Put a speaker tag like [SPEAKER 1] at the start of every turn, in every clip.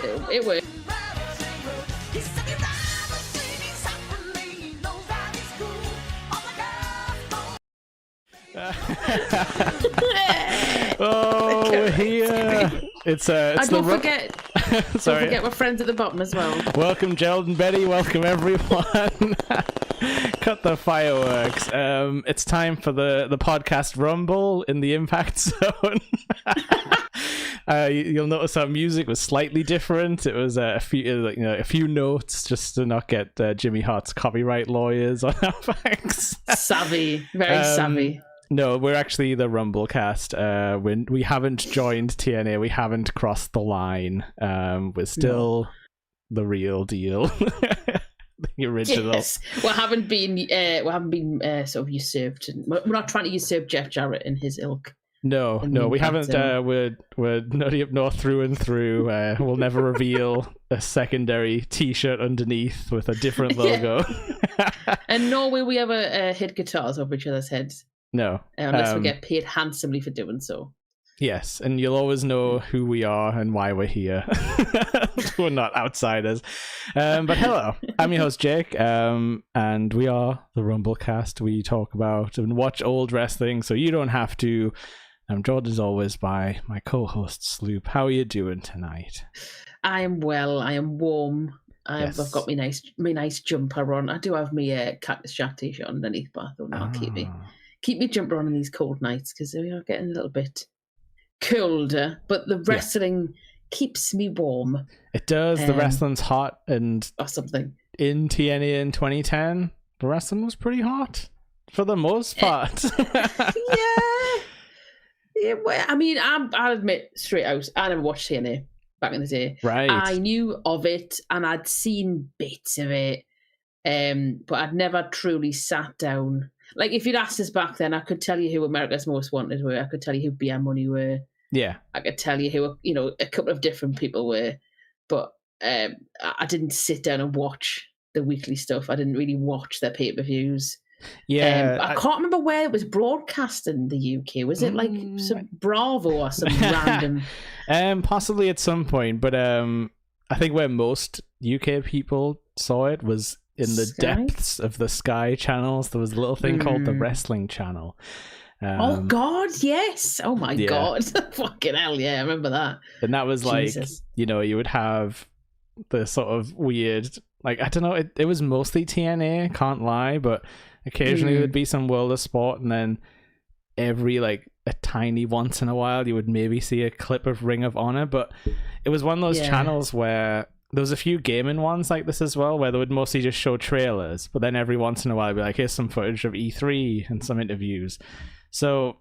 [SPEAKER 1] It worked.
[SPEAKER 2] Oh, we're here. It's
[SPEAKER 1] don't forget.
[SPEAKER 2] Sorry.
[SPEAKER 1] Don't forget we're friends at the bottom as well.
[SPEAKER 2] Welcome, Gerald and Betty. Welcome, everyone. Cut the fireworks. It's time for the podcast Rumble in the Impact Zone. You'll notice our music was slightly different. It was a few notes just to not get Jimmy Hart's copyright lawyers on our backs.
[SPEAKER 1] Savvy, very savvy.
[SPEAKER 2] No, we're actually the Rumblecast. We haven't joined TNA. We haven't crossed the line. We're still the real deal. The original.
[SPEAKER 1] Yes, we haven't been sort of usurped. We're not trying to usurp Jeff Jarrett and his ilk.
[SPEAKER 2] No, we haven't. We're Nutty Up North through and through. We'll never reveal a secondary T-shirt underneath with a different logo.
[SPEAKER 1] And nor will we ever hit guitars over each other's heads.
[SPEAKER 2] No,
[SPEAKER 1] unless we get paid handsomely for doing so.
[SPEAKER 2] Yes, and you'll always know who we are and why we're here. We're not outsiders. But hello, I'm your host Jake, and we are the Rumblecast. We talk about and watch old wrestling, so you don't have to. I'm joined as always by my co-host Sloop. How are you doing tonight?
[SPEAKER 1] I am well. I am warm. I've got my nice jumper on. I do have my Cactus Jack t-shirt underneath, but I thought that'll keep me jumper on in these cold nights because we are getting a little bit colder. But the wrestling keeps me warm.
[SPEAKER 2] It does. The wrestling's hot, and
[SPEAKER 1] or something.
[SPEAKER 2] In TNA in 2010, the wrestling was pretty hot for the most part.
[SPEAKER 1] Yeah, well, I mean, I'll admit straight out, I never watched TNA back in the day.
[SPEAKER 2] Right.
[SPEAKER 1] I knew of it and I'd seen bits of it, but I'd never truly sat down. Like, if you'd asked us back then, I could tell you who America's Most Wanted were. I could tell you who BM Money were.
[SPEAKER 2] Yeah.
[SPEAKER 1] I could tell you who, a couple of different people were. But I didn't sit down and watch the weekly stuff. I didn't really watch their pay-per-views.
[SPEAKER 2] Yeah.
[SPEAKER 1] I can't remember where it was broadcast in the UK. Was it like some Bravo or some random?
[SPEAKER 2] Possibly at some point. But I think where most UK people saw it was in the depths of the Sky channels. There was a little thing called the Wrestling Channel.
[SPEAKER 1] Oh God, yes! Oh my God, fucking hell, yeah! I remember that.
[SPEAKER 2] And that was
[SPEAKER 1] Jesus.
[SPEAKER 2] like, you would have the sort of weird, like, I don't know, it was mostly TNA, can't lie, but occasionally there'd be some World of Sport, and then every like a tiny once in a while you would maybe see a clip of Ring of Honor. But it was one of those channels where there was a few gaming ones like this as well, where they would mostly just show trailers, but then every once in a while it'd be like, here's some footage of E3 and some interviews. So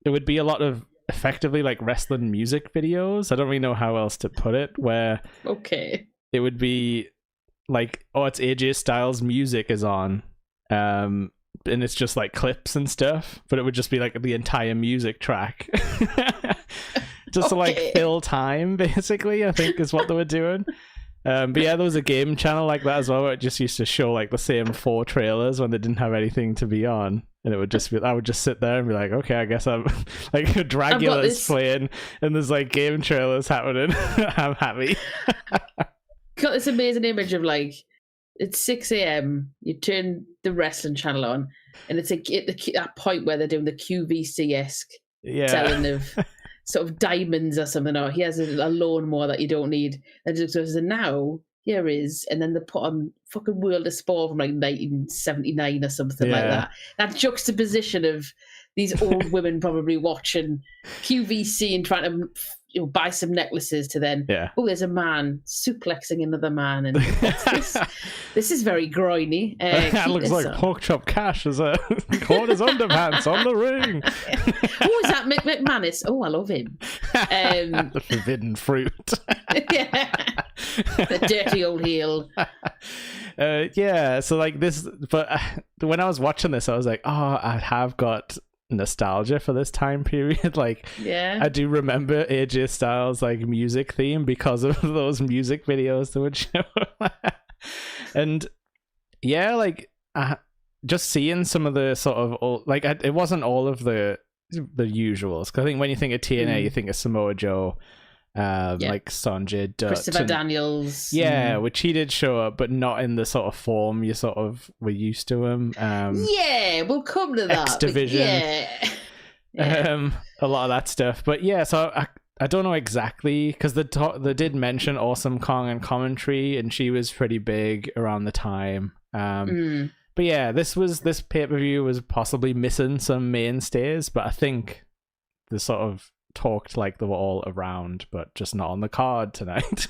[SPEAKER 2] it would be a lot of effectively like wrestling music videos. I don't really know how else to put it, where it would be like, oh, it's AJ Styles music is on, and it's just like clips and stuff, but it would just be like the entire music track. Just to like fill time, basically, I think is what they were doing. But yeah, there was a game channel like that as well, where it just used to show like the same 4 trailers when they didn't have anything to be on, and it would just be, I would just sit there and be like, okay, I guess I'm like, Dracula's playing and there's like game trailers happening. I'm happy.
[SPEAKER 1] Got this amazing image of like, it's 6 a.m. You turn the wrestling channel on, and it's like at that point where they're doing the QVC-esque telling of sort of diamonds or something, or he has a lawnmower that you don't need. And just goes, and now here is, and then they put on fucking World of Sport from like 1979 or something like that. That juxtaposition of these old women probably watching QVC and trying to buy some necklaces to then, there's a man suplexing another man, and what's this? This is very groiny.
[SPEAKER 2] That looks like Pork Chop Cash as a caught his underpants on the ring.
[SPEAKER 1] Oh, is that Mick McManus? Oh, I love him.
[SPEAKER 2] The forbidden fruit.
[SPEAKER 1] The dirty old heel.
[SPEAKER 2] So like this, but when I was watching this, I was like, oh, I have got nostalgia for this time period. Like, I do remember AJ Styles like music theme because of those music videos that would show. And like just seeing some of the sort of old, like, it wasn't all of the usuals, because I think when you think of TNA you think of Samoa Joe, like Sanjay Dutt,
[SPEAKER 1] Christopher Daniels.
[SPEAKER 2] which he did show up, but not in the sort of form you sort of were used to him.
[SPEAKER 1] We'll come to that.
[SPEAKER 2] X Division. A lot of that stuff. But yeah, so I don't know exactly, because they did mention Awesome Kong and commentary, and she was pretty big around the time. But yeah, this pay-per-view was possibly missing some mainstays, but I think they sort of talked like they were all around, but just not on the card tonight.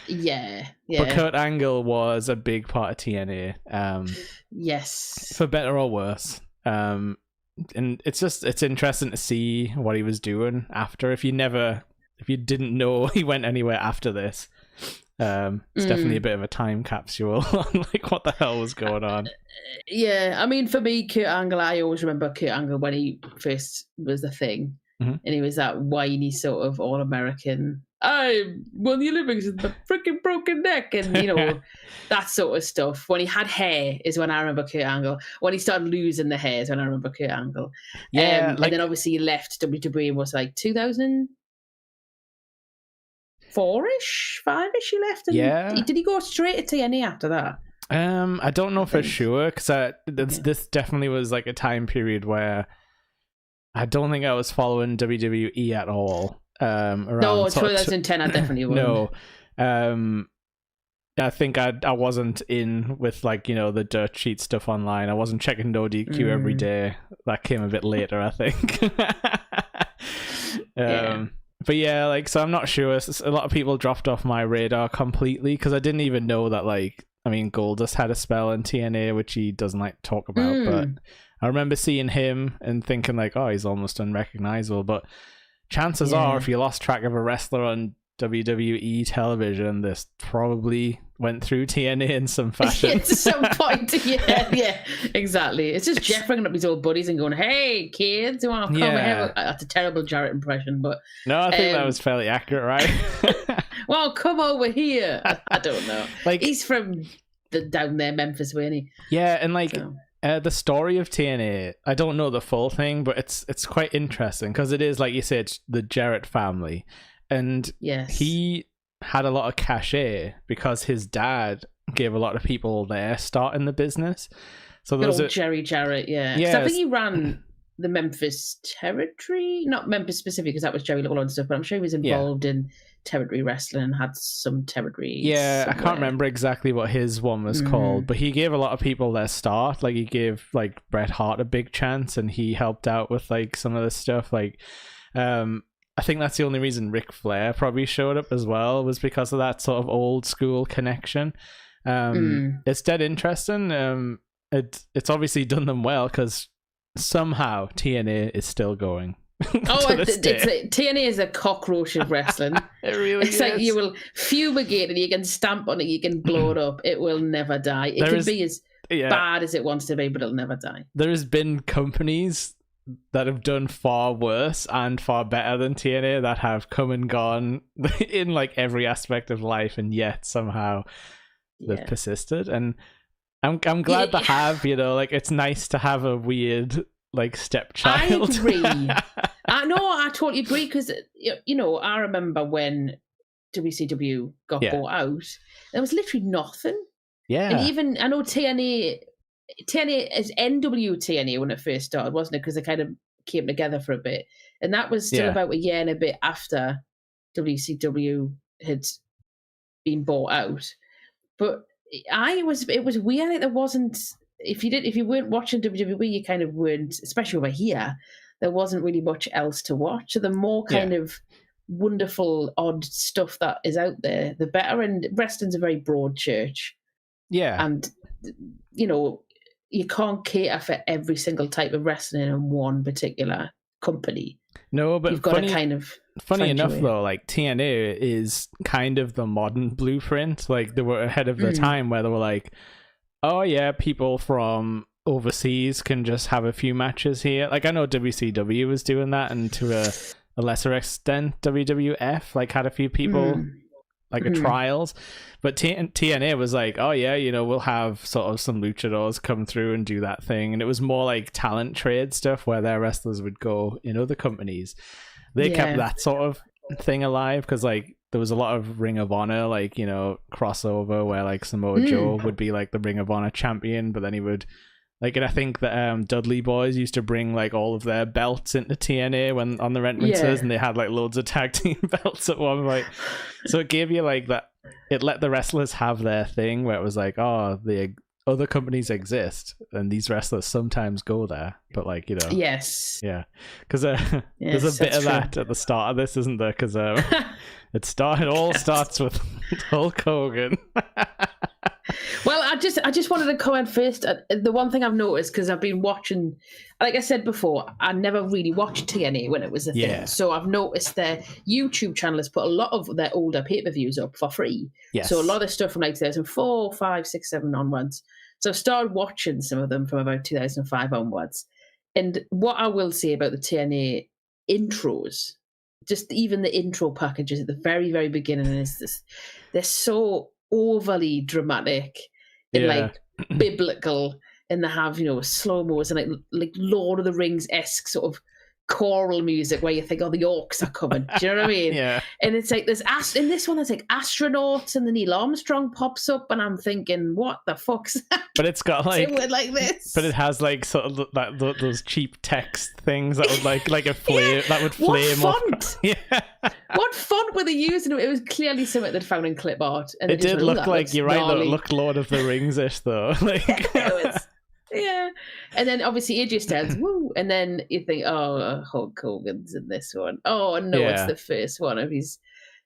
[SPEAKER 1] Yeah.
[SPEAKER 2] But Kurt Angle was a big part of TNA.
[SPEAKER 1] Yes.
[SPEAKER 2] For better or worse. And it's interesting to see what he was doing after. If you didn't know he went anywhere after this, it's definitely a bit of a time capsule on like what the hell was going on.
[SPEAKER 1] Yeah, I mean, for me, Kurt Angle, I always remember Kurt Angle when he first was the thing, and he was that whiny sort of all-American, I won the Olympics with the freaking broken neck, and that sort of stuff. When he had hair is when I remember Kurt Angle. When he started losing the hair is when I remember Kurt Angle.
[SPEAKER 2] Yeah,
[SPEAKER 1] and then obviously he left WWE and was like 2004-ish, 5-ish he left. And did he go straight to TNA after that?
[SPEAKER 2] I don't know for sure, because this definitely was like a time period where I don't think I was following WWE at all.
[SPEAKER 1] No, 2010 I definitely wasn't.
[SPEAKER 2] No. I think I wasn't in with like, the dirt sheet stuff online. I wasn't checking No DQ every day. That came a bit later, I think. But yeah, like, so I'm not sure. A lot of people dropped off my radar completely, because I didn't even know that, like, I mean, Goldust had a spell in TNA, which he doesn't like to talk about, but I remember seeing him and thinking like, oh, he's almost unrecognizable. But chances are, if you lost track of a wrestler on WWE television, this probably went through TNA in some fashion.
[SPEAKER 1] At some point, yeah, exactly. It's just Jeff bringing up his old buddies and going, "Hey, kids, you want to come here?" That's a terrible Jarrett impression, but
[SPEAKER 2] no, I think that was fairly accurate, right?
[SPEAKER 1] Well, come over here. I don't know. Like, he's from down there, Memphis, wasn't he?
[SPEAKER 2] Yeah, and like. So. The story of TNA, I don't know the full thing, but it's quite interesting, because it is, like you said, the Jarrett family. And he had a lot of cachet because his dad gave a lot of people their start in the business. So there was
[SPEAKER 1] Jerry Jarrett, yeah. I think he ran the Memphis territory, not Memphis specific, because that was Jerry Lawler and stuff, but I'm sure he was involved in territory wrestling and had some territory.
[SPEAKER 2] Yeah, somewhere. I can't remember exactly what his one was called, but he gave a lot of people their start. Like, he gave like Bret Hart a big chance, and he helped out with like some of the stuff. Like, I think that's the only reason Ric Flair probably showed up as well, was because of that sort of old school connection. It's dead interesting. It's obviously done them well, because somehow TNA is still going.
[SPEAKER 1] TNA is a cockroach of wrestling.
[SPEAKER 2] It really is.
[SPEAKER 1] It's like you will fumigate it, you can stamp on it, you can blow it up. It will never die. It can be as bad as it wants to be, but it'll never die.
[SPEAKER 2] There's been companies that have done far worse and far better than TNA that have come and gone in like every aspect of life, and yet somehow they've persisted. And I'm glad they have, like, it's nice to have a weird like stepchild.
[SPEAKER 1] I agree. I totally agree, because I remember when WCW got bought out, there was literally nothing.
[SPEAKER 2] Yeah,
[SPEAKER 1] and even I know TNA is NWTNA when it first started, wasn't it? Because they kind of came together for a bit, and that was still about a year and a bit after WCW had been bought out. But it was weird. Like, there wasn't. If you weren't watching WWE, you kind of weren't, especially over here, there wasn't really much else to watch. So the more kind of wonderful, odd stuff that is out there, the better. And wrestling's a very broad church.
[SPEAKER 2] Yeah.
[SPEAKER 1] And, you can't cater for every single type of wrestling in one particular company.
[SPEAKER 2] No, but
[SPEAKER 1] you've got to kind of...
[SPEAKER 2] Funny enough, though, like, TNA is kind of the modern blueprint. Like, they were ahead of their time, where they were like, oh yeah, people from overseas can just have a few matches here. Like, I know WCW was doing that, and to a lesser extent WWF like had a few people like a trials, but TNA was like, oh yeah, we'll have sort of some luchadors come through and do that thing. And it was more like talent trade stuff where their wrestlers would go in other companies. They kept that sort of thing alive, because like there was a lot of Ring of Honor, like, you know, crossover where like Samoa Joe would be like the Ring of Honor champion, but then he would like, and I think that Dudley Boys used to bring like all of their belts into TNA when on their entrances, and they had like loads of tag team belts at one point. So it gave you like that. It let the wrestlers have their thing where it was like, oh, the other companies exist, and these wrestlers sometimes go there, but like, you know, yeah, because there's a bit of that at the start of this, isn't there? Because it all starts with Hulk Hogan.
[SPEAKER 1] Well, I just wanted to comment first. The one thing I've noticed, because I've been watching, like I said before, I never really watched TNA when it was a thing. So I've noticed their YouTube channel has put a lot of their older pay-per-views up for free. So a lot of stuff from like 2004, 5, 6, 7 onwards. So I've started watching some of them from about 2005 onwards. And what I will say about the TNA intros, just even the intro packages at the very, very beginning, is this: they're so overly dramatic and like biblical, and they have, you know, slow-mos and like Lord of the Rings-esque sort of choral music where you think, oh, the orcs are coming. Do you know what I mean? And it's like in this one, there's like astronauts, and the Neil Armstrong pops up, and I'm thinking, what the fuck's that?
[SPEAKER 2] But it's got like
[SPEAKER 1] this.
[SPEAKER 2] But it has like sort of like those cheap text things that would like a flame that would flame
[SPEAKER 1] what font? What font were they using? It was clearly something they'd found in clip art. And
[SPEAKER 2] it did look like, you're right, though, it looked Lord of the Rings-ish though. Like
[SPEAKER 1] it was. Yeah, and then obviously AJ Styles, woo, and then you think, oh, Hulk Hogan's in this one. Oh no, it's the first one of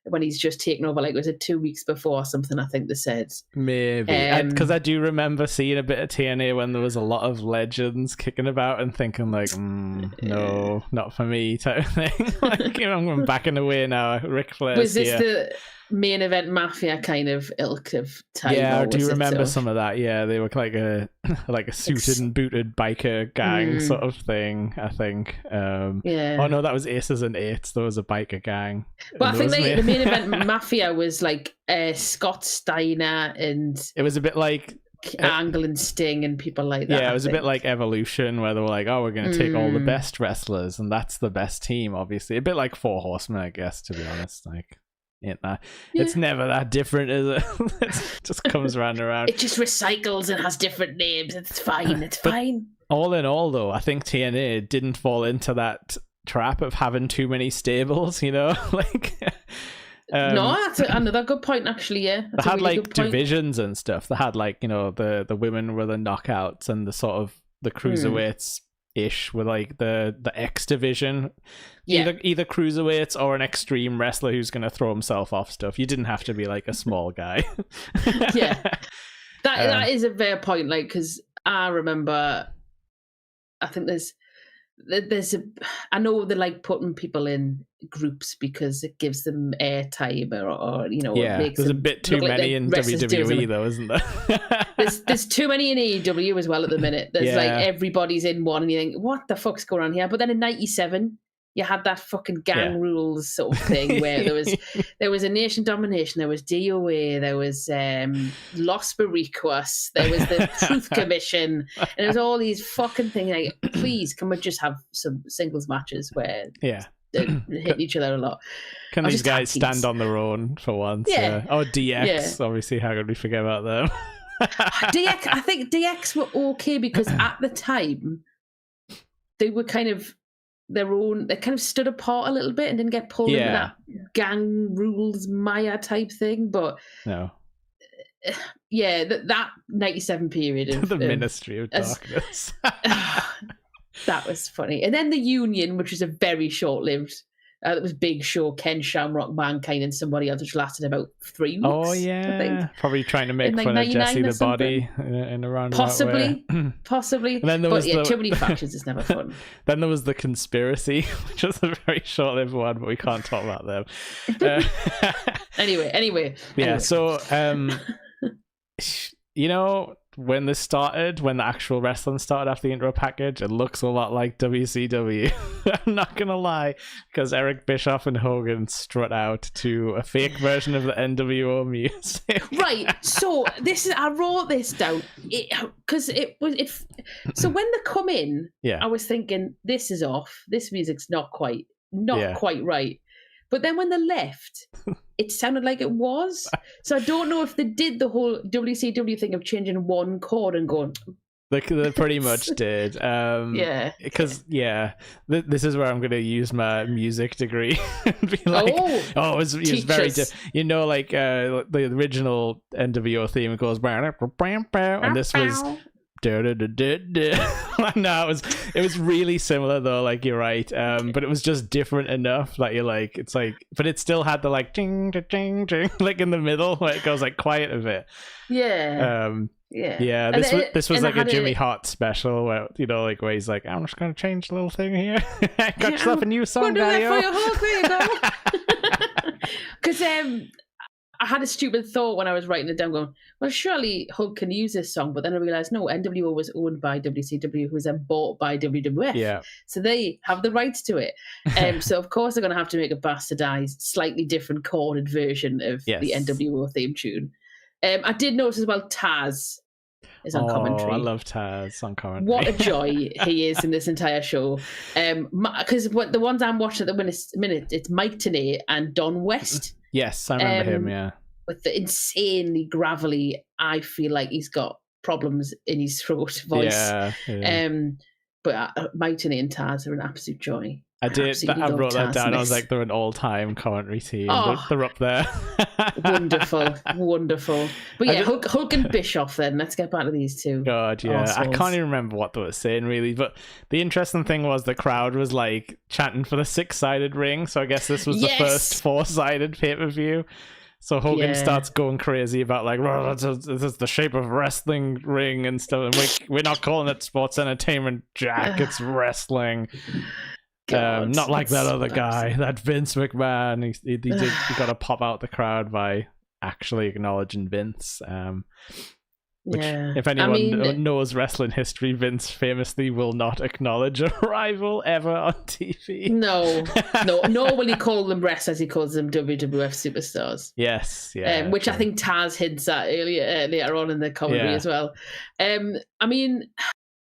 [SPEAKER 1] when he's just taken over. Like, was it 2 weeks before or something? I think they said
[SPEAKER 2] maybe, because I do remember seeing a bit of TNA when there was a lot of legends kicking about and thinking like, no, not for me type of thing. Like, you know, I'm going back in the way now. Ric Flair's
[SPEAKER 1] was this the main event mafia kind of ilk of time?
[SPEAKER 2] Yeah, I do remember some of that. Yeah, they were like a suited and booted biker gang sort of thing, I think. Oh no, that was Aces and Eights. There was a biker gang.
[SPEAKER 1] Well, I think the main event mafia was like Scott Steiner, and
[SPEAKER 2] it was a bit like
[SPEAKER 1] Angle and Sting and people like that.
[SPEAKER 2] Yeah, it was a bit like Evolution, where they were like, oh, we're going to take all the best wrestlers, and that's the best team, obviously. A bit like Four Horsemen, I guess, to be honest. Like, it's never that different, is it? It just comes round and around.
[SPEAKER 1] It just recycles and has different names. It's fine. It's fine.
[SPEAKER 2] All in all, though, I think TNA didn't fall into that trap of having too many stables, you know? Like,
[SPEAKER 1] no, that's another good point, actually. Yeah,
[SPEAKER 2] they had really like divisions and stuff. They had like, you know, the women were the knockouts, and the sort of the cruiserweights ish with like the X division. Either cruiserweights or an extreme wrestler who's going to throw himself off stuff. You didn't have to be like a small guy.
[SPEAKER 1] That is a fair point. Like, because I remember, I think there's I know they like putting people in groups because it gives them airtime, or you know,
[SPEAKER 2] it makes there's a bit too many in WWE though, isn't there?
[SPEAKER 1] there's too many in AEW as well at the minute. There's like everybody's in one, and you think, what the fuck's going on here? But then in '97, you had that fucking gang rules sort of thing where there was a Nation Domination, there was DOA, there was Los Boricuas, there was the Truth Commission, and there was all these fucking things. Like, please, can we just have some singles matches where they hit each other a lot?
[SPEAKER 2] Can these guys stand on their own for once? Oh, DX, obviously, how could we forget about them?
[SPEAKER 1] DX, I think DX were okay because at the time they were kind of their own. They kind of stood apart a little bit and didn't get pulled into that gang rules Maya type thing. But
[SPEAKER 2] no,
[SPEAKER 1] that '97 period of
[SPEAKER 2] the Ministry of Darkness.
[SPEAKER 1] That was funny. And then the Union, which was a very short-lived. It was Big Show, Ken Shamrock, Mankind, and somebody else, which lasted about 3 weeks.
[SPEAKER 2] Oh yeah, I think. Probably trying to make fun of Jesse the Body in a roundabout
[SPEAKER 1] possibly. And then there was too many factions is never fun.
[SPEAKER 2] Then there was the Conspiracy, which was a very short-lived one, but we can't talk about them.
[SPEAKER 1] Anyway.
[SPEAKER 2] Yeah. So, you know, when the actual wrestling started after the intro package, it looks a lot like WCW. I'm not gonna lie, because Eric Bischoff and Hogan strut out to a fake version of the NWO music.
[SPEAKER 1] Right. So I wrote this down because so when they come in, I was thinking, this is off. This music's not quite right. But then when they left, it sounded like it was. So I don't know if they did the whole WCW thing of changing one chord and going.
[SPEAKER 2] They pretty much did.
[SPEAKER 1] Yeah.
[SPEAKER 2] Because, this is where I'm going to use my music degree. And be like, it was very you know, like the original NWO theme goes, and this was. No, it was really similar though, like you're right, but it was just different enough that you're like, it's like, but it still had the like ding ding ding like in the middle where it goes like quiet a bit. This was like a Jimmy Hart special where, you know, like where he's like, I'm just gonna change the little thing here. Got yourself a new song, Daddy.
[SPEAKER 1] Because I had a stupid thought when I was writing it down, going, well, surely Hulk can use this song, but then I realised, no, NWO was owned by WCW, who was then bought by WWF.
[SPEAKER 2] Yeah.
[SPEAKER 1] So they have the rights to it. So, of course, they're going to have to make a bastardised, slightly different chorded version of the NWO theme tune. I did notice as well, Taz is on commentary.
[SPEAKER 2] I love Taz on commentary.
[SPEAKER 1] What a joy he is in this entire show. Because the ones I'm watching at the minute, it's Mike Tenay and Don West.
[SPEAKER 2] Yes, I remember him, yeah.
[SPEAKER 1] With the insanely gravelly, I feel like he's got problems in his throat voice.
[SPEAKER 2] Yeah.
[SPEAKER 1] But Mike Tenay and Taz are an absolute joy.
[SPEAKER 2] I wrote that down. I was like, they're an all-time commentary team. They're up there.
[SPEAKER 1] wonderful. But yeah, Hulk and Bischoff then. Let's get back to these two.
[SPEAKER 2] God, yeah. Arseholes. I can't even remember what they were saying, really. But the interesting thing was the crowd was like chanting for the 6-sided ring. So I guess this was the first 4-sided pay-per-view. So Hogan starts going crazy about like, this is the shape of wrestling ring and stuff. And we're not calling it sports entertainment, Jack. It's wrestling. God, not like that other guy, that Vince McMahon. He got to pop out the crowd by actually acknowledging Vince. Which, if anyone knows wrestling history, Vince famously will not acknowledge a rival ever on TV.
[SPEAKER 1] No, nor will he call them wrestlers. He calls them WWF superstars.
[SPEAKER 2] Yes,
[SPEAKER 1] which I think Taz hints at later on in the commentary as well. I mean,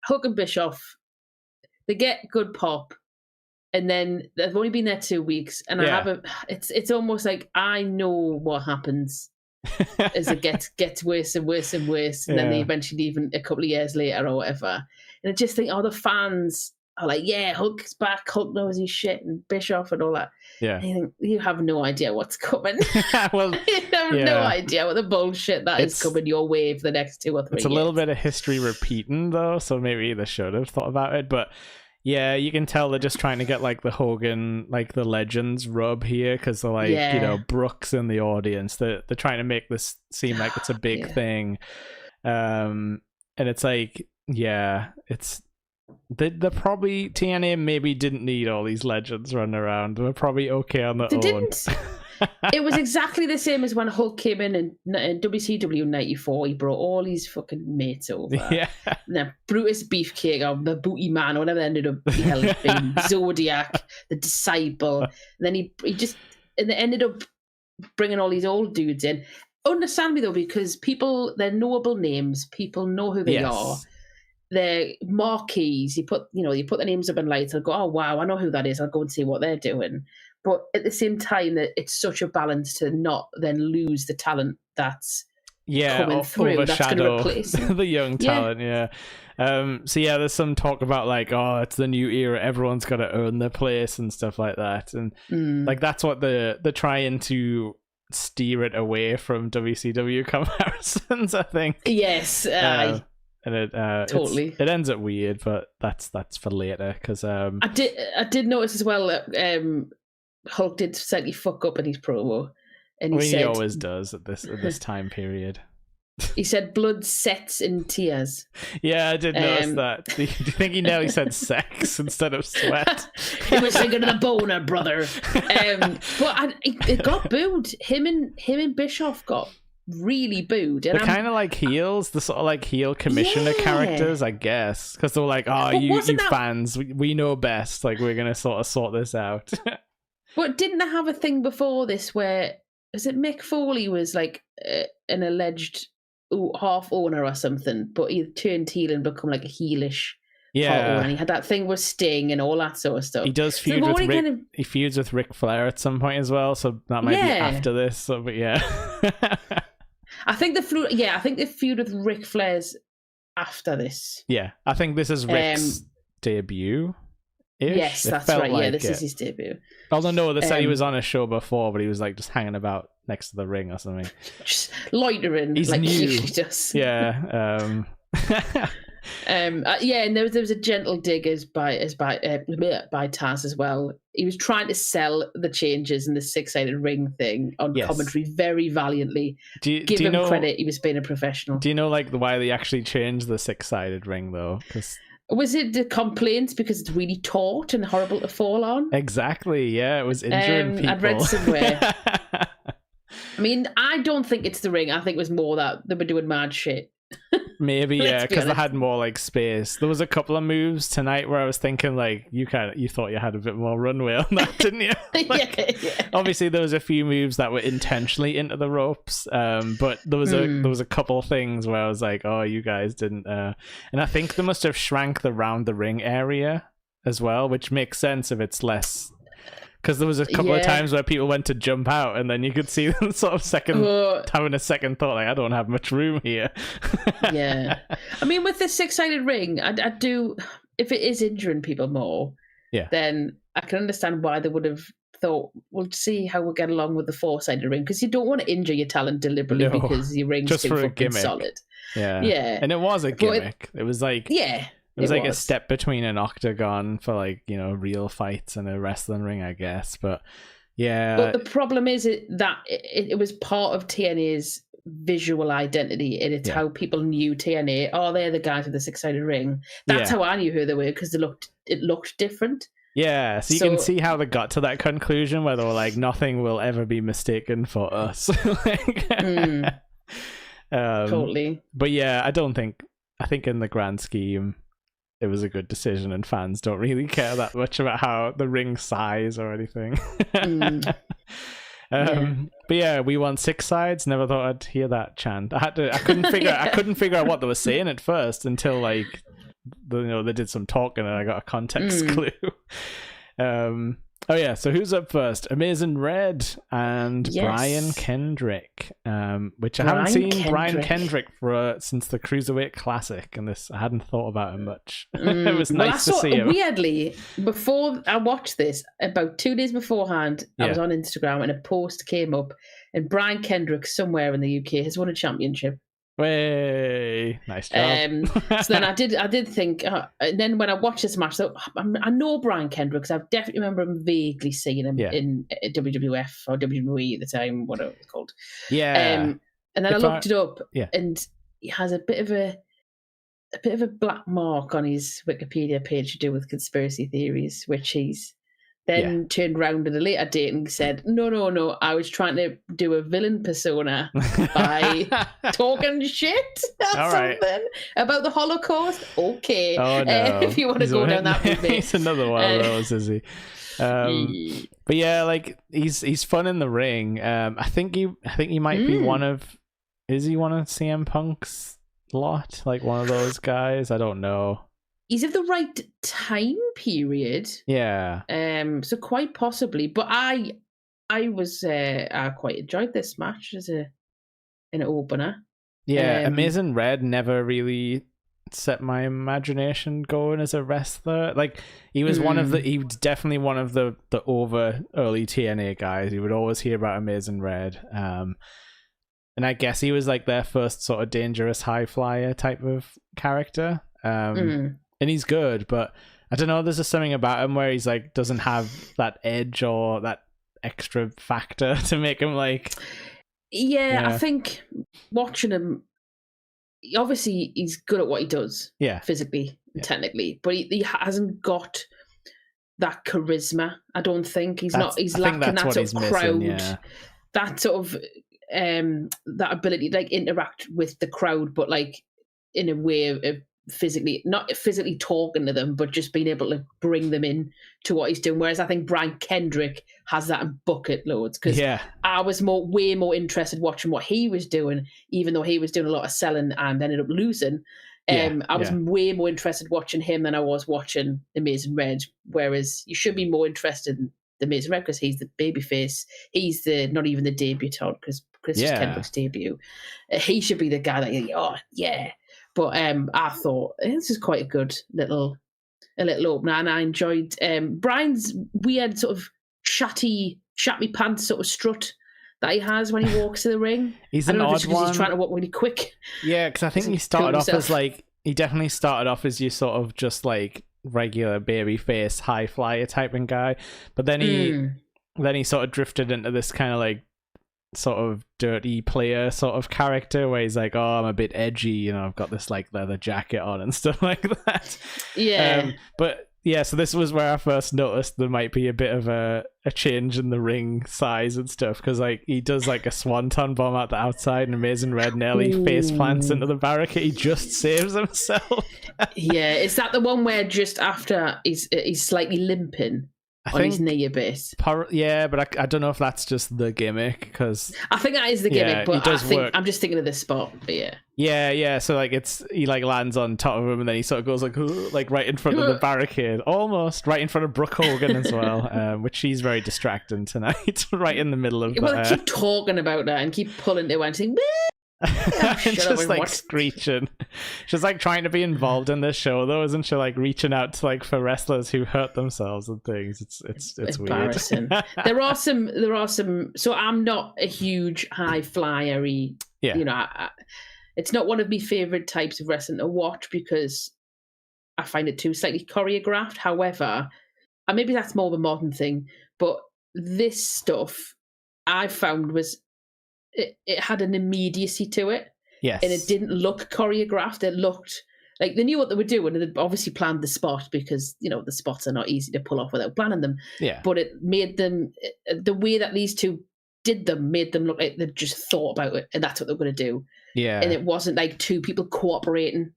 [SPEAKER 1] Hook and Bischoff, they get good pop. And then they've only been there 2 weeks, and it's almost like I know what happens as it gets worse and worse and worse, and then they eventually even a couple of years later or whatever. And I just think, the fans are like, yeah, Hulk's back, Hulk knows his shit, and Bischoff and all that.
[SPEAKER 2] Yeah,
[SPEAKER 1] and you think, you have no idea what's coming.
[SPEAKER 2] Well,
[SPEAKER 1] you have no idea what the bullshit that is coming your way for the next 2 or 3 years.
[SPEAKER 2] It's a little bit of history repeating, though, so maybe they should have thought about it, but. Yeah, you can tell they're just trying to get like the Hogan, like the Legends rub here, because they're like, you know, Brooks in the audience. They're trying to make this seem like it's a big thing, and it's like, it's they're probably TNA maybe didn't need all these legends running around. They're probably okay on their own.
[SPEAKER 1] Didn't. It was exactly the same as when Hulk came in WCW 94. He brought all his fucking mates over.
[SPEAKER 2] Yeah.
[SPEAKER 1] And Brutus Beefcake, or the Booty Man, or whatever they ended up being, Zodiac, the Disciple. And then he ended up bringing all these old dudes in. Understand me though, because they're knowable names. People know who they are. They're marquees. You put their names up in lights. I'll go, oh wow, I know who that is. I'll go and see what they're doing. But at the same time, that it's such a balance to not then lose the talent that's coming through. That's going to replace
[SPEAKER 2] the young talent. So there's some talk about like, it's the new era. Everyone's got to earn their place and stuff like that. And like that's what they're trying to steer it away from WCW comparisons, I think.
[SPEAKER 1] Yes.
[SPEAKER 2] And it
[SPEAKER 1] totally.
[SPEAKER 2] It ends up weird, but that's for later. Because
[SPEAKER 1] I did notice as well that Hulk did slightly fuck up in his promo, and he
[SPEAKER 2] always does at this time period.
[SPEAKER 1] He said blood, sets, and tears.
[SPEAKER 2] Yeah, I did notice that. Do you think he nearly said sex instead of sweat?
[SPEAKER 1] He was thinking of the boner, brother. But it got booed. Him and Bischoff got really booed.
[SPEAKER 2] They're kind of like heels, the sort of like heel commissioner characters, I guess, because they're like, you fans, we know best. Like we're gonna sort this out.
[SPEAKER 1] But didn't they have a thing before this where, was it Mick Foley was like an alleged half owner or something, but he turned heel and become like a heelish
[SPEAKER 2] Yeah,
[SPEAKER 1] and he had that thing with Sting and all that sort of stuff.
[SPEAKER 2] He does feud with Rick. He feuds with Ric Flair at some point as well, so that might be after this. So, but yeah,
[SPEAKER 1] I think the feud with Ric Flair's after this.
[SPEAKER 2] Yeah, I think this is Rick's debut.
[SPEAKER 1] Yes, that's right. Like this is his debut.
[SPEAKER 2] Although no, they said he was on a show before, but he was like just hanging about next to the ring or something,
[SPEAKER 1] just loitering.
[SPEAKER 2] He's
[SPEAKER 1] like
[SPEAKER 2] new.
[SPEAKER 1] Just.
[SPEAKER 2] Yeah.
[SPEAKER 1] And there was a gentle dig by Taz as well. He was trying to sell the changes in the 6-sided ring thing on commentary very valiantly. Give him credit; he was being a professional.
[SPEAKER 2] Do you know like why they actually changed the 6-sided ring though? Because
[SPEAKER 1] was it the complaints because it's really taut and horrible to fall on?
[SPEAKER 2] Exactly. Yeah, it was injuring people.
[SPEAKER 1] I'd read somewhere. I mean, I don't think it's the ring. I think it was more that they were doing mad shit.
[SPEAKER 2] Maybe, yeah, because they had more like space. There was a couple of moves tonight where I was thinking like you thought you had a bit more runway on that, didn't you? Like, obviously there was a few moves that were intentionally into the ropes, but there was a couple of things where I was like, oh, you guys didn't. And I think they must have shrank the round the ring area as well, which makes sense if it's less. Because there was a couple of times where people went to jump out, and then you could see them sort of having a second thought, like, I don't have much room here.
[SPEAKER 1] Yeah. I mean, with the 6-sided ring, I do, if it is injuring people more, then I can understand why they would have thought, we'll see how we'll get along with the 4-sided ring, because you don't want to injure your talent deliberately because your ring's too fucking solid.
[SPEAKER 2] Yeah. And it was a gimmick. It was like... Yeah. It was like a step between an octagon for like, real fights and a wrestling ring, I guess. But yeah.
[SPEAKER 1] But the problem is that it was part of TNA's visual identity, and it's how people knew TNA. Oh, they're the guys with the 6-sided ring. That's how I knew who they were, because it looked different.
[SPEAKER 2] Yeah, so you can see how they got to that conclusion where they were like, nothing will ever be mistaken for us.
[SPEAKER 1] Totally.
[SPEAKER 2] But yeah, I think in the grand scheme, it was a good decision, and fans don't really care that much about how the ring size or anything. But yeah, we won 6 sides. Never thought I'd hear that chant. I couldn't figure out what they were saying at first until like they did some talking and I got a context clue. So who's up first? Amazing Red and Brian Kendrick, which I haven't seen Brian Kendrick since the Cruiserweight Classic, and I hadn't thought about him much. It was nice to see him.
[SPEAKER 1] Weirdly, before I watched this, about 2 days beforehand, I was on Instagram and a post came up, and Brian Kendrick somewhere in the UK has won a championship.
[SPEAKER 2] Way nice job.
[SPEAKER 1] So then I did think, and then when I watched this match, I know Brian Kendrick because I definitely remember him vaguely seeing him in WWF or WWE at the time, whatever it was called. And then I looked it up, and he has a bit of a black mark on his Wikipedia page to do with conspiracy theories, which he's then turned around at a later date and said, no, I was trying to do a villain persona by talking shit or something about the Holocaust. Okay.
[SPEAKER 2] Oh, no.
[SPEAKER 1] If you want to go down that route.
[SPEAKER 2] He's another one of those, is he? But yeah, like he's fun in the ring. I think he might be one of CM Punk's lot? Like one of those guys? I don't know.
[SPEAKER 1] He's of the right time period.
[SPEAKER 2] Yeah.
[SPEAKER 1] So quite possibly. But I quite enjoyed this match as an opener.
[SPEAKER 2] Yeah, Amazing Red never really set my imagination going as a wrestler. Like he was he was definitely one of the over early TNA guys. You would always hear about Amazing Red. And I guess he was like their first sort of dangerous high flyer type of character. And he's good, but I don't know, there's just something about him where he's like doesn't have that edge or that extra factor to make him like
[SPEAKER 1] I think watching him, obviously he's good at what he does physically and technically, but he hasn't got that charisma. I don't think he's lacking that sort of crowd, that sort of that ability to like interact with the crowd, but like in a way of not physically talking to them, but just being able to bring them in to what he's doing. Whereas I think Brian Kendrick has that in bucket loads, because I was way more interested watching what he was doing, even though he was doing a lot of selling and ended up losing. I was way more interested watching him than I was watching Amazing Red, whereas you should be more interested in the Amazing Red because he's the babyface. He's not even the debutant because Chris was Kendrick's debut. He should be the guy that you're like, oh, yeah. But I thought this is quite a good little opener, and I enjoyed Brian's weird sort of shabby pants sort of strut that he has when he walks to the ring.
[SPEAKER 2] He's an odd one.
[SPEAKER 1] He's trying to walk really quick.
[SPEAKER 2] Yeah, because I think he started off as he definitely started off as your sort of just like regular baby face high flyer type of guy, but then he sort of drifted into this kind of like sort of dirty player sort of character where he's like, oh, I'm a bit edgy, I've got this like leather jacket on and stuff like that. But yeah, so this was where I first noticed there might be a bit of a change in the ring size and stuff, because like he does like a swanton bomb at the outside and Amazing Red nearly face plants into the barricade. He just saves himself.
[SPEAKER 1] Yeah, is that the one where just after he's slightly limping on his knee a bit?
[SPEAKER 2] Yeah, but I don't know if that's just the gimmick, because
[SPEAKER 1] I think that is the gimmick, but
[SPEAKER 2] work.
[SPEAKER 1] I'm just thinking of this spot. But
[SPEAKER 2] yeah. So like he like lands on top of him and then he sort of goes like right in front of the barricade, almost right in front of Brooke Hogan as well, which she's very distracting tonight, right in the middle of.
[SPEAKER 1] Well, keep talking about that and keep pulling to her and saying.
[SPEAKER 2] Just like screeching. She's like trying to be involved in this show though, isn't she? Like reaching out to like for wrestlers who hurt themselves and things. It's
[SPEAKER 1] embarrassing. Weird. there are some. So I'm not a huge high flyery. Yeah. It's not one of my favorite types of wrestling to watch because I find it too slightly choreographed. However, and maybe that's more of a modern thing, but this stuff I found was. It had an immediacy to it.
[SPEAKER 2] Yes.
[SPEAKER 1] And it didn't look choreographed. It looked like they knew what they were doing, and they obviously planned the spot because, the spots are not easy to pull off without planning them.
[SPEAKER 2] Yeah.
[SPEAKER 1] But it made them, the way that these two did them made them look like they just thought about it, and that's what they're going to do.
[SPEAKER 2] Yeah.
[SPEAKER 1] And it wasn't like two people cooperating.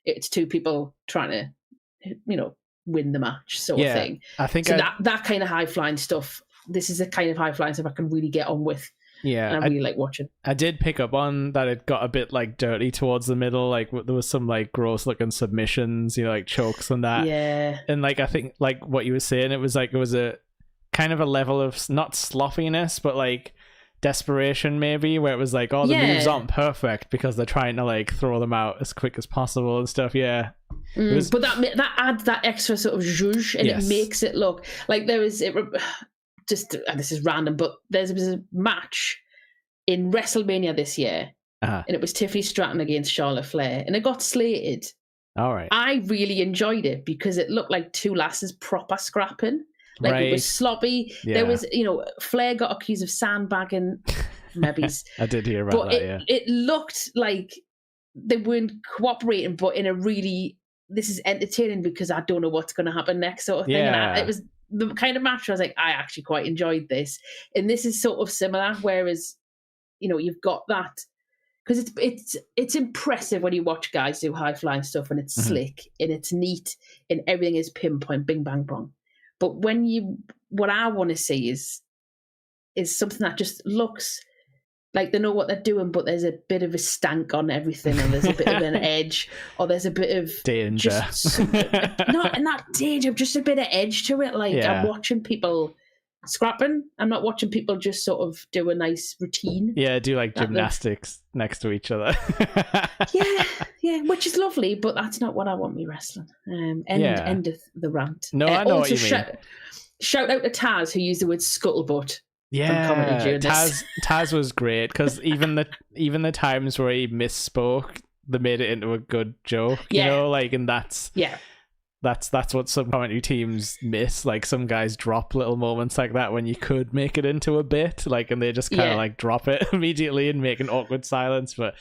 [SPEAKER 1] It's two people trying to, win the match sort of thing.
[SPEAKER 2] I think
[SPEAKER 1] that kind of high-flying stuff, this is the kind of high-flying stuff I can really get on with.
[SPEAKER 2] Yeah,
[SPEAKER 1] and I really like watching.
[SPEAKER 2] I did pick up on that it got a bit like dirty towards the middle. Like there was some like gross looking submissions, like chokes and that.
[SPEAKER 1] Yeah.
[SPEAKER 2] And like I think like what you were saying, it was a kind of a level of not sloppiness, but like desperation maybe, where it was like, oh, the moves aren't perfect because they're trying to like throw them out as quick as possible and stuff. Yeah.
[SPEAKER 1] But that adds that extra sort of zhuzh, and it makes it look like there is just, and this is random, but there was a match in WrestleMania this year, and it was Tiffany Stratton against Charlotte Flair, and it got slated.
[SPEAKER 2] All right.
[SPEAKER 1] I really enjoyed it because it looked like two lasses proper scrapping. Like it was sloppy. Yeah. There was, Flair got accused of sandbagging. Maybe
[SPEAKER 2] I did hear about that. Yeah.
[SPEAKER 1] It looked like they weren't cooperating, but in a really, this is entertaining because I don't know what's going to happen next sort of thing.
[SPEAKER 2] Yeah.
[SPEAKER 1] And it was the kind of match where I was like, I actually quite enjoyed this. And this is sort of similar, whereas, you've got that, because it's impressive when you watch guys do high flying stuff and it's slick and it's neat and everything is pinpoint, bing, bang, bong. But what I want to see is something that just looks like they know what they're doing, but there's a bit of a stank on everything, or there's a bit of an edge, or there's a bit of
[SPEAKER 2] danger.
[SPEAKER 1] Not danger, just a bit of edge to it. Like I'm watching people scrapping. I'm not watching people just sort of do a nice routine.
[SPEAKER 2] Yeah, do like gymnastics next to each other.
[SPEAKER 1] yeah, which is lovely, but that's not what I want me wrestling. End of the rant.
[SPEAKER 2] No, I know what you mean.
[SPEAKER 1] Shout out to Taz, who used the word scuttlebutt.
[SPEAKER 2] Yeah, Taz was great because even the times where he misspoke, they made it into a good joke. And that's what some commentary teams miss. Like some guys drop little moments like that when you could make it into a bit, like, and they just kind of like drop it immediately and make an awkward silence. But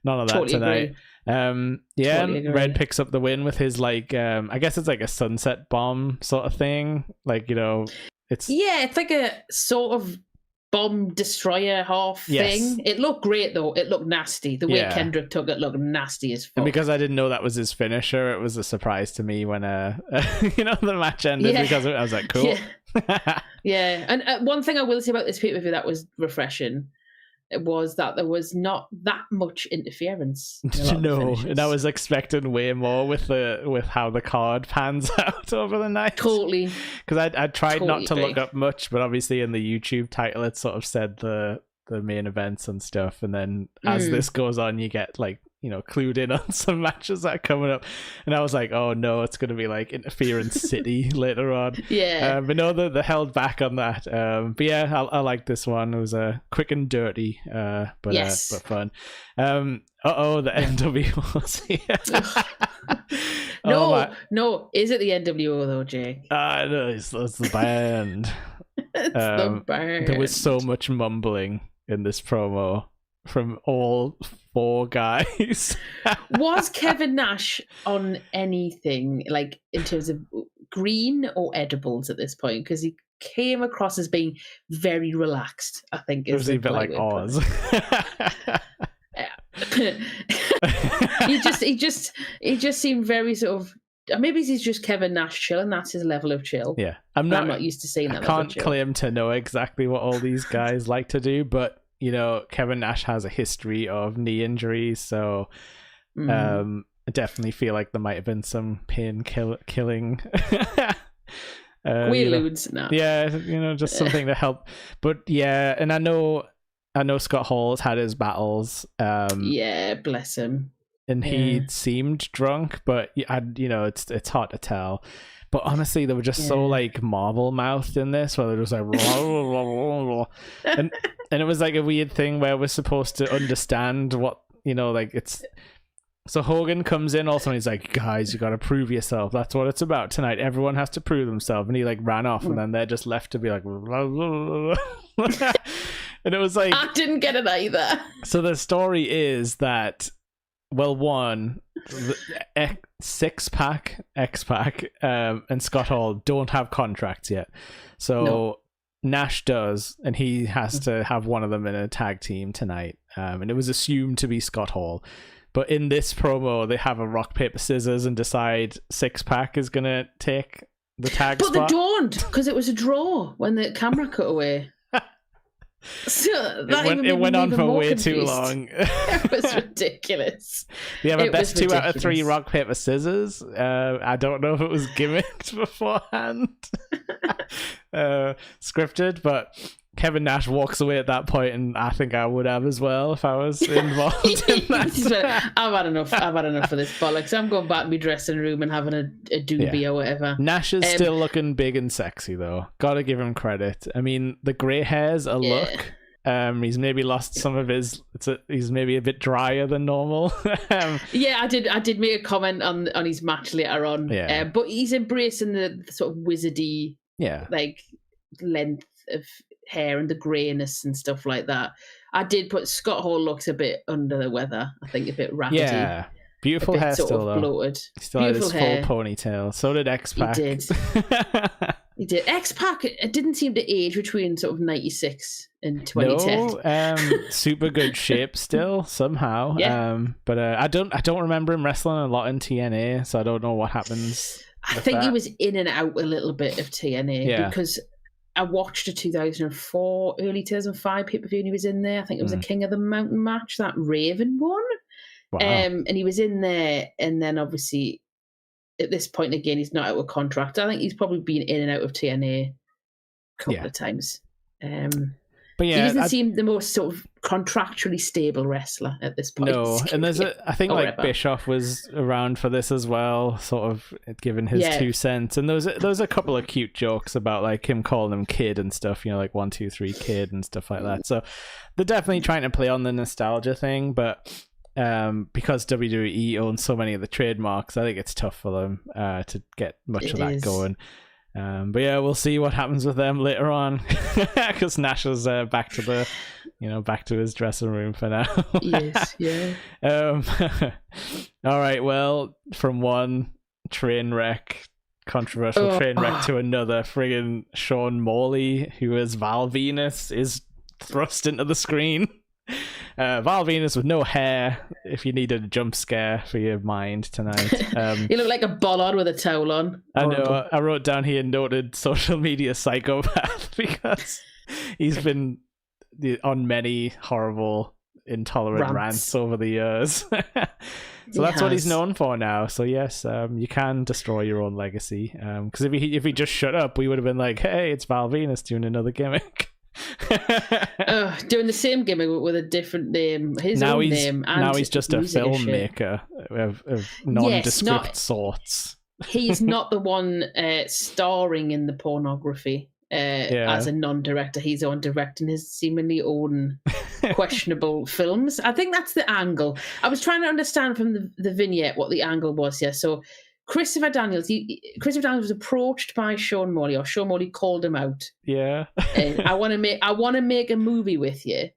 [SPEAKER 2] none of that
[SPEAKER 1] totally
[SPEAKER 2] tonight.
[SPEAKER 1] Agree. Totally
[SPEAKER 2] Red picks up the win with his like I guess it's like a sunset bomb sort of thing, like it's
[SPEAKER 1] like a sort of bomb destroyer half thing. It looked great though. It looked nasty. The way Kendrick took it looked nasty as fuck.
[SPEAKER 2] And because I didn't know that was his finisher, it was a surprise to me when the match ended, because I was like, cool.
[SPEAKER 1] And one thing I will say about this pay-per-view that was refreshing was that there was not that much interference.
[SPEAKER 2] No, and I was expecting way more with how the card pans out over the night.
[SPEAKER 1] Totally.
[SPEAKER 2] Because I tried
[SPEAKER 1] totally
[SPEAKER 2] not to look up much, but obviously in the YouTube title it sort of said the main events and stuff, and then as this goes on, you get like, you know, clued in on some matches that are coming up, and I was like, oh no, it's going to be like Interference City later on.
[SPEAKER 1] Yeah.
[SPEAKER 2] But no, they held back on that. But yeah, I like this one. It was quick and dirty, but fun. The NWO was here.
[SPEAKER 1] No, is it the NWO though, Jake?
[SPEAKER 2] No, it's the band.
[SPEAKER 1] It's the band.
[SPEAKER 2] There was so much mumbling in this promo from all four guys.
[SPEAKER 1] Was Kevin Nash on anything like in terms of green or edibles at this point? Because he came across as being very relaxed, I think.
[SPEAKER 2] It was a bit like Oz.
[SPEAKER 1] he just seemed very sort of, maybe he's just Kevin Nash chill, and that's his level of chill.
[SPEAKER 2] Yeah,
[SPEAKER 1] I'm not used to seeing that.
[SPEAKER 2] I can't claim to know exactly what all these guys like to do, but you know, Kevin Nash has a history of knee injuries, so I definitely feel like there might have been some pain killing.
[SPEAKER 1] Quaaludes, no.
[SPEAKER 2] Yeah, you know, just something to help. But yeah, and I know Scott Hall's had his battles.
[SPEAKER 1] Yeah, bless him.
[SPEAKER 2] And he seemed drunk, but you know, it's hard to tell. But honestly, they were just so like marble mouthed in this, where it was like, and it was like a weird thing where we're supposed to understand what, you know, like it's. So Hogan comes in also, and he's like, guys, you got to prove yourself. That's what it's about tonight. Everyone has to prove themselves. And he like ran off, and then they're just left to be like, and it was like,
[SPEAKER 1] I didn't get it either.
[SPEAKER 2] So the story is that, well, one, Six-Pack, X-Pac, and Scott Hall don't have contracts yet. So Nash does, and he has to have one of them in a tag team tonight. And it was assumed to be Scott Hall. But in this promo, they have a rock, paper, scissors and decide Six-Pack is going to take the tag spot.
[SPEAKER 1] But they don't, because it was a draw when the camera cut away. So
[SPEAKER 2] it went on for way too long.
[SPEAKER 1] It was ridiculous.
[SPEAKER 2] Yeah, but best 2 out of 3 rock, paper, scissors. I don't know if it was gimmicked beforehand, scripted, but Kevin Nash walks away at that point, and I think I would have as well if I was involved in that.
[SPEAKER 1] I've had enough of this bollocks. I'm going back to my dressing room and having a doobie or whatever.
[SPEAKER 2] Nash is still looking big and sexy, though. Gotta give him credit. I mean, the grey hair's a look. He's maybe lost some of his. He's maybe a bit drier than normal.
[SPEAKER 1] Yeah, I did make a comment on his match later on.
[SPEAKER 2] Yeah.
[SPEAKER 1] But he's embracing the sort of wizardy, like length of hair and the greyness and stuff like that. I did put Scott Hall looks a bit under the weather. I think a bit raggedy.
[SPEAKER 2] Yeah, beautiful hair still though.
[SPEAKER 1] Bloated.
[SPEAKER 2] He still had his full ponytail. So did X-Pac.
[SPEAKER 1] He did. He did. X-Pac, it didn't seem to age between sort of 96 and 2010.
[SPEAKER 2] No, super good shape still somehow.
[SPEAKER 1] Yeah.
[SPEAKER 2] But I don't remember him wrestling a lot in TNA, so I don't know what happens.
[SPEAKER 1] I think he was in and out a little bit of TNA because I watched a 2004, early 2005 pay-per-view and he was in there. I think it was a King of the Mountain match, that Raven one.
[SPEAKER 2] Wow.
[SPEAKER 1] And he was in there, and then obviously at this point again, he's not out of contract. I think he's probably been in and out of TNA a couple of times.
[SPEAKER 2] But yeah,
[SPEAKER 1] he doesn't seem the most sort of contractually stable wrestler at this point.
[SPEAKER 2] No, and I think like Bischoff was around for this as well, sort of giving his 2 cents. And there was a couple of cute jokes about like him calling him kid and stuff, you know, like 1, 2, 3 kid and stuff like that. So they're definitely trying to play on the nostalgia thing, but because WWE owns so many of the trademarks, I think it's tough for them to get much of that going. But yeah, we'll see what happens with them later on, because Nash is back to his dressing room for now.
[SPEAKER 1] Yes, yeah.
[SPEAKER 2] All right, well, from one controversial train wreck to another, friggin' Sean Morley, who is Val Venus, is thrust into the screen. Val Venus with no hair, if you needed a jump scare for your mind tonight.
[SPEAKER 1] You look like a bollard with a towel on.
[SPEAKER 2] I know. I wrote down here noted social media psychopath because he's been on many horrible, intolerant rants over the years. So that's what he's known for now. So yes, you can destroy your own legacy. Because if he just shut up, we would have been like, hey, it's Val Venus doing another gimmick.
[SPEAKER 1] Doing the same gimmick with a different name. His own name. And
[SPEAKER 2] now he's just a filmmaker of nondescript sorts.
[SPEAKER 1] He's not the one starring in the pornography as a non-director. He's on directing his seemingly own questionable films. I think that's the angle. I was trying to understand from the vignette what the angle was here. So Christopher Daniels was approached by Sean Morley, or Sean Morley called him out.
[SPEAKER 2] Yeah.
[SPEAKER 1] I want to make a movie with you.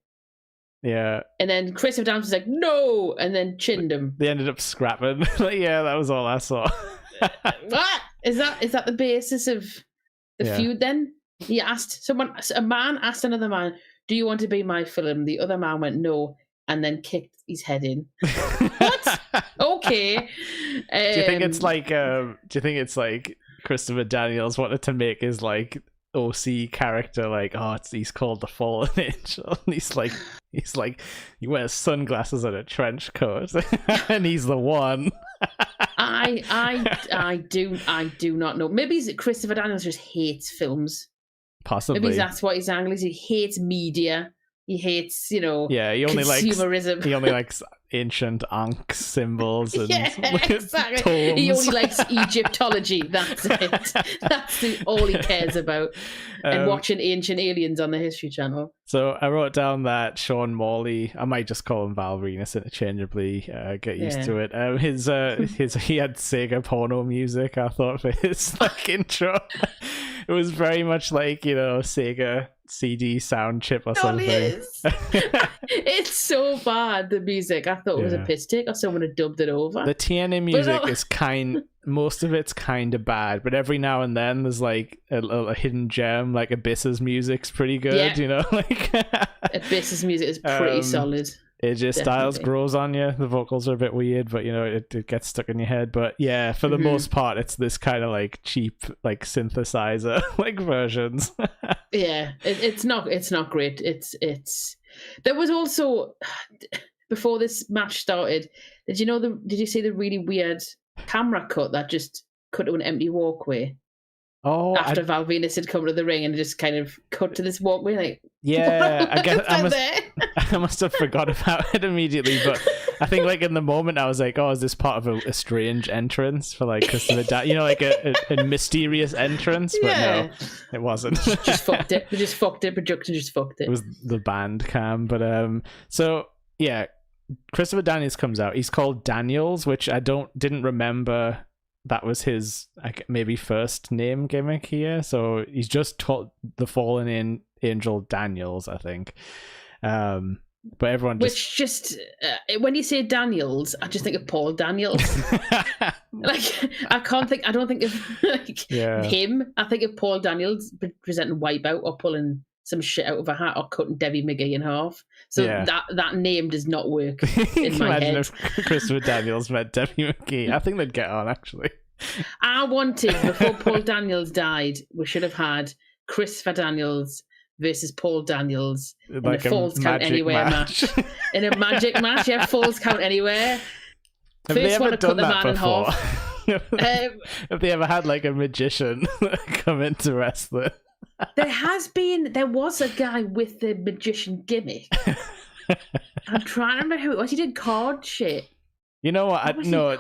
[SPEAKER 2] Yeah.
[SPEAKER 1] And then Christopher Daniels was like, no, and then chinned him.
[SPEAKER 2] They ended up scrapping. Yeah, that was all I saw.
[SPEAKER 1] What? Is that the basis of the feud then? He asked a man asked another man, do you want to be my film? The other man went no, and then kicked his head in. What? Okay.
[SPEAKER 2] Do you think it's like Christopher Daniels wanted to make his like OC character like, he's called the Fallen Angel, and he's like he wears sunglasses and a trench coat and he's the one.
[SPEAKER 1] I do not know. Maybe Christopher Daniels just hates films.
[SPEAKER 2] Possibly.
[SPEAKER 1] Maybe that's what his angle is. He hates media. He hates,
[SPEAKER 2] he only
[SPEAKER 1] consumerism.
[SPEAKER 2] He only likes ancient Ankh symbols and
[SPEAKER 1] exactly.
[SPEAKER 2] tomes.
[SPEAKER 1] He only likes Egyptology. That's it. That's all he cares about. And watching ancient aliens on the History Channel.
[SPEAKER 2] So I wrote down that Sean Morley, I might just call him Val Venus interchangeably, get used to it. He had Sega porno music, I thought, for his intro. It was very much like, Sega CD sound chip or something.
[SPEAKER 1] It's so bad, the music. I thought it was a piss take or someone had dubbed it over.
[SPEAKER 2] The TNA music is most of it's kind of bad, but every now and then there's like a hidden gem, like Abyss's music's pretty good,
[SPEAKER 1] Abyss's music is pretty solid.
[SPEAKER 2] AJ Styles grows on you. The vocals are a bit weird, but it gets stuck in your head. But yeah, for the most part, it's this kind of like cheap, like synthesizer like versions.
[SPEAKER 1] Yeah, it's not great. It's there was also before this match started. Did you see the really weird camera cut that just cut to an empty walkway?
[SPEAKER 2] Oh,
[SPEAKER 1] after Val Venus had come to the ring and just kind of cut to this walkway, like
[SPEAKER 2] I guess I must have forgot about it immediately. But I think like in the moment I was like, oh, is this part of a strange entrance for like Christopher like a mysterious entrance? But no, it wasn't.
[SPEAKER 1] Just fucked it. They just fucked it. Production just fucked it.
[SPEAKER 2] It was the band cam, but so yeah, Christopher Daniels comes out. He's called Daniels, which I didn't remember. That was his maybe first name gimmick here. So he's just called the Fallen Angel Daniels, I think. But everyone
[SPEAKER 1] when you say Daniels, I just think of Paul Daniels. Like I don't think of him. I think of Paul Daniels presenting Wipeout or pulling some shit out of a hat or cutting Debbie McGee in half. So that name does not work in my head.
[SPEAKER 2] If Christopher Daniels met Debbie McGee, I think they'd get on, actually.
[SPEAKER 1] I wanted, before Paul Daniels died, we should have had Christopher Daniels versus Paul Daniels
[SPEAKER 2] like
[SPEAKER 1] in a Falls Count Anywhere match. In a magic match, Falls Count Anywhere.
[SPEAKER 2] First one to cut the man in half. Have they ever had like a magician come in to wrestle?
[SPEAKER 1] There was a guy with the magician gimmick. I'm trying to remember who it was. He did card shit.
[SPEAKER 2] You know what? No,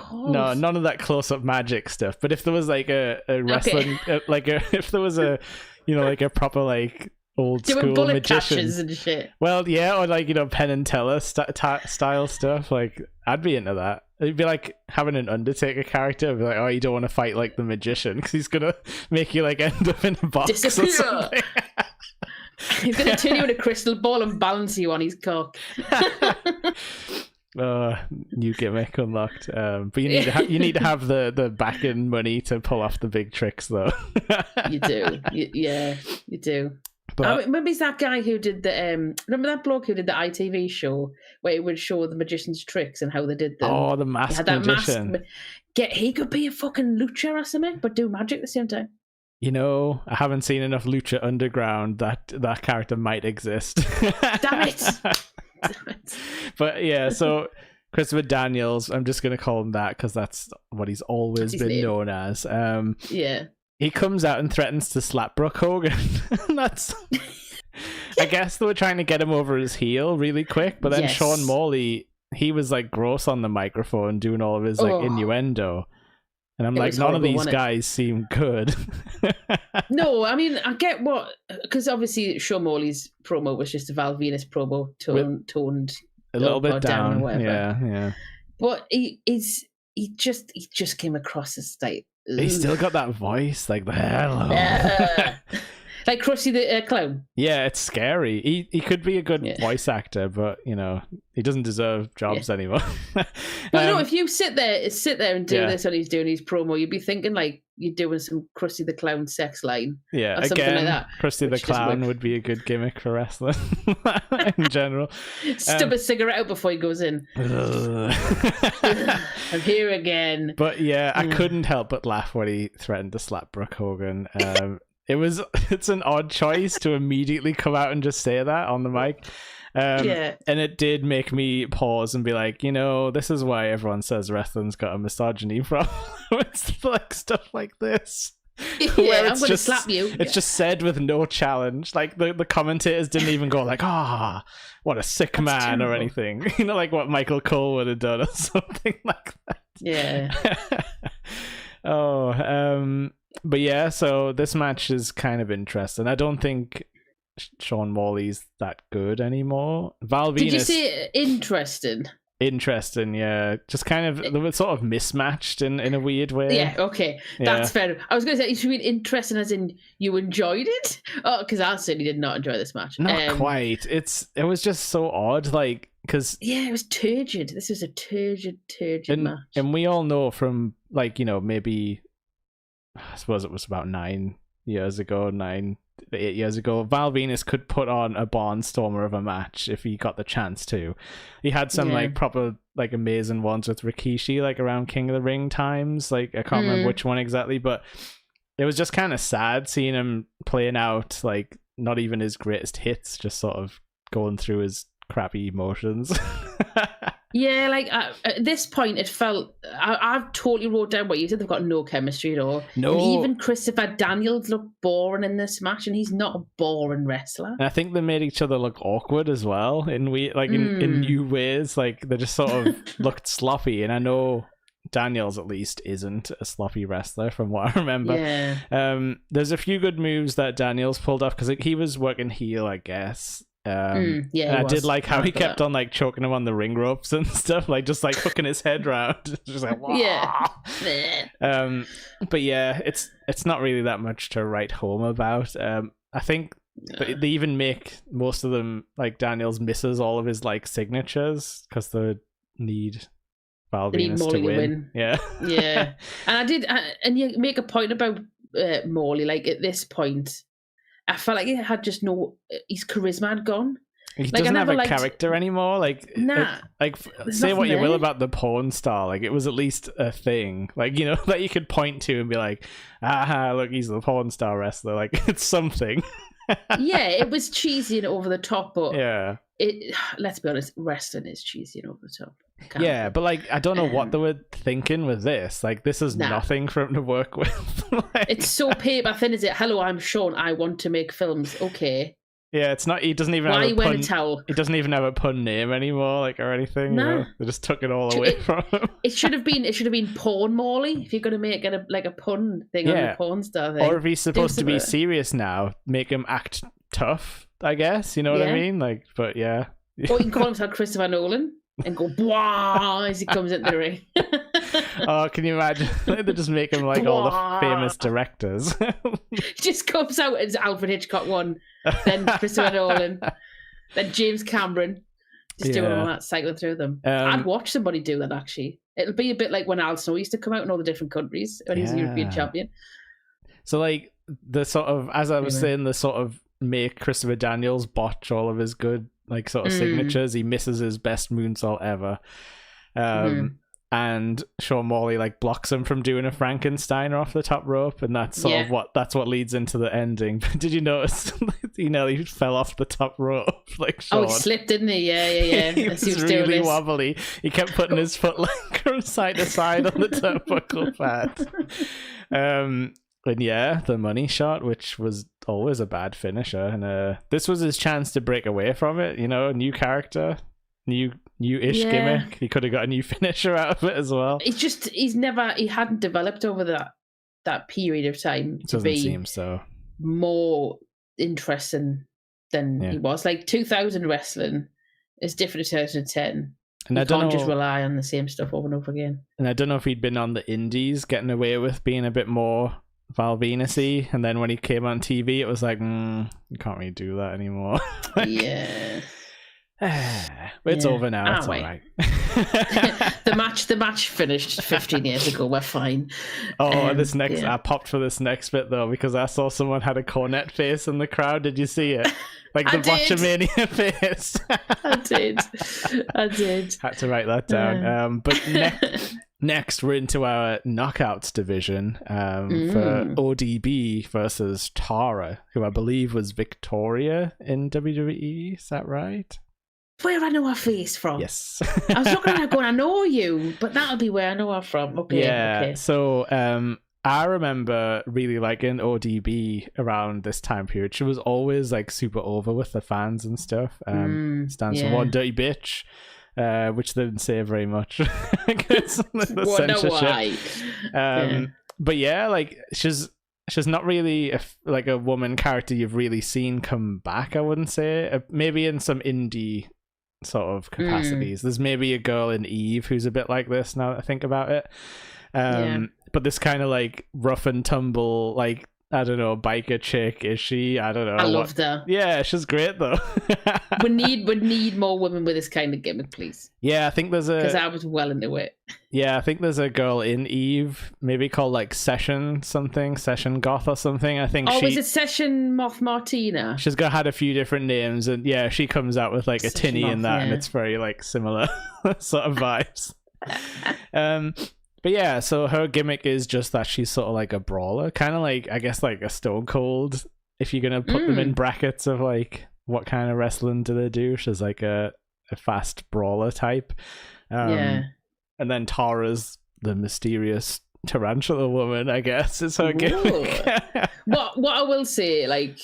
[SPEAKER 2] none of that close-up magic stuff. But if there was like a wrestling, if there was a, like a proper like old school
[SPEAKER 1] bullet
[SPEAKER 2] magician
[SPEAKER 1] patches and shit.
[SPEAKER 2] Well, yeah, or like Penn and Teller style stuff. Like I'd be into that. It'd be like having an Undertaker character. It'd be like, oh, you don't want to fight like the magician because he's gonna make you like end up in a box
[SPEAKER 1] disappear.
[SPEAKER 2] Or something.
[SPEAKER 1] He's gonna turn you in a crystal ball and balance you on his cock.
[SPEAKER 2] New gimmick unlocked. But you need to have the backing money to pull off the big tricks, though.
[SPEAKER 1] You do, you do.
[SPEAKER 2] But
[SPEAKER 1] maybe it's that guy who did the remember that bloke who did the ITV show where it would show the magician's tricks and how they did them.
[SPEAKER 2] Oh, the masked magician.
[SPEAKER 1] He could be a fucking lucha or something, but do magic at the same time.
[SPEAKER 2] I haven't seen enough Lucha Underground that character might exist.
[SPEAKER 1] Damn it!
[SPEAKER 2] But yeah, so Christopher Daniels, I'm just going to call him that because that's what he's always been known as.
[SPEAKER 1] Yeah.
[SPEAKER 2] He comes out and threatens to slap Brooke Hogan. That's... I guess they were trying to get him over his heel really quick, but then Sean Morley, he was like gross on the microphone doing all of his like innuendo. And I'm like, none of these guys seem good.
[SPEAKER 1] No, I mean, I get what... Because obviously Sean Morley's promo was just a Val Venus promo toned
[SPEAKER 2] a little bit down.
[SPEAKER 1] Or whatever.
[SPEAKER 2] Yeah.
[SPEAKER 1] But he just came across as like...
[SPEAKER 2] He's still got that voice, like the hello.
[SPEAKER 1] Like Krusty the Clown.
[SPEAKER 2] Yeah, it's scary. He could be a good voice actor, but he doesn't deserve jobs anymore.
[SPEAKER 1] No, if you sit there and do this when he's doing his promo, you'd be thinking like you're doing some Krusty the Clown sex line.
[SPEAKER 2] Yeah,
[SPEAKER 1] or something
[SPEAKER 2] again,
[SPEAKER 1] like that,
[SPEAKER 2] Krusty the Clown would be a good gimmick for wrestling in general.
[SPEAKER 1] Stub a cigarette out before he goes in. I'm here again.
[SPEAKER 2] But yeah, I couldn't help but laugh when he threatened to slap Brooke Hogan. It's an odd choice to immediately come out and just say that on the mic. And it did make me pause and be like, this is why everyone says wrestling's got a misogyny problem. It's like stuff like this.
[SPEAKER 1] Yeah, I'm going to slap you.
[SPEAKER 2] It's just said with no challenge. Like the commentators didn't even go like, what a sick man or anything. Like what Michael Cole would have done or something like that.
[SPEAKER 1] Yeah.
[SPEAKER 2] But yeah, so this match is kind of interesting. I don't think Sean Morley's that good anymore. Val Venus... Did you
[SPEAKER 1] say interesting?
[SPEAKER 2] Interesting, yeah. Just kind of, they were sort of mismatched in a weird way.
[SPEAKER 1] Yeah, okay. That's fair. I was going to say, you should mean interesting as in you enjoyed it? Oh, because I certainly did not enjoy this match.
[SPEAKER 2] Not quite. It was just so odd, like, because...
[SPEAKER 1] Yeah, it was turgid. This was a turgid match.
[SPEAKER 2] And we all know from, like, maybe... I suppose it was about 8 years ago, Val Venus could put on a barnstormer of a match if he got the chance to. He had some like proper like amazing ones with Rikishi, like around King of the Ring times. Like I can't remember which one exactly, but it was just kind of sad seeing him playing out like not even his greatest hits, just sort of going through his crappy emotions.
[SPEAKER 1] Yeah, like at this point, it felt... I've totally wrote down what you said. They've got no chemistry at all.
[SPEAKER 2] No.
[SPEAKER 1] And even Christopher Daniels looked boring in this match, and he's not a boring wrestler.
[SPEAKER 2] And I think they made each other look awkward as well in new ways. Like they just sort of looked sloppy. And I know Daniels at least isn't a sloppy wrestler from what I remember.
[SPEAKER 1] Yeah.
[SPEAKER 2] There's a few good moves that Daniels pulled off because he was working heel, I guess. And I did like how he kept on like choking him on the ring ropes and stuff, like just like hooking his head round, just like wah.
[SPEAKER 1] Yeah.
[SPEAKER 2] But yeah, it's not really that much to write home about. I think they even make most of them like Daniels misses all of his like signatures because they need Val Venus to win. Yeah. And
[SPEAKER 1] you make a point about Morley. Like at this point, I felt like he had just his charisma had gone.
[SPEAKER 2] He doesn't have a character anymore. Like, say what you will about the porn star. Like, it was at least a thing. Like, that you could point to and be like, look, he's the porn star wrestler. Like, it's something.
[SPEAKER 1] Yeah, it was cheesy and over the top, but
[SPEAKER 2] yeah.
[SPEAKER 1] Let's be honest, wrestling is cheesy and over the top.
[SPEAKER 2] Yeah, but like I don't know what they were thinking with this. Like this is nothing for him to work with.
[SPEAKER 1] It's so paper thin, is it? Hello, I'm Sean. I want to make films. Okay.
[SPEAKER 2] Yeah, it's not. He doesn't even have a pun. He doesn't even have a pun name anymore, like or anything.
[SPEAKER 1] No,
[SPEAKER 2] they just took it all away from him.
[SPEAKER 1] It should have been Porn Morley. If you're going to make it a pun thing on the porn star thing,
[SPEAKER 2] or if he's supposed to be serious now, make him act tough. I guess you know what I mean. Like, but yeah.
[SPEAKER 1] Or you can call himself Christopher Nolan and go bwah as he comes into the ring.
[SPEAKER 2] Oh, can you imagine? They just make him like all the famous directors.
[SPEAKER 1] He just comes out as Alfred Hitchcock one, then Christopher Nolan, then James Cameron. Just doing all that, cycling through them. I'd watch somebody do that, actually. It'll be a bit like when Al Snow used to come out in all the different countries when he was a European champion.
[SPEAKER 2] So, like, the sort of, as I was saying, the sort of make Christopher Daniels botch all of his good, like, sort of signatures. He misses his best moonsault ever. and Sean Morley like blocks him from doing a Frankensteiner off the top rope, and that's sort of what leads into the ending. But did you notice he nearly fell off the top rope? Like Sean.
[SPEAKER 1] Oh, he slipped, didn't he? Yeah.
[SPEAKER 2] He was really wobbly. He kept putting his foot like from side to side on the turnbuckle pad. And yeah, the money shot, which was always a bad finisher, and this was his chance to break away from it. You know, new character, new-ish gimmick. He could have got a new finisher out of it as well.
[SPEAKER 1] He hadn't developed over that period of time to
[SPEAKER 2] Doesn't
[SPEAKER 1] be
[SPEAKER 2] seem so
[SPEAKER 1] more interesting than he was. Like 2000 wrestling is different to 2010. And I can't just rely on the same stuff over and over again. And
[SPEAKER 2] I don't know if he'd been on the indies getting away with being a bit more Val Venus-y, and then when he came on TV, it was like, you can't really do that anymore.
[SPEAKER 1] Yeah.
[SPEAKER 2] But it's over now. It's all right.
[SPEAKER 1] the match finished 15 years ago. We're fine.
[SPEAKER 2] I popped for this next bit though, because I saw someone had a cornet face in the crowd. Did you see it? Like the Botchamania face.
[SPEAKER 1] I did.
[SPEAKER 2] Had to write that down. But next we're into our knockouts division for ODB versus Tara, who I believe was Victoria in WWE. Is that right?
[SPEAKER 1] Where I know her face from.
[SPEAKER 2] Yes.
[SPEAKER 1] I was looking at her going, I know you, but that'll be where I know her from. Okay.
[SPEAKER 2] Yeah.
[SPEAKER 1] Okay.
[SPEAKER 2] So I remember really liking ODB around this time period. She was always like super over with the fans and stuff. Stands for One Dirty Bitch, which they didn't say very much. The censorship. But yeah, like she's not really a woman character you've really seen come back, I wouldn't say. Maybe in some indie sort of capacities. There's maybe a girl in Eve who's a bit like this now that I think about it. But this kind of like rough and tumble, like, I don't know, biker chick, is she? I don't know.
[SPEAKER 1] I loved her.
[SPEAKER 2] Yeah, she's great though.
[SPEAKER 1] we need more women with this kind of gimmick, please.
[SPEAKER 2] Yeah, I think there's
[SPEAKER 1] because I was well into it.
[SPEAKER 2] Yeah, I think there's a girl in Eve, maybe called like Session Goth or something. I think.
[SPEAKER 1] Was it Session Moth Martina?
[SPEAKER 2] She's had a few different names, and yeah, she comes out with like a tinny in that, and it's very like similar sort of vibes. But yeah, so her gimmick is just that she's sort of like a brawler, kind of like, I guess, like a Stone Cold, if you're gonna put them in brackets of like what kind of wrestling do they do. She's like a fast brawler type. And then Tara's the mysterious tarantula woman, I guess, is her gimmick.
[SPEAKER 1] What I will say, like,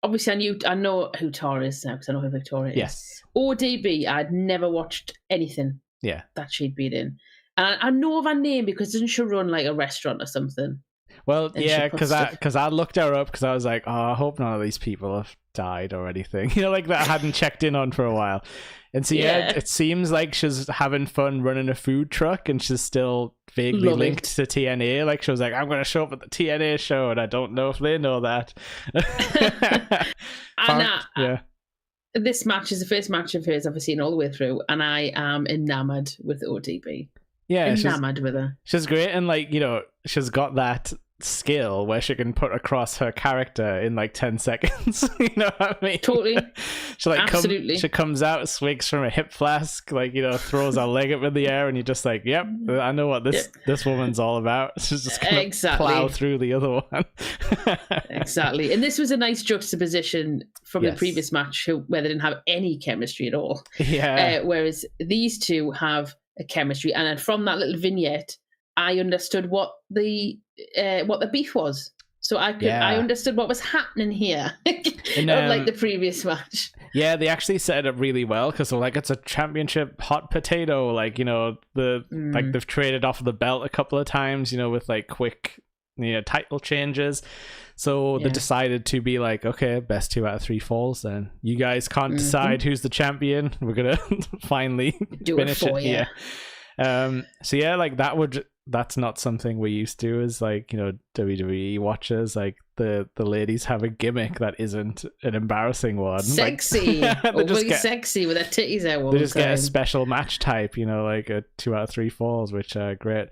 [SPEAKER 1] obviously I know who Tara is now because I know who Victoria is.
[SPEAKER 2] Yes.
[SPEAKER 1] ODB, I'd never watched anything that she'd been in. And I know of her name because doesn't she run like a restaurant or something?
[SPEAKER 2] Well, yeah, because I looked her up because I was like, I hope none of these people have died or anything. You know, like that I hadn't checked in on for a while. And so, it seems like she's having fun running a food truck and she's still vaguely linked to TNA. Like she was like, I'm going to show up at the TNA show and I don't know if they know that. This
[SPEAKER 1] match is the first match of hers I've seen all the way through and I am enamored with ODB.
[SPEAKER 2] Yeah,
[SPEAKER 1] enamored with her.
[SPEAKER 2] She's great, and like, you know, she's got that skill where she can put across her character in like 10 seconds. You know what I mean?
[SPEAKER 1] Totally.
[SPEAKER 2] She like
[SPEAKER 1] absolutely.
[SPEAKER 2] She comes out, swigs from a hip flask, like, you know, throws her leg up in the air, and you're just like, yep, I know what this woman's all about. She's just gonna plow through the other one.
[SPEAKER 1] Exactly. And this was a nice juxtaposition from the previous match where they didn't have any chemistry at all.
[SPEAKER 2] Yeah.
[SPEAKER 1] Whereas these two have a chemistry, and then from that little vignette I understood what the beef was, so I understood what was happening here. Unlike the previous match.
[SPEAKER 2] Yeah, they actually set it up really well because like it's a championship hot potato, like, you know, like they've traded off the belt a couple of times, you know, with like quick, you know, title changes. So they decided to be like, okay, best 2 out of 3 falls then. You guys can't decide who's the champion. We're going to finally finish it. Yeah. So yeah, like that's not something we used to as like, you know, WWE watchers. Like the ladies have a gimmick that isn't an embarrassing one.
[SPEAKER 1] Sexy. Like, sexy with their titties out all the time. They just
[SPEAKER 2] get a special match type, you know, like a 2 out of 3 falls, which are great.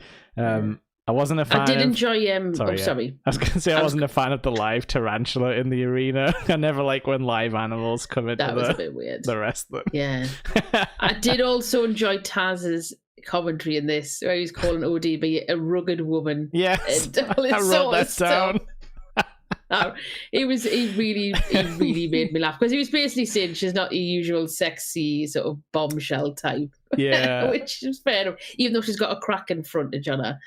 [SPEAKER 2] I wasn't a fan.
[SPEAKER 1] I did enjoy.
[SPEAKER 2] Sorry. I was going to say I wasn't a fan of the live tarantula in the arena. I never like when live animals come into
[SPEAKER 1] that was a bit weird.
[SPEAKER 2] The rest of them.
[SPEAKER 1] Yeah. I did also enjoy Taz's commentary in this where he's calling ODB a rugged woman.
[SPEAKER 2] Yes,
[SPEAKER 1] and all his
[SPEAKER 2] I wrote that down.
[SPEAKER 1] He really made me laugh because he was basically saying she's not your usual sexy sort of bombshell type.
[SPEAKER 2] Yeah.
[SPEAKER 1] Which is fair enough, even though she's got a cracking frontage on her.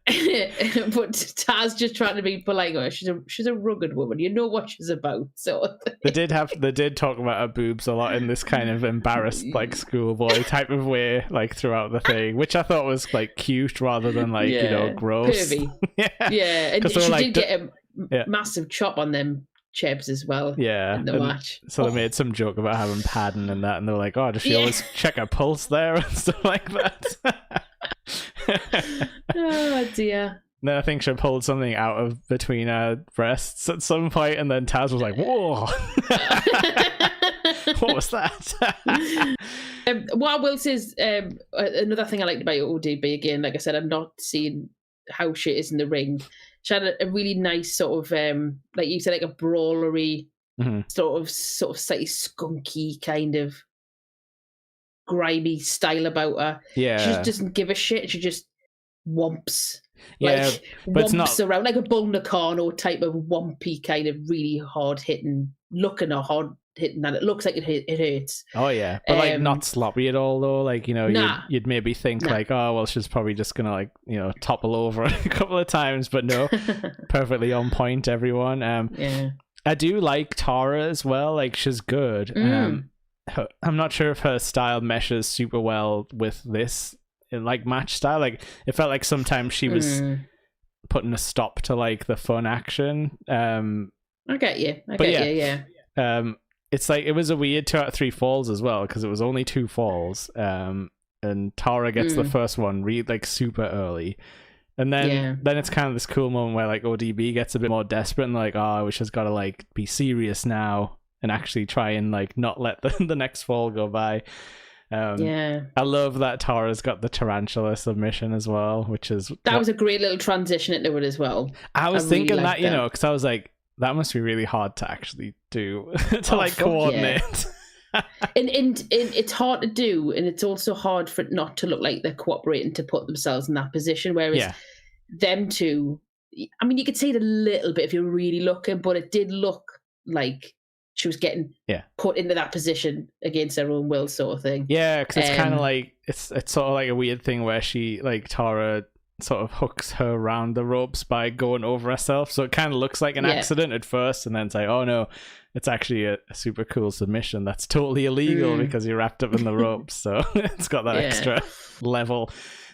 [SPEAKER 1] But Taz just trying to be polite. Oh, she's a rugged woman. You know what she's about. So
[SPEAKER 2] they did talk about her boobs a lot in this kind of embarrassed like schoolboy type of way, like throughout the thing, which I thought was like cute rather than like gross.
[SPEAKER 1] Pervy. Yeah, and she did get a massive chop on them chebs as well.
[SPEAKER 2] Yeah,
[SPEAKER 1] in the match.
[SPEAKER 2] So they made some joke about having padding and that, and they were like, "Oh, does she always check her pulse there and stuff like that?"
[SPEAKER 1] Oh dear.
[SPEAKER 2] Then I think she pulled something out of between her breasts at some point, and then Taz was like, "Whoa, what was that?"
[SPEAKER 1] What I will say is another thing I liked about ODB again. Like I said, I'm not seeing how she is in the ring. She had a really nice sort of, like you said, like a brawlery sort of slightly skunky kind of grimy style about her.
[SPEAKER 2] Yeah,
[SPEAKER 1] she just doesn't give a shit. She just whomps.
[SPEAKER 2] Yeah,
[SPEAKER 1] like,
[SPEAKER 2] but
[SPEAKER 1] whomps
[SPEAKER 2] it's not
[SPEAKER 1] around like a Bull Nakano type of whompy kind of really hard hitting, looking or hard hitting that it looks like it hurts.
[SPEAKER 2] Oh yeah, but like not sloppy at all though. Like you'd maybe think like, oh well, she's probably just gonna like topple over a couple of times, but no, perfectly on point. Everyone.
[SPEAKER 1] Yeah,
[SPEAKER 2] I do like Tara as well. Like she's good. I'm not sure if her style meshes super well with this like match style. Like it felt like sometimes she was putting a stop to like the fun action.
[SPEAKER 1] I get you. Yeah.
[SPEAKER 2] It's like it was a weird 2 out of 3 falls as well because it was only 2 falls. And Tara gets the first one like super early. And then it's kind of this cool moment where like ODB gets a bit more desperate and like, oh, she's got to like be serious now and actually try and like not let the next fall go by. I love that Tara's got the tarantula submission as well, which is
[SPEAKER 1] that was a great little transition into it as well.
[SPEAKER 2] I was thinking that, because I was like, that must be really hard to actually do to coordinate.
[SPEAKER 1] and it's hard to do, and it's also hard for it not to look like they're cooperating to put themselves in that position. Whereas them two, I mean, you could see it a little bit if you're really looking, but it did look like she was getting put into that position against her own will, sort of thing.
[SPEAKER 2] Yeah, because it's kind of like it's sort of like a weird thing where she like Tara sort of hooks her around the ropes by going over herself, so it kind of looks like an accident at first, and then it's like, oh no, it's actually a super cool submission that's totally illegal because you're wrapped up in the ropes. So it's got that extra level.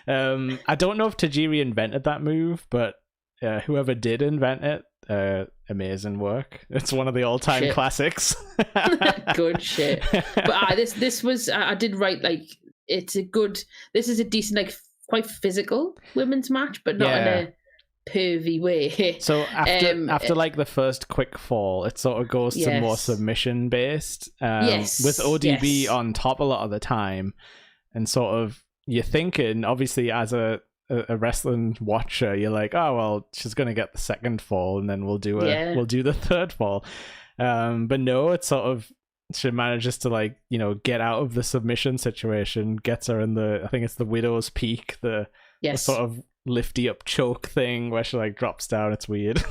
[SPEAKER 2] I don't know if Tajiri invented that move, but whoever did invent it, amazing work. It's one of the all-time classics.
[SPEAKER 1] Good shit. But this was I did write like this is a decent, like quite physical women's match, but not in a pervy way.
[SPEAKER 2] So after like the first quick fall, it sort of goes to more submission based. With ODB on top a lot of the time, and sort of you're thinking, obviously as a wrestling watcher, you're like, oh well, she's gonna get the second fall, and then we'll do the third fall. But no, it's sort of she manages to like get out of the submission situation, gets her in I think it's the Widow's Peak, the sort of lifty up choke thing where she like drops down. It's weird.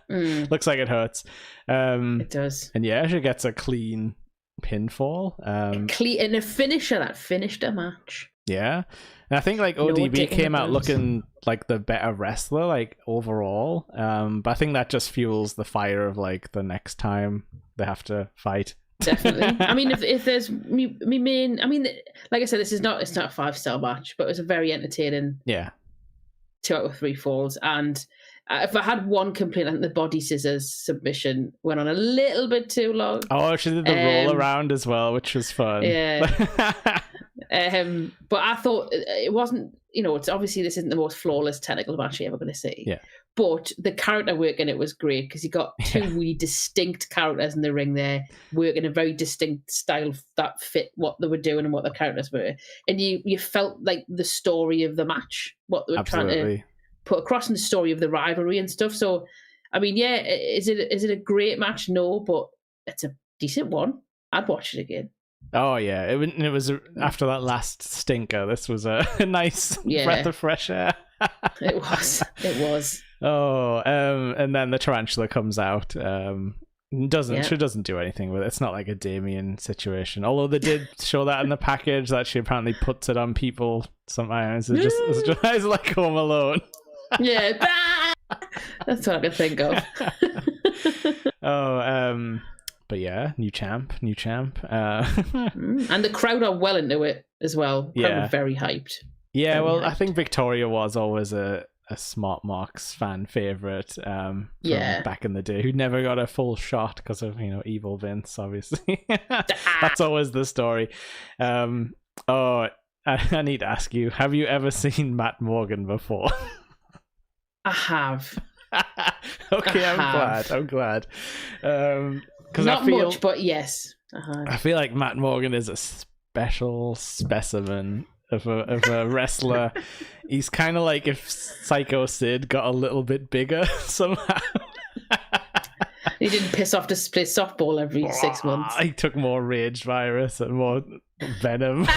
[SPEAKER 2] Looks like it hurts.
[SPEAKER 1] It does.
[SPEAKER 2] And she gets a clean pinfall.
[SPEAKER 1] And a finisher that finished a match.
[SPEAKER 2] Yeah. And I think like ODB came out looking like the better wrestler, like overall. But I think that just fuels the fire of like the next time they have to fight.
[SPEAKER 1] Definitely. I mean, if there's me main, I mean, like I said, it's not a 5-star match, but it was a very entertaining 2 out of 3 falls. And if I had one complaint, I think the body scissors submission went on a little bit too long.
[SPEAKER 2] Oh, she did the roll around as well, which was fun.
[SPEAKER 1] Yeah. But I thought it wasn't, it's obviously this isn't the most flawless technical match you're ever going to see.
[SPEAKER 2] Yeah.
[SPEAKER 1] But the character work in it was great because you got 2 really distinct characters in the ring there, working a very distinct style that fit what they were doing and what the characters were. And you felt like the story of the match, what they were trying to put across in the story of the rivalry and stuff. So, I mean, is it a great match? No, but it's a decent one. I'd watch it again.
[SPEAKER 2] Oh yeah, it was after that last stinker. This was a nice breath of fresh air.
[SPEAKER 1] It was.
[SPEAKER 2] Oh, and then the tarantula comes out. She doesn't do anything with it. It's not like a Damien situation. Although they did show that in the package that she apparently puts it on people sometimes. It's just like Home Alone.
[SPEAKER 1] Yeah, that's what I can think of.
[SPEAKER 2] But yeah, new champ.
[SPEAKER 1] And the crowd are well into it as well. The crowd are very hyped.
[SPEAKER 2] Yeah, very hyped. I think Victoria was always a Smart Marks fan favorite from back in the day, who never got a full shot because of evil Vince, obviously. That's always the story. I need to ask you, have you ever seen Matt Morgan before?
[SPEAKER 1] I have.
[SPEAKER 2] Okay, I'm glad.
[SPEAKER 1] Not much, but yes.
[SPEAKER 2] I feel like Matt Morgan is a special specimen of a wrestler. He's kind of like if Psycho Sid got a little bit bigger somehow.
[SPEAKER 1] He didn't piss off to play softball every 6 months.
[SPEAKER 2] He took more rage virus and more venom.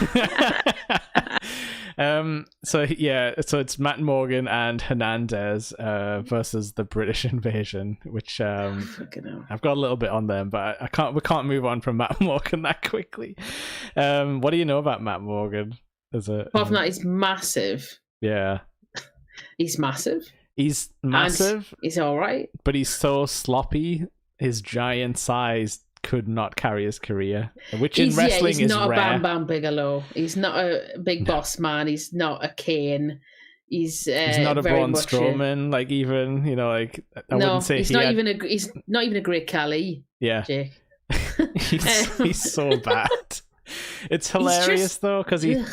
[SPEAKER 2] So it's Matt Morgan and Hernandez versus the British Invasion, which I've got a little bit on them, but we can't move on from Matt Morgan that quickly. What do you know about Matt Morgan?
[SPEAKER 1] Apart from that, he's massive.
[SPEAKER 2] Yeah.
[SPEAKER 1] He's massive.
[SPEAKER 2] He's massive.
[SPEAKER 1] And he's all right.
[SPEAKER 2] But he's so sloppy. His giant size could not carry his career, which in wrestling is rare. He's not a Bam Bam Bigelow.
[SPEAKER 1] He's not a big boss man. He's not a Kane. He's
[SPEAKER 2] not a Braun Strowman. I wouldn't say
[SPEAKER 1] he's not even a Great Khali.
[SPEAKER 2] Yeah,
[SPEAKER 1] Jake.
[SPEAKER 2] he's so bad. It's hilarious though, because they've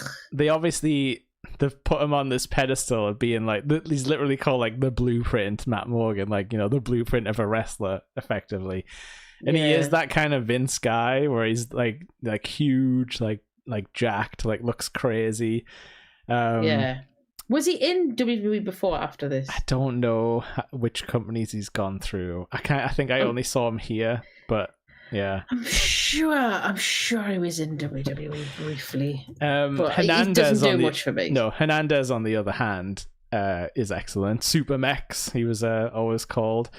[SPEAKER 2] put him on this pedestal of being like, he's literally called like the blueprint, Matt Morgan, like the blueprint of a wrestler, effectively. And he is that kind of Vince guy where he's like huge, like jacked, like looks crazy.
[SPEAKER 1] Was he in WWE before or after this?
[SPEAKER 2] I don't know which companies he's gone through. I think I only saw him here, but yeah. I'm
[SPEAKER 1] sure he was in WWE briefly.
[SPEAKER 2] But
[SPEAKER 1] Hernandez doesn't do much for me.
[SPEAKER 2] No, Hernandez on the other hand is excellent. Super Mex, he was always called.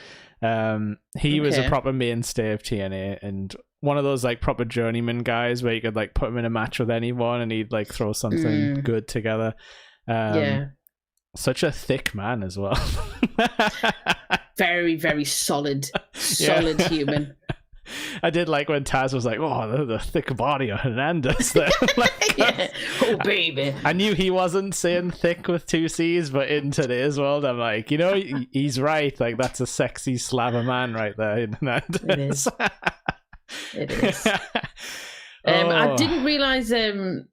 [SPEAKER 2] He was a proper mainstay of TNA and one of those like proper journeyman guys where you could like put him in a match with anyone and he'd like throw something good together. Such a thick man as well.
[SPEAKER 1] Very, very solid human.
[SPEAKER 2] I did like when Taz was like, "Oh, the thick body of Hernandez." There.
[SPEAKER 1] Oh, baby.
[SPEAKER 2] I knew he wasn't saying thick with 2 C's, but in today's world, I'm like, he's right. Like, that's a sexy slab of man right there.
[SPEAKER 1] Hernandez. It is. I didn't realize. It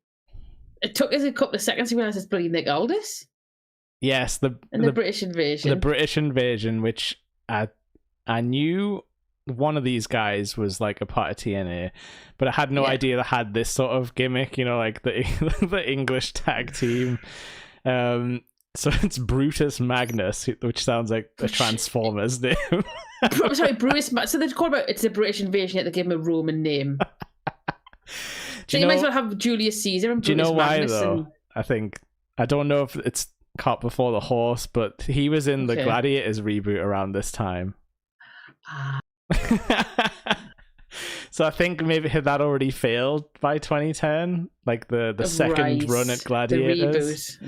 [SPEAKER 1] took us a couple of seconds to realize it's bloody Nick Aldis.
[SPEAKER 2] Yes,
[SPEAKER 1] the British Invasion.
[SPEAKER 2] The British Invasion, which I knew. One of these guys was like a part of TNA, but I had no idea they had this sort of gimmick, like the English tag team. So it's Brutus Magnus, which sounds like a Transformers name.
[SPEAKER 1] Sorry, Brutus. So they're called it's the British Invasion, yet they give him a Roman name. So you might as well have Julius Caesar and Brutus Magnus. Do you know why
[SPEAKER 2] though? I don't know if it's caught before the horse, but he was in the Gladiators reboot around this time. So I think maybe that already failed by 2010, like the second run at Gladiators.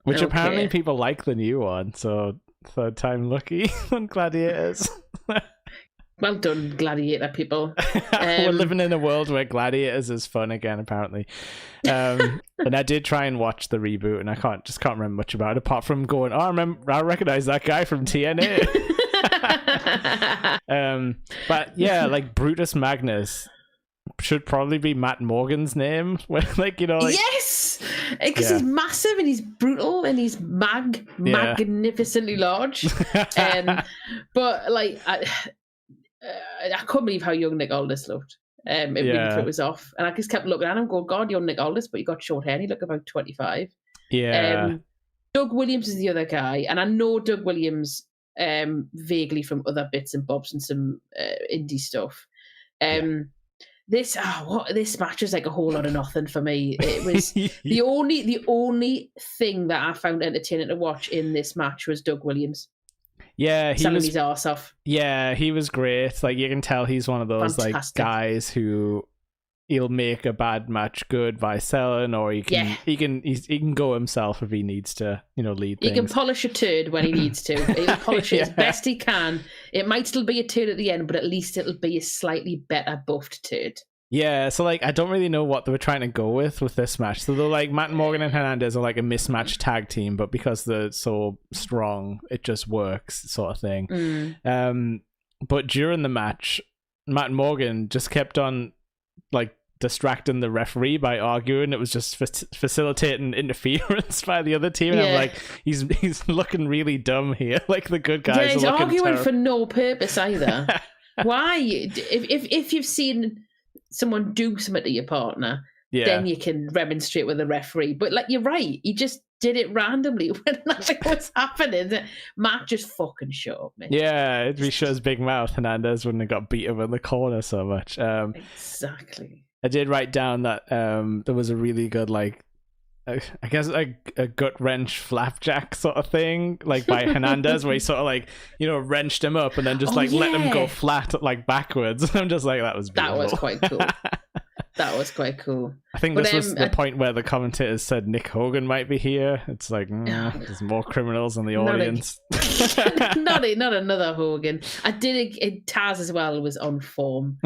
[SPEAKER 2] Which apparently people like the new one, so third time lucky on Gladiators.
[SPEAKER 1] Well done, Gladiator people.
[SPEAKER 2] We're living in a world where Gladiators is fun again, apparently. And I did try and watch the reboot, and I can't remember much about it apart from going, I recognize that guy from TNA. But yeah, like Brutus Magnus should probably be Matt Morgan's name.
[SPEAKER 1] Yes, because he's massive and he's brutal and he's magnificently large. But like, I couldn't believe how young Nick Aldis looked. Even if it was off, and I just kept looking at him, going, "God, you're Nick Aldis, but you got short hair. And you look about 25."
[SPEAKER 2] Yeah.
[SPEAKER 1] Doug Williams is the other guy, and I know Doug Williams vaguely from other bits and bobs and some indie stuff. The This match was like a whole lot of nothing for me. It was the only thing that I found entertaining to watch in this match was Doug Williams.
[SPEAKER 2] Yeah,
[SPEAKER 1] he was his arse off.
[SPEAKER 2] Yeah, he was great. Like, you can tell he's one of those
[SPEAKER 1] Fantastic.
[SPEAKER 2] like guys who he'll make a bad match good by selling, or he can go himself if he needs to, lead things.
[SPEAKER 1] He can polish a turd when he needs to. He'll polish it as best he can. It might still be a turd at the end, but at least it'll be a slightly better buffed turd.
[SPEAKER 2] Yeah, so like I don't really know what they were trying to go with this match. So they're like Matt Morgan and Hernandez are like a mismatched tag team, but because they're so strong, it just works, sort of thing. But during the match, Matt Morgan just kept on like distracting the referee by arguing. It was just facilitating interference by the other team. And I'm like, he's looking really dumb here. Like, the good guys are looking
[SPEAKER 1] arguing for no purpose either. Why? If you've seen someone do something to your partner, then you can remonstrate with the referee. But like, you're right, he just did it randomly when nothing was happening. Matt just fucking shut up, man.
[SPEAKER 2] Yeah, if he shut his big mouth, Hernandez wouldn't have got beat up in the corner so much.
[SPEAKER 1] Exactly.
[SPEAKER 2] I did write down that there was a really good, like, I guess a gut wrench flapjack sort of thing, like by Hernandez, where he sort of like, wrenched him up and then just let him go flat, like backwards. I'm just like, that was beautiful.
[SPEAKER 1] That was quite cool. That was quite cool.
[SPEAKER 2] I think this was the point where the commentators said Nick Hogan might be here. It's like, there's more criminals in the audience.
[SPEAKER 1] Not another Hogan. Taz as well was on form,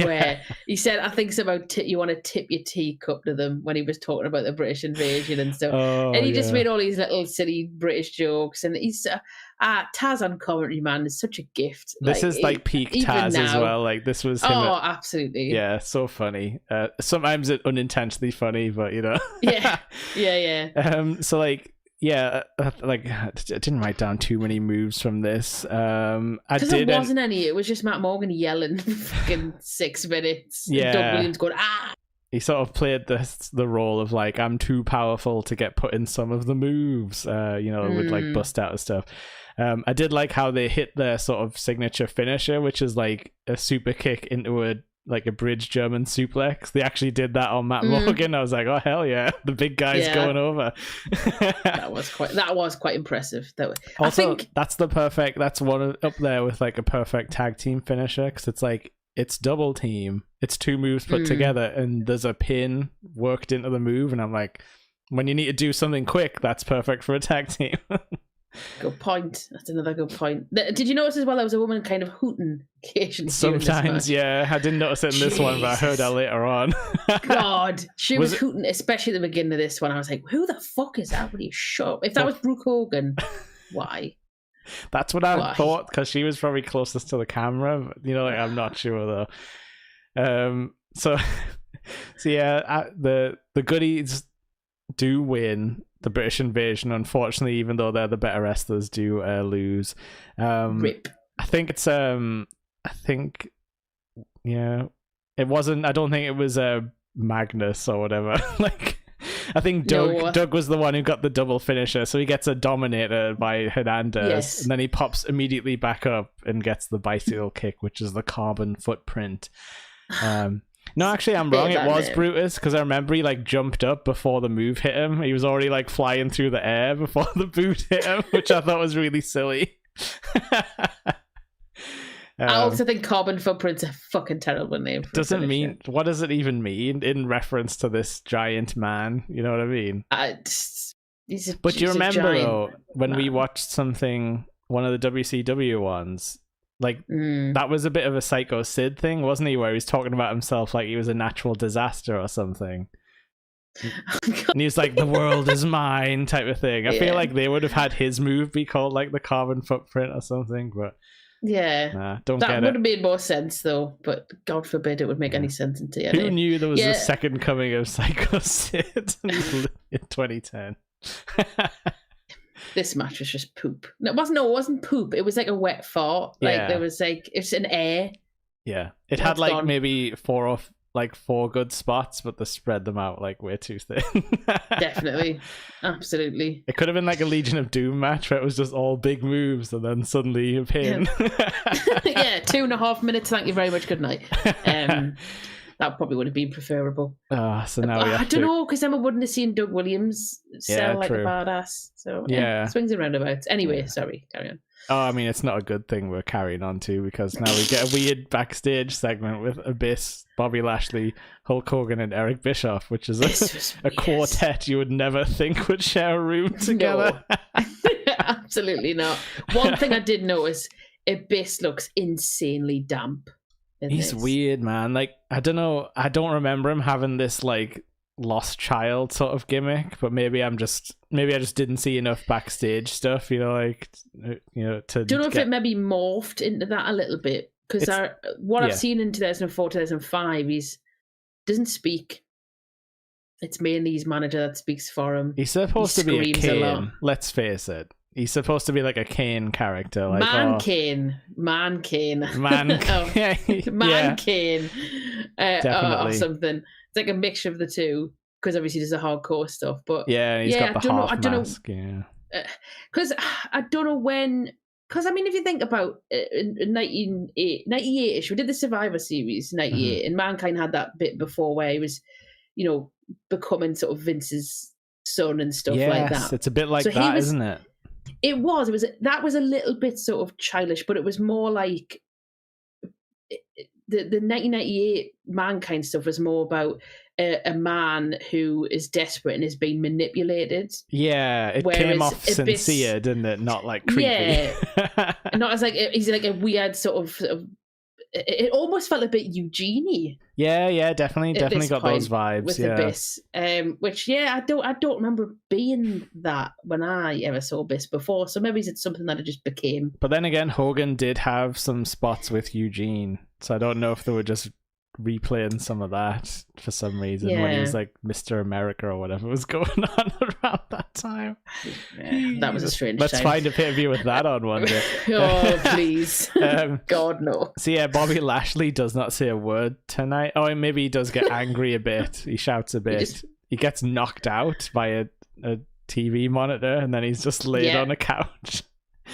[SPEAKER 1] where he said, I think it's about you want to tip your teacup to them, when he was talking about the British invasion and stuff. And he just made all these little silly British jokes. And he's Taz on commentary, man, is such a gift.
[SPEAKER 2] This is like peak Taz as well. Like, this was him.
[SPEAKER 1] Oh, absolutely.
[SPEAKER 2] Yeah, so funny. Sometimes it unintentionally funny, but
[SPEAKER 1] Yeah.
[SPEAKER 2] So like, I didn't write down too many moves from this. Because
[SPEAKER 1] there wasn't any. It was just Matt Morgan yelling for fucking 6 minutes.
[SPEAKER 2] Yeah.
[SPEAKER 1] And Doug Williams going,
[SPEAKER 2] He sort of played the role of like, I'm too powerful to get put in some of the moves. Would like bust out of stuff. I did like how they hit their sort of signature finisher, which is like a super kick into a bridge German suplex. They actually did that on Matt Morgan. I was like, oh hell yeah, the big guy's going over.
[SPEAKER 1] That was quite impressive.
[SPEAKER 2] I think that's one up there with like a perfect tag team finisher, because it's like, it's double team, it's 2 moves put together, and there's a pin worked into the move, and I'm like, when you need to do something quick, that's perfect for a tag team.
[SPEAKER 1] Good point. That's another good point. Did you notice as well, there was a woman kind of hooting occasionally?
[SPEAKER 2] Sometimes, yeah. I didn't notice it in this one, but I heard that later on.
[SPEAKER 1] God, she was hooting, especially at the beginning of this one. I was like, who the fuck is that? Will you shut up? If that was Brooke Hogan, why?
[SPEAKER 2] That's what I thought, because she was probably closest to the camera. I'm not sure though. So yeah, the goodies do win the British invasion, unfortunately, even though they're the better wrestlers, do lose.
[SPEAKER 1] Rip.
[SPEAKER 2] I think it wasn't. I don't think it was Magnus or whatever. Like, I think Doug was the one who got the double finisher, so he gets a dominator by Hernandez, and then he pops immediately back up and gets the bicycle kick, which is the carbon footprint. No, actually, I'm wrong. It was Brutus, because I remember he like jumped up before the move hit him. He was already like flying through the air before the boot hit him, which I thought was really silly.
[SPEAKER 1] I also think carbon footprint's a fucking terrible name.
[SPEAKER 2] What does it even mean in reference to this giant man? You know what I mean? But you remember though, when we watched one of the WCW ones, like that was a bit of a Psycho Sid thing, wasn't he? Where he was talking about himself like he was a natural disaster or something. And he was like, the world is mine type of thing. I feel like they would have had his move be called like the carbon footprint or something, but
[SPEAKER 1] that would have made more sense though, but God forbid it would make any sense in TNA.
[SPEAKER 2] Who knew there was a second coming of Psycho Sid in 2010?
[SPEAKER 1] This match was just poop. No, it wasn't poop. It was like a wet fart. Like there was like, it's an air.
[SPEAKER 2] Yeah. It had like maybe 4 good spots, but they spread them out like way too thin.
[SPEAKER 1] Definitely. Absolutely.
[SPEAKER 2] It could have been like a Legion of Doom match where it was just all big moves and then suddenly a pin.
[SPEAKER 1] Yeah, 2.5 minutes. Thank you very much. Good night. that probably would have been preferable.
[SPEAKER 2] So now
[SPEAKER 1] I don't know, because then I wouldn't have seen Doug Williams sell like
[SPEAKER 2] true.
[SPEAKER 1] a badass. So swings and roundabouts. Anyway, sorry, carry on.
[SPEAKER 2] Oh, I mean, it's not a good thing we're carrying on to, because now we get a weird backstage segment with Abyss, Bobby Lashley, Hulk Hogan, and Eric Bischoff, which is a quartet you would never think would share a room together.
[SPEAKER 1] No. Absolutely not. One thing I did notice, Abyss looks insanely damp.
[SPEAKER 2] He's weird, man. Like, I don't know. I don't remember him having this like lost child sort of gimmick, but maybe I just didn't see enough backstage stuff. To
[SPEAKER 1] don't know if it maybe morphed into that a little bit, because I've seen in 2004, 2005, he's doesn't speak. It's mainly his manager that speaks for him.
[SPEAKER 2] He's supposed to be a Kane. Let's face it. He's supposed to be like a Kane character, like
[SPEAKER 1] Kane, Kane,
[SPEAKER 2] definitely,
[SPEAKER 1] or something. It's like a mixture of the two, because obviously there's the hardcore stuff. But
[SPEAKER 2] he's got the half mask.
[SPEAKER 1] Because I don't know when. Because I mean, if you think about 98-ish, we did the Survivor Series 98, and Mankind had that bit before where he was, becoming sort of Vince's son and stuff like that.
[SPEAKER 2] It's a bit like that, isn't it?
[SPEAKER 1] It was that was a little bit sort of childish, but it was more like the 1998 Mankind stuff was more about a man who is desperate and is being manipulated.
[SPEAKER 2] Yeah, it came off sincere, didn't it? Not like creepy.
[SPEAKER 1] Yeah, not as like he's like a weird sort of it almost felt a bit Eugenie.
[SPEAKER 2] Yeah, definitely got those vibes
[SPEAKER 1] with Abyss. Which I don't remember being that when I ever saw Abyss before. So maybe it's something that it just became.
[SPEAKER 2] But then again, Hogan did have some spots with Eugene, so I don't know if they were just replaying some of that for some reason when he was like Mr. America or whatever was going on around that time.
[SPEAKER 1] Yeah, that was a strange
[SPEAKER 2] Let's
[SPEAKER 1] time.
[SPEAKER 2] find a pay-per-view with that on one day.
[SPEAKER 1] Oh, please. God, no.
[SPEAKER 2] So Bobby Lashley does not say a word tonight. Oh, and maybe he does get angry a bit. He shouts a bit. He gets knocked out by a TV monitor, and then he's just laid on a couch.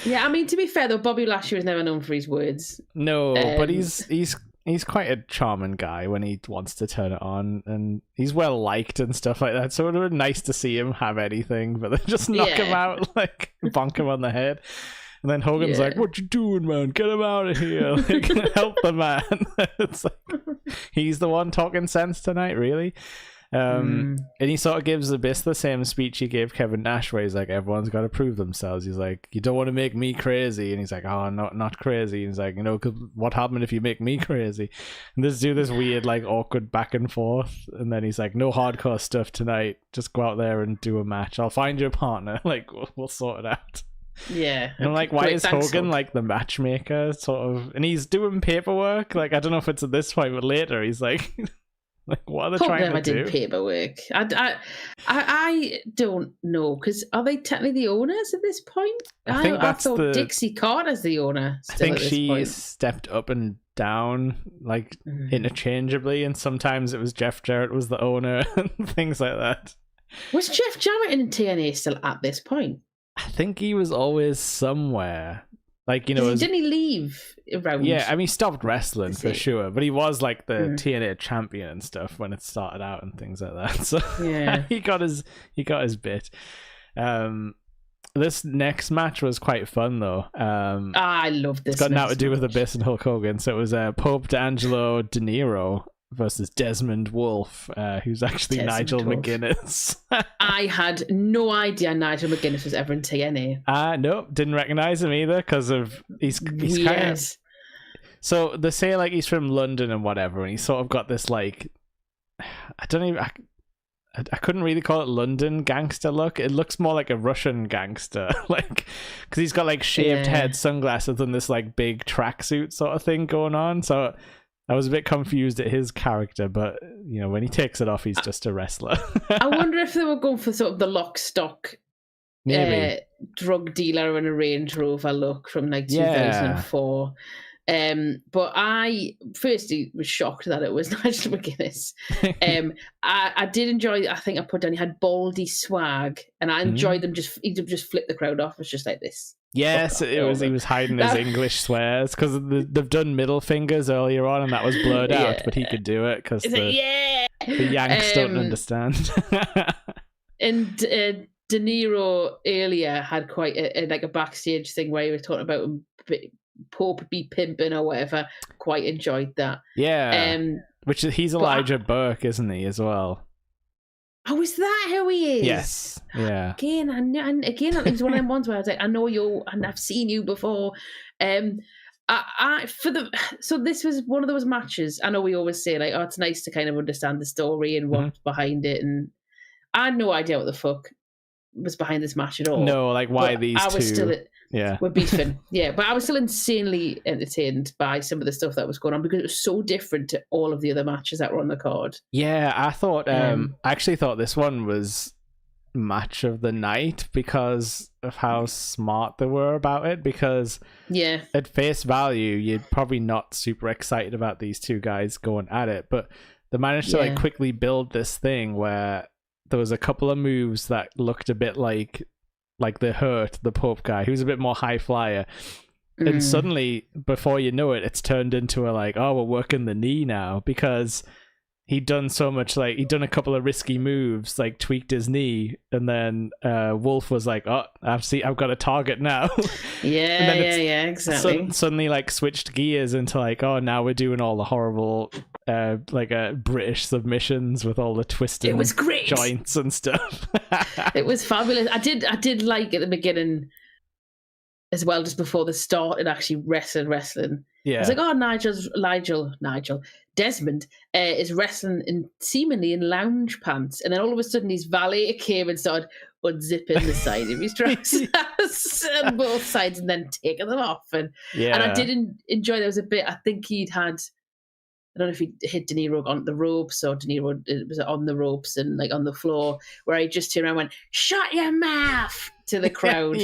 [SPEAKER 1] Yeah, I mean, to be fair though, Bobby Lashley was never known for his words.
[SPEAKER 2] No, but he's quite a charming guy when he wants to turn it on, and he's well liked and stuff like that. So it would be nice to see him have anything, but then just knock him out, like bonk him on the head. And then Hogan's like, "What you doing, man? Get him out of here! Like, help the man." It's like he's the one talking sense tonight, really. And he sort of gives Abyss the same speech he gave Kevin Nash, where he's like, everyone's got to prove themselves. He's like, you don't want to make me crazy. And he's like, oh, not crazy. And he's like, what happened if you make me crazy? And this weird, like, awkward back and forth. And then he's like, no hardcore stuff tonight. Just go out there and do a match. I'll find you a partner. Like, we'll sort it out.
[SPEAKER 1] Yeah.
[SPEAKER 2] And I'm like, why is Hogan like the matchmaker, sort of? And he's doing paperwork. Like, I don't know if it's at this point, but later he's like... Like, what are they trying to do?
[SPEAKER 1] Did paperwork. I don't know, because are they technically the owners at this point? I thought Dixie Carter's the owner.
[SPEAKER 2] I think she stepped up and down, like interchangeably, and sometimes it was Jeff Jarrett was the owner and things like that.
[SPEAKER 1] Was Jeff Jarrett in TNA still at this point?
[SPEAKER 2] I think he was always somewhere. Like,
[SPEAKER 1] didn't he leave around?
[SPEAKER 2] Yeah, I mean, he stopped wrestling for sure, but he was like the TNA champion and stuff when it started out and things like that. So he got his bit. This next match was quite fun though.
[SPEAKER 1] I love this.
[SPEAKER 2] It's got nothing to do with Abyss and Hulk Hogan. So it was Pope D'Angelo De Niro versus Desmond Wolfe, who's actually Nigel McGuinness.
[SPEAKER 1] I had no idea Nigel McGuinness was ever in TNA.
[SPEAKER 2] Nope, didn't recognize him either because of he's kind of. So they say like he's from London and whatever, and he's sort of got this like, I don't even. I couldn't really call it London gangster look. It looks more like a Russian gangster, like because he's got like shaved head, sunglasses, and this like big tracksuit sort of thing going on. So I was a bit confused at his character, but when he takes it off, he's just a wrestler.
[SPEAKER 1] I wonder if they were going for sort of the lock stock drug dealer in a Range Rover look from like 2004. But I firstly was shocked that it was Nigel McGuinness. I did enjoy. I think I put down he had baldy swag, and I enjoyed them. He just flipped the crowd off. It was just like this.
[SPEAKER 2] Yes, he was hiding his English swears because they've done middle fingers earlier on, and that was blurred out, but he could do it because the Yanks don't understand.
[SPEAKER 1] And De Niro earlier had quite a backstage thing where he was talking about Pope be pimping or whatever. Quite enjoyed that.
[SPEAKER 2] Yeah, which he's Elijah Burke, isn't he, as well?
[SPEAKER 1] Oh, is that who he is?
[SPEAKER 2] Yes. Yeah.
[SPEAKER 1] Again, it was one of them ones where I was like, I know you, and I've seen you before. So this was one of those matches. I know we always say like, oh, it's nice to kind of understand the story and what's behind it, and I had no idea what the fuck was behind this match at all.
[SPEAKER 2] No, like why these two
[SPEAKER 1] were beefing. Yeah, but I was still insanely entertained by some of the stuff that was going on because it was so different to all of the other matches that were on the card.
[SPEAKER 2] Yeah, I thought I actually thought this one was match of the night because of how smart they were about it, because at face value you're probably not super excited about these two guys going at it, but they managed to like quickly build this thing where there was a couple of moves that looked a bit like the Hurt, the Pope guy, who's a bit more high flyer. And suddenly, before you know it, it's turned into a like, oh, we're working the knee now, because he'd done so much, like he'd done a couple of risky moves, like tweaked his knee, and then Wolf was like, oh, I've got a target now.
[SPEAKER 1] Yeah, exactly.
[SPEAKER 2] Suddenly like switched gears into like, oh, now we're doing all the horrible British submissions with all the twisted
[SPEAKER 1] it was great
[SPEAKER 2] joints and stuff.
[SPEAKER 1] It was fabulous. I did like at the beginning as well, just before the start, and actually wrestling. Yeah, I was like, oh, Nigel Desmond is wrestling seemingly in lounge pants, and then all of a sudden his valet came and started unzipping the side of his trousers on both sides and then taking them off, and I didn't enjoy. There was a bit, I think he'd had, I don't know if he hit De Niro on the ropes or De Niro was on the ropes and like on the floor, where he just turned around and went, shut your mouth to the crowd,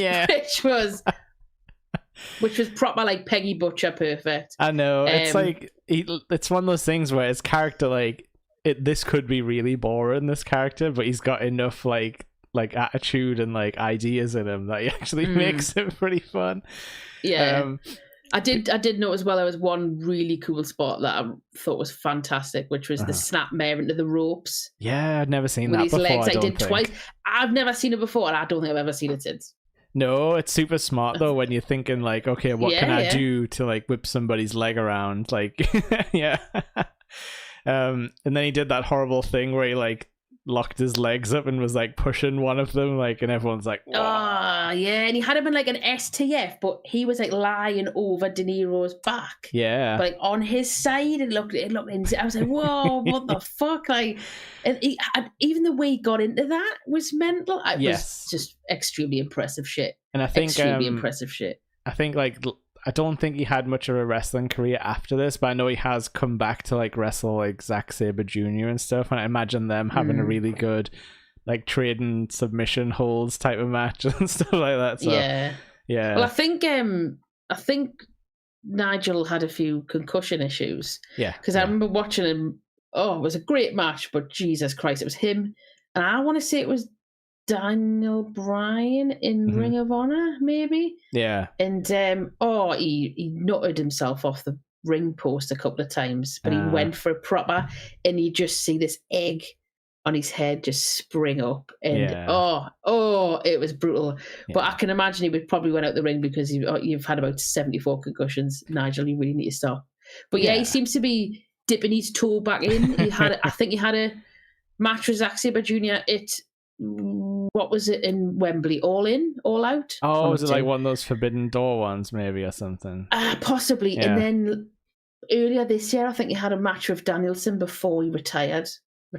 [SPEAKER 1] which was proper like Peggy Butcher perfect.
[SPEAKER 2] I know. It's like, it's one of those things where his character, like, this could be really boring, this character, but he's got enough like attitude and like ideas in him that he actually makes it pretty fun.
[SPEAKER 1] Yeah. I did know as well, there was one really cool spot that I thought was fantastic, which was the snap mare into the ropes.
[SPEAKER 2] Yeah, I'd never seen that before. Legs. I did twice.
[SPEAKER 1] I've never seen it before, and I don't think I've ever seen it since.
[SPEAKER 2] No, it's super smart though when you're thinking like, okay, what can I do to like whip somebody's leg around? Like, and then he did that horrible thing where he like locked his legs up and was like pushing one of them, like, and everyone's like, whoa.
[SPEAKER 1] Oh yeah, and he had him in like an STF, but he was like lying over De Niro's back, but like on his side, and looked. I was like, whoa, what the fuck? Like, and even the way he got into that was mental. It was just extremely impressive shit.
[SPEAKER 2] And I think
[SPEAKER 1] extremely impressive shit.
[SPEAKER 2] I think like, I don't think he had much of a wrestling career after this, but I know he has come back to like wrestle like Zack Sabre Jr. and stuff, and I imagine them having a really good like trading submission holds type of match and stuff like that. So yeah.
[SPEAKER 1] Well, I think Nigel had a few concussion issues.
[SPEAKER 2] Yeah,
[SPEAKER 1] because I remember watching him. Oh, it was a great match, but Jesus Christ, it was him, and I want to say it was Daniel Bryan in Ring of Honor, maybe.
[SPEAKER 2] Yeah.
[SPEAKER 1] And he nutted himself off the ring post a couple of times, but he went for a proper, and you just see this egg on his head just spring up, and it was brutal. Yeah. But I can imagine he would probably went out the ring because you've had about 74 concussions, Nigel. You really need to stop. But he seems to be dipping his toe back in. I think he had a match with Zack Sabre Jr. What was it in Wembley? All in, all out?
[SPEAKER 2] Oh, was it like one of those Forbidden Door ones, maybe, or something?
[SPEAKER 1] Possibly. Yeah. And then earlier this year, I think he had a match with Danielson before he retired.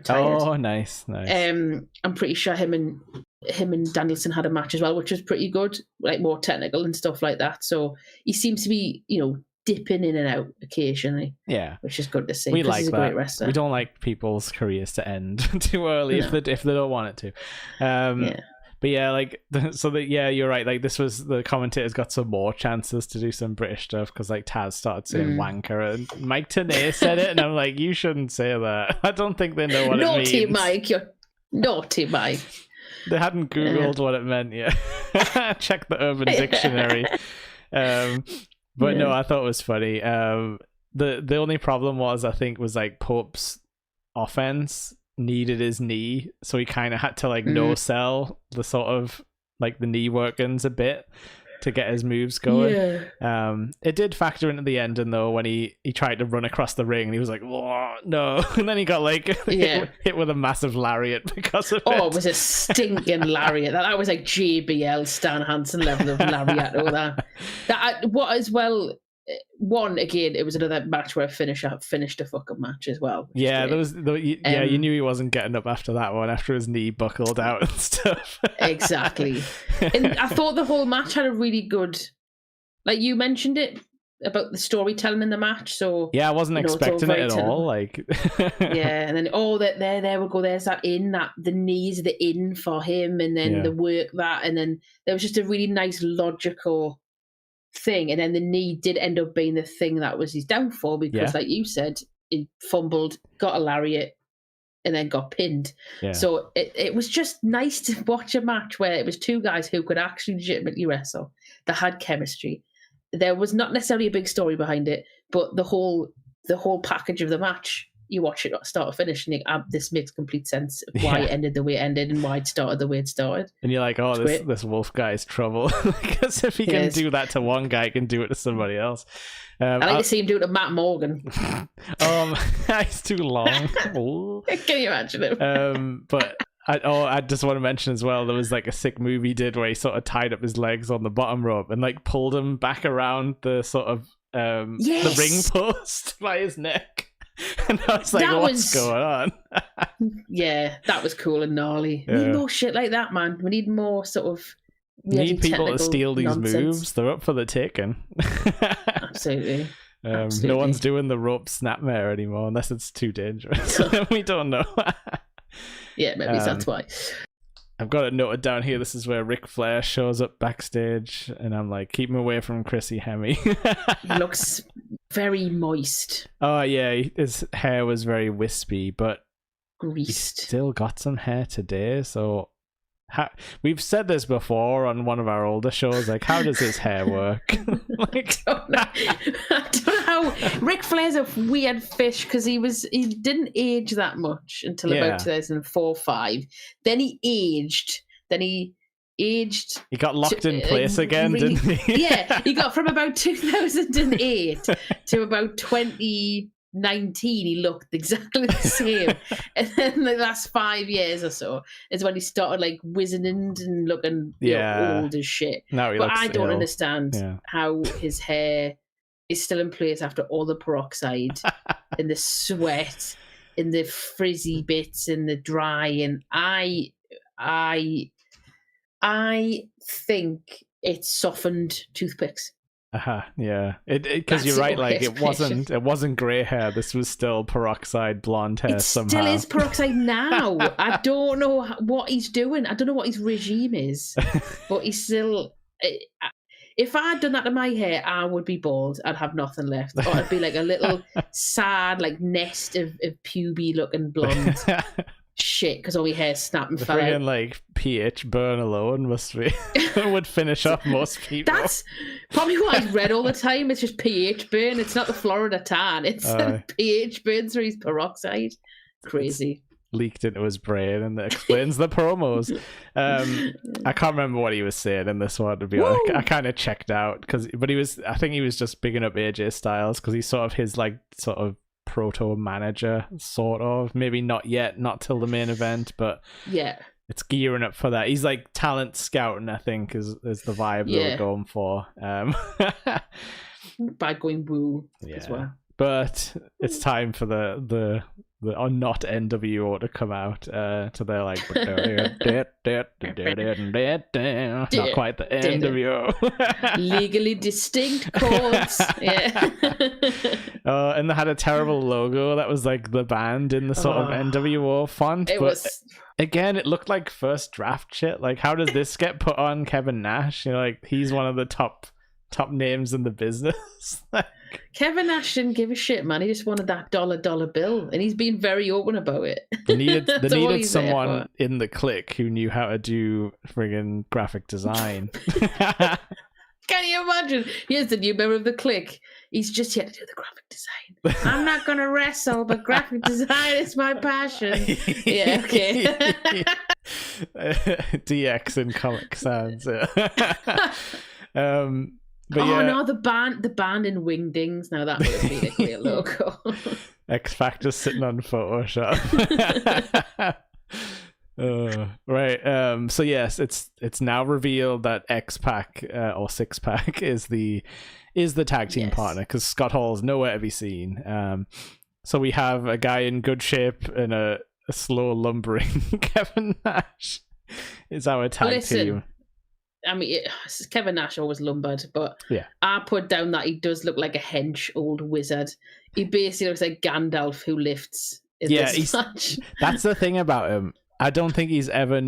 [SPEAKER 2] Oh, nice.
[SPEAKER 1] I'm pretty sure him and Danielson had a match as well, which was pretty good, like more technical and stuff like that. So he seems to be, dipping in and out occasionally.
[SPEAKER 2] Yeah,
[SPEAKER 1] which is good to see.
[SPEAKER 2] We like
[SPEAKER 1] he's a great wrestler.
[SPEAKER 2] We don't like people's careers to end too early if they don't want it to. But you're right. Like, this was, the commentators got some more chances to do some British stuff because like Taz started saying wanker, and Mike Tenay said it, and I'm like, you shouldn't say that. I don't think they know what it means.
[SPEAKER 1] Naughty Mike, you're naughty Mike.
[SPEAKER 2] They hadn't Googled what it meant yet. Check the Urban Dictionary. But no, I thought it was funny. The only problem was, I think, was like Pope's offense needed his knee, so he kind of had to like no sell the sort of like the knee workings a bit to get his moves going. It did factor into the ending though, when he tried to run across the ring and he was like, "Whoa, no," and then he got like hit with a massive lariat because of it.
[SPEAKER 1] Oh, it was a stinking lariat. That was like JBL Stan Hansen level of lariat. All that what as well. One, again, it was another match where I finished a fucking match as well.
[SPEAKER 2] Yeah, you knew he wasn't getting up after that one, after his knee buckled out and stuff.
[SPEAKER 1] Exactly. And I thought the whole match had a really good, like you mentioned it about the storytelling in the match. So
[SPEAKER 2] yeah, I wasn't expecting it at all. Like
[SPEAKER 1] yeah, and then there we go. There's that the knees, the in for him, and then the work that, and then there was just a really nice logical thing, and then the knee did end up being the thing that was his downfall, because like you said, he fumbled, got a lariat, and then got pinned. So it was just nice to watch a match where it was two guys who could actually legitimately wrestle, that had chemistry. There was not necessarily a big story behind it, but the whole package of the match, you watch it start to finish and you think, this makes complete sense why it ended the way it ended and why it started the way it started.
[SPEAKER 2] And you're like, oh, this Wolf guy's trouble. Because if he can do that to one guy, he can do it to somebody else.
[SPEAKER 1] I like to see him do it to Matt Morgan.
[SPEAKER 2] He's too long.
[SPEAKER 1] Can you imagine him?
[SPEAKER 2] But I just want to mention as well, there was like a sick move he did where he sort of tied up his legs on the bottom rope and like pulled him back around the sort of the ring post by his neck. And I was like, what's going on?
[SPEAKER 1] Yeah, that was cool and gnarly. We need more shit like that, man. We need more sort of...
[SPEAKER 2] We need people to steal these moves. They're up for the taking.
[SPEAKER 1] Absolutely.
[SPEAKER 2] No one's doing the rope snapmare anymore unless it's too dangerous. We don't know.
[SPEAKER 1] Yeah, maybe that's why.
[SPEAKER 2] I've got it noted down here. This is where Ric Flair shows up backstage, and I'm like, keep him away from Chrissy Hemme.
[SPEAKER 1] He looks very moist.
[SPEAKER 2] Oh yeah, his hair was very wispy, but
[SPEAKER 1] greased.
[SPEAKER 2] He still got some hair today. So we've said this before on one of our older shows. Like, how does his hair work? Like,
[SPEAKER 1] I don't know how. Ric Flair's a weird fish because he didn't age that much until about 2004-05. Then he aged. He got locked in place again, didn't he? Yeah, he got from about 2008 to about 2019. He looked exactly the same. And then the last 5 years or so is when he started like wizening and looking old as shit. But I don't understand how his hair is still in place after all the peroxide and the sweat and the frizzy bits and the drying. I think it softened toothpicks.
[SPEAKER 2] Yeah. Because you're right. Like it wasn't grey hair. This was still peroxide blonde hair. Somehow
[SPEAKER 1] still is peroxide now. I don't know what he's doing. I don't know what his regime is, but he's still. If I'd done that to my hair, I would be bald. I'd have nothing left, or I'd be like a little sad, like nest of puby looking blonde. Shit, because all my hair snapped and fell out.
[SPEAKER 2] Like pH burn alone must be would finish off most people.
[SPEAKER 1] That's probably what I read all the time. It's just pH burn. It's not the Florida tan. It's pH burn through his peroxide. Crazy.
[SPEAKER 2] It's leaked into his brain, and that explains the promos. I can't remember what he was saying in this one, to be honest. I kind of checked out but I think he was just bigging up AJ Styles because he's sort of his like sort of proto manager, sort of. Maybe not yet, not till the main event, but it's gearing up for that. He's like talent scouting, I think, is the vibe they were going for.
[SPEAKER 1] By going woo as well.
[SPEAKER 2] But it's time for the not NWO to come out to their like not quite the NWO.
[SPEAKER 1] Legally distinct chords. Yeah.
[SPEAKER 2] And they had a terrible logo that was like the band in the sort of NWO font. Again, it looked like first draft shit. Like, how does this get put on Kevin Nash? You know, like he's one of the top names in the business.
[SPEAKER 1] Kevin Nash didn't give a shit, man. He just wanted that dollar bill, and he's been very open about it.
[SPEAKER 2] They needed someone in the clique who knew how to do friggin' graphic design.
[SPEAKER 1] Can you imagine? Here's the new member of the clique. He's just here to do the graphic design. I'm not going to wrestle, but graphic design is my passion. Yeah, okay.
[SPEAKER 2] DX in Comic Sans. But
[SPEAKER 1] no, the band in Wingdings. Now that would have been a great logo.
[SPEAKER 2] X Factor sitting on Photoshop. Right. So yes, it's now revealed that X-Pac or Six-Pac is the tag team partner, because Scott Hall's nowhere to be seen. So we have a guy in good shape and a slow lumbering Kevin Nash is our tag team.
[SPEAKER 1] I mean, Kevin Nash always lumbered, but I put down that he does look like a hench old wizard. He basically looks like Gandalf who lifts in this match.
[SPEAKER 2] That's the thing about him. I don't think he's ever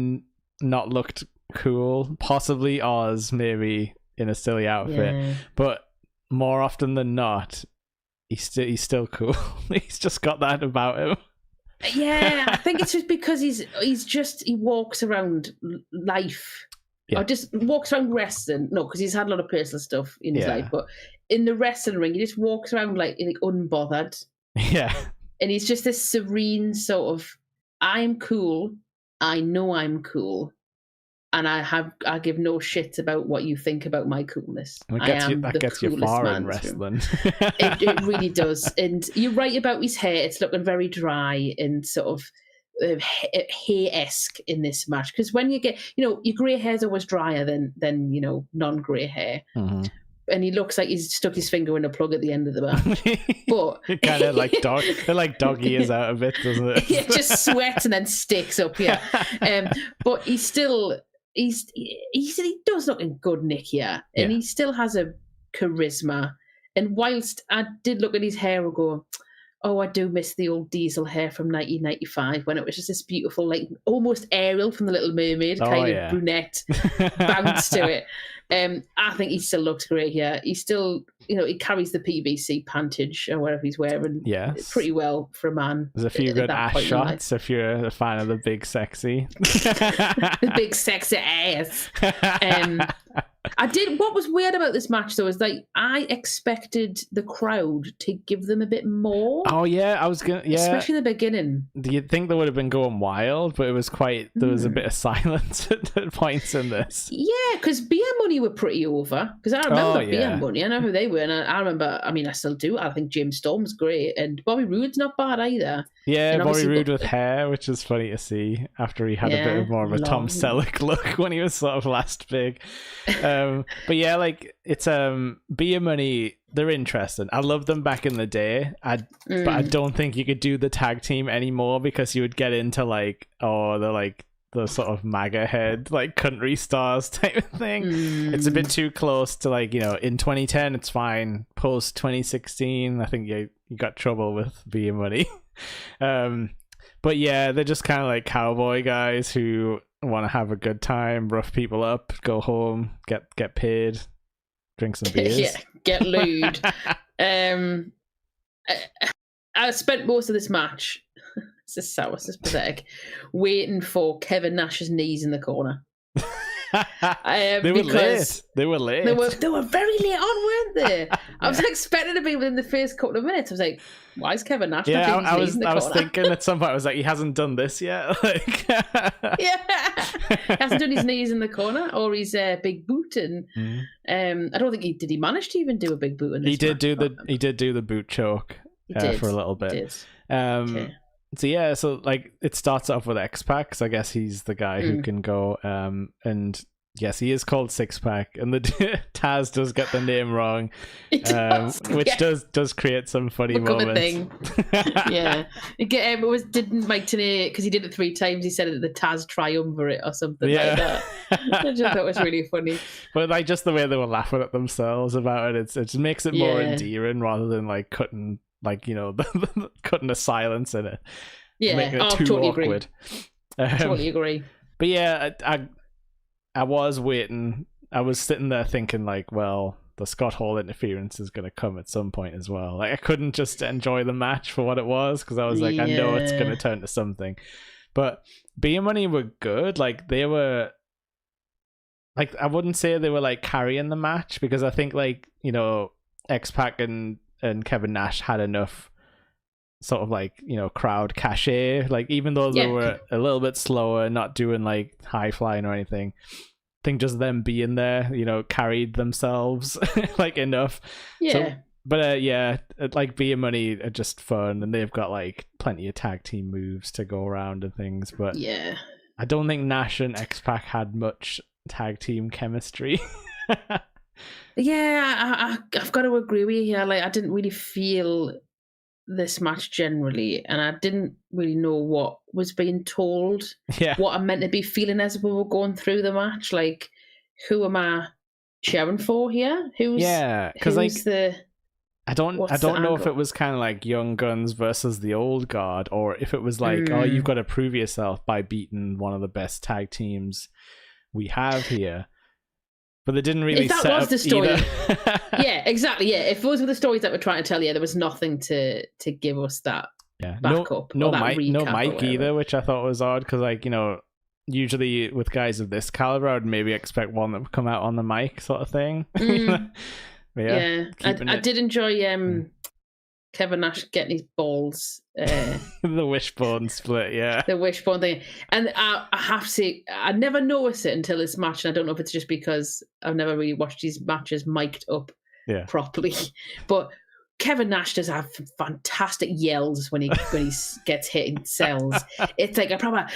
[SPEAKER 2] not looked cool. Possibly Oz, maybe in a silly outfit, but more often than not, he's still cool. He's just got that about him.
[SPEAKER 1] Yeah, I think it's just because he walks around life. Or just walks around wrestling. No, because he's had a lot of personal stuff in his life, but in the wrestling ring, he just walks around like unbothered.
[SPEAKER 2] Yeah.
[SPEAKER 1] And he's just this serene sort of, I'm cool. I know I'm cool. And I give no shit about what you think about my coolness.
[SPEAKER 2] That gets you far in wrestling.
[SPEAKER 1] It really does. And you're right about his hair. It's looking very dry and sort of hair-esque in this match, because when you get, your grey hair's always drier than non-grey hair. Mm-hmm. And he looks like he's stuck his finger in a plug at the end of the match. But
[SPEAKER 2] it kind of like dog ears out a bit, doesn't it?
[SPEAKER 1] Yeah, just sweats and then sticks up. Yeah, but he does look in good nick here, and he still has a charisma. And whilst I did look at his hair and go, oh, I do miss the old diesel hair from 1995 when it was just this beautiful, like almost Ariel from The Little Mermaid, kind of brunette bounce to it. I think he still looks great here. He still, he carries the PVC pantage or whatever he's wearing pretty well for a man.
[SPEAKER 2] There's a few good ass shots if you're a fan of the big sexy.
[SPEAKER 1] The big sexy ass. What was weird about this match though is like I expected the crowd to give them a bit more.
[SPEAKER 2] Oh yeah,
[SPEAKER 1] especially in the beginning.
[SPEAKER 2] You'd think they would have been going wild, but it was there was a bit of silence at points in this.
[SPEAKER 1] Yeah, because Beer Money were pretty over, because I remember Beer Money. I know who they were, and I remember. I mean, I still do. I think James Storm's great, and Bobby Roode's not bad either.
[SPEAKER 2] Yeah, Bobby Roode with hair, which is funny to see after he had a bit more of a Tom Selleck look when he was sort of last big. But yeah, like it's Beer Money, they're interesting. I loved them back in the day. But I don't think you could do the tag team anymore, because you would get into like, they're like the sort of MAGA head, like country stars type of thing. It's a bit too close to like, in 2010 it's fine. Post 2016, I think you got trouble with Beer Money. But yeah, they're just kind of like cowboy guys who want to have a good time, rough people up, go home, get paid, drink some beers.
[SPEAKER 1] Get lewd. I spent most of this match, this is pathetic, waiting for Kevin Nash's knees in the corner.
[SPEAKER 2] They were late. They were
[SPEAKER 1] very late on, weren't they? I was expecting to be within the first couple of minutes. I was like, why is Kevin Nash not doing his knees in the corner? I was
[SPEAKER 2] thinking at some point, I was like, he hasn't done this yet. Like...
[SPEAKER 1] He hasn't done his knees in the corner or his big boot. And I don't think he manage to even do a big boot in this
[SPEAKER 2] He did do the boot choke for a little bit. So yeah, so like it starts off with X-Pac, because I guess he's the guy who can go. And yes, he is called Six-Pac, and the Taz does get the name wrong, which does create some funny moments.
[SPEAKER 1] Yeah, it didn't Mike Tenay, because he did it 3 times. He said it the Taz Triumvirate or something like that. I just thought it was really funny.
[SPEAKER 2] But like just the way they were laughing at themselves about it, it just makes it more endearing rather than like cutting. Like, cutting a silence in it.
[SPEAKER 1] Yeah,
[SPEAKER 2] making it too
[SPEAKER 1] totally
[SPEAKER 2] awkward.
[SPEAKER 1] Agree. Totally agree.
[SPEAKER 2] But yeah, I was waiting. I was sitting there thinking, like, well, the Scott Hall interference is going to come at some point as well. Like, I couldn't just enjoy the match for what it was, because I was like, I know it's going to turn to something. But Beer Money were good. Like, they were, like, I wouldn't say they were like carrying the match, because I think, like, you know, X-Pac and Kevin Nash had enough sort of like, you know, crowd cachet. Like, even though they were a little bit slower, not doing like high flying or anything, I think just them being there, you know, carried themselves like enough.
[SPEAKER 1] Yeah.
[SPEAKER 2] Like Beer Money are just fun, and they've got like plenty of tag team moves to go around and things. But
[SPEAKER 1] yeah,
[SPEAKER 2] I don't think Nash and X-Pac had much tag team chemistry.
[SPEAKER 1] Yeah, I've got to agree with you here. Like, I didn't really feel this match generally, and I didn't really know what was being told, what I'm meant to be feeling as we were going through the match. Like, who am I cheering for here? Because like I don't know if it was kind of like Young Guns versus the old guard, or if it was like, oh, you've got to prove yourself by beating one of the best tag teams we have here. But they didn't really set up the story. Yeah, exactly. Yeah, if those were the stories that we're trying to tell, there was nothing to give us that backup.
[SPEAKER 2] No Mike either, which I thought was odd, because, like, you know, usually with guys of this caliber, I would maybe expect one that would come out on the mic, sort of thing.
[SPEAKER 1] I did enjoy Kevin Nash getting his balls.
[SPEAKER 2] The wishbone split,
[SPEAKER 1] the wishbone thing. And I have to say, I never noticed it until this match, and I don't know if it's just because I've never really watched these matches mic'd up properly. But Kevin Nash does have fantastic yells when he gets hit and sells. It's like a proper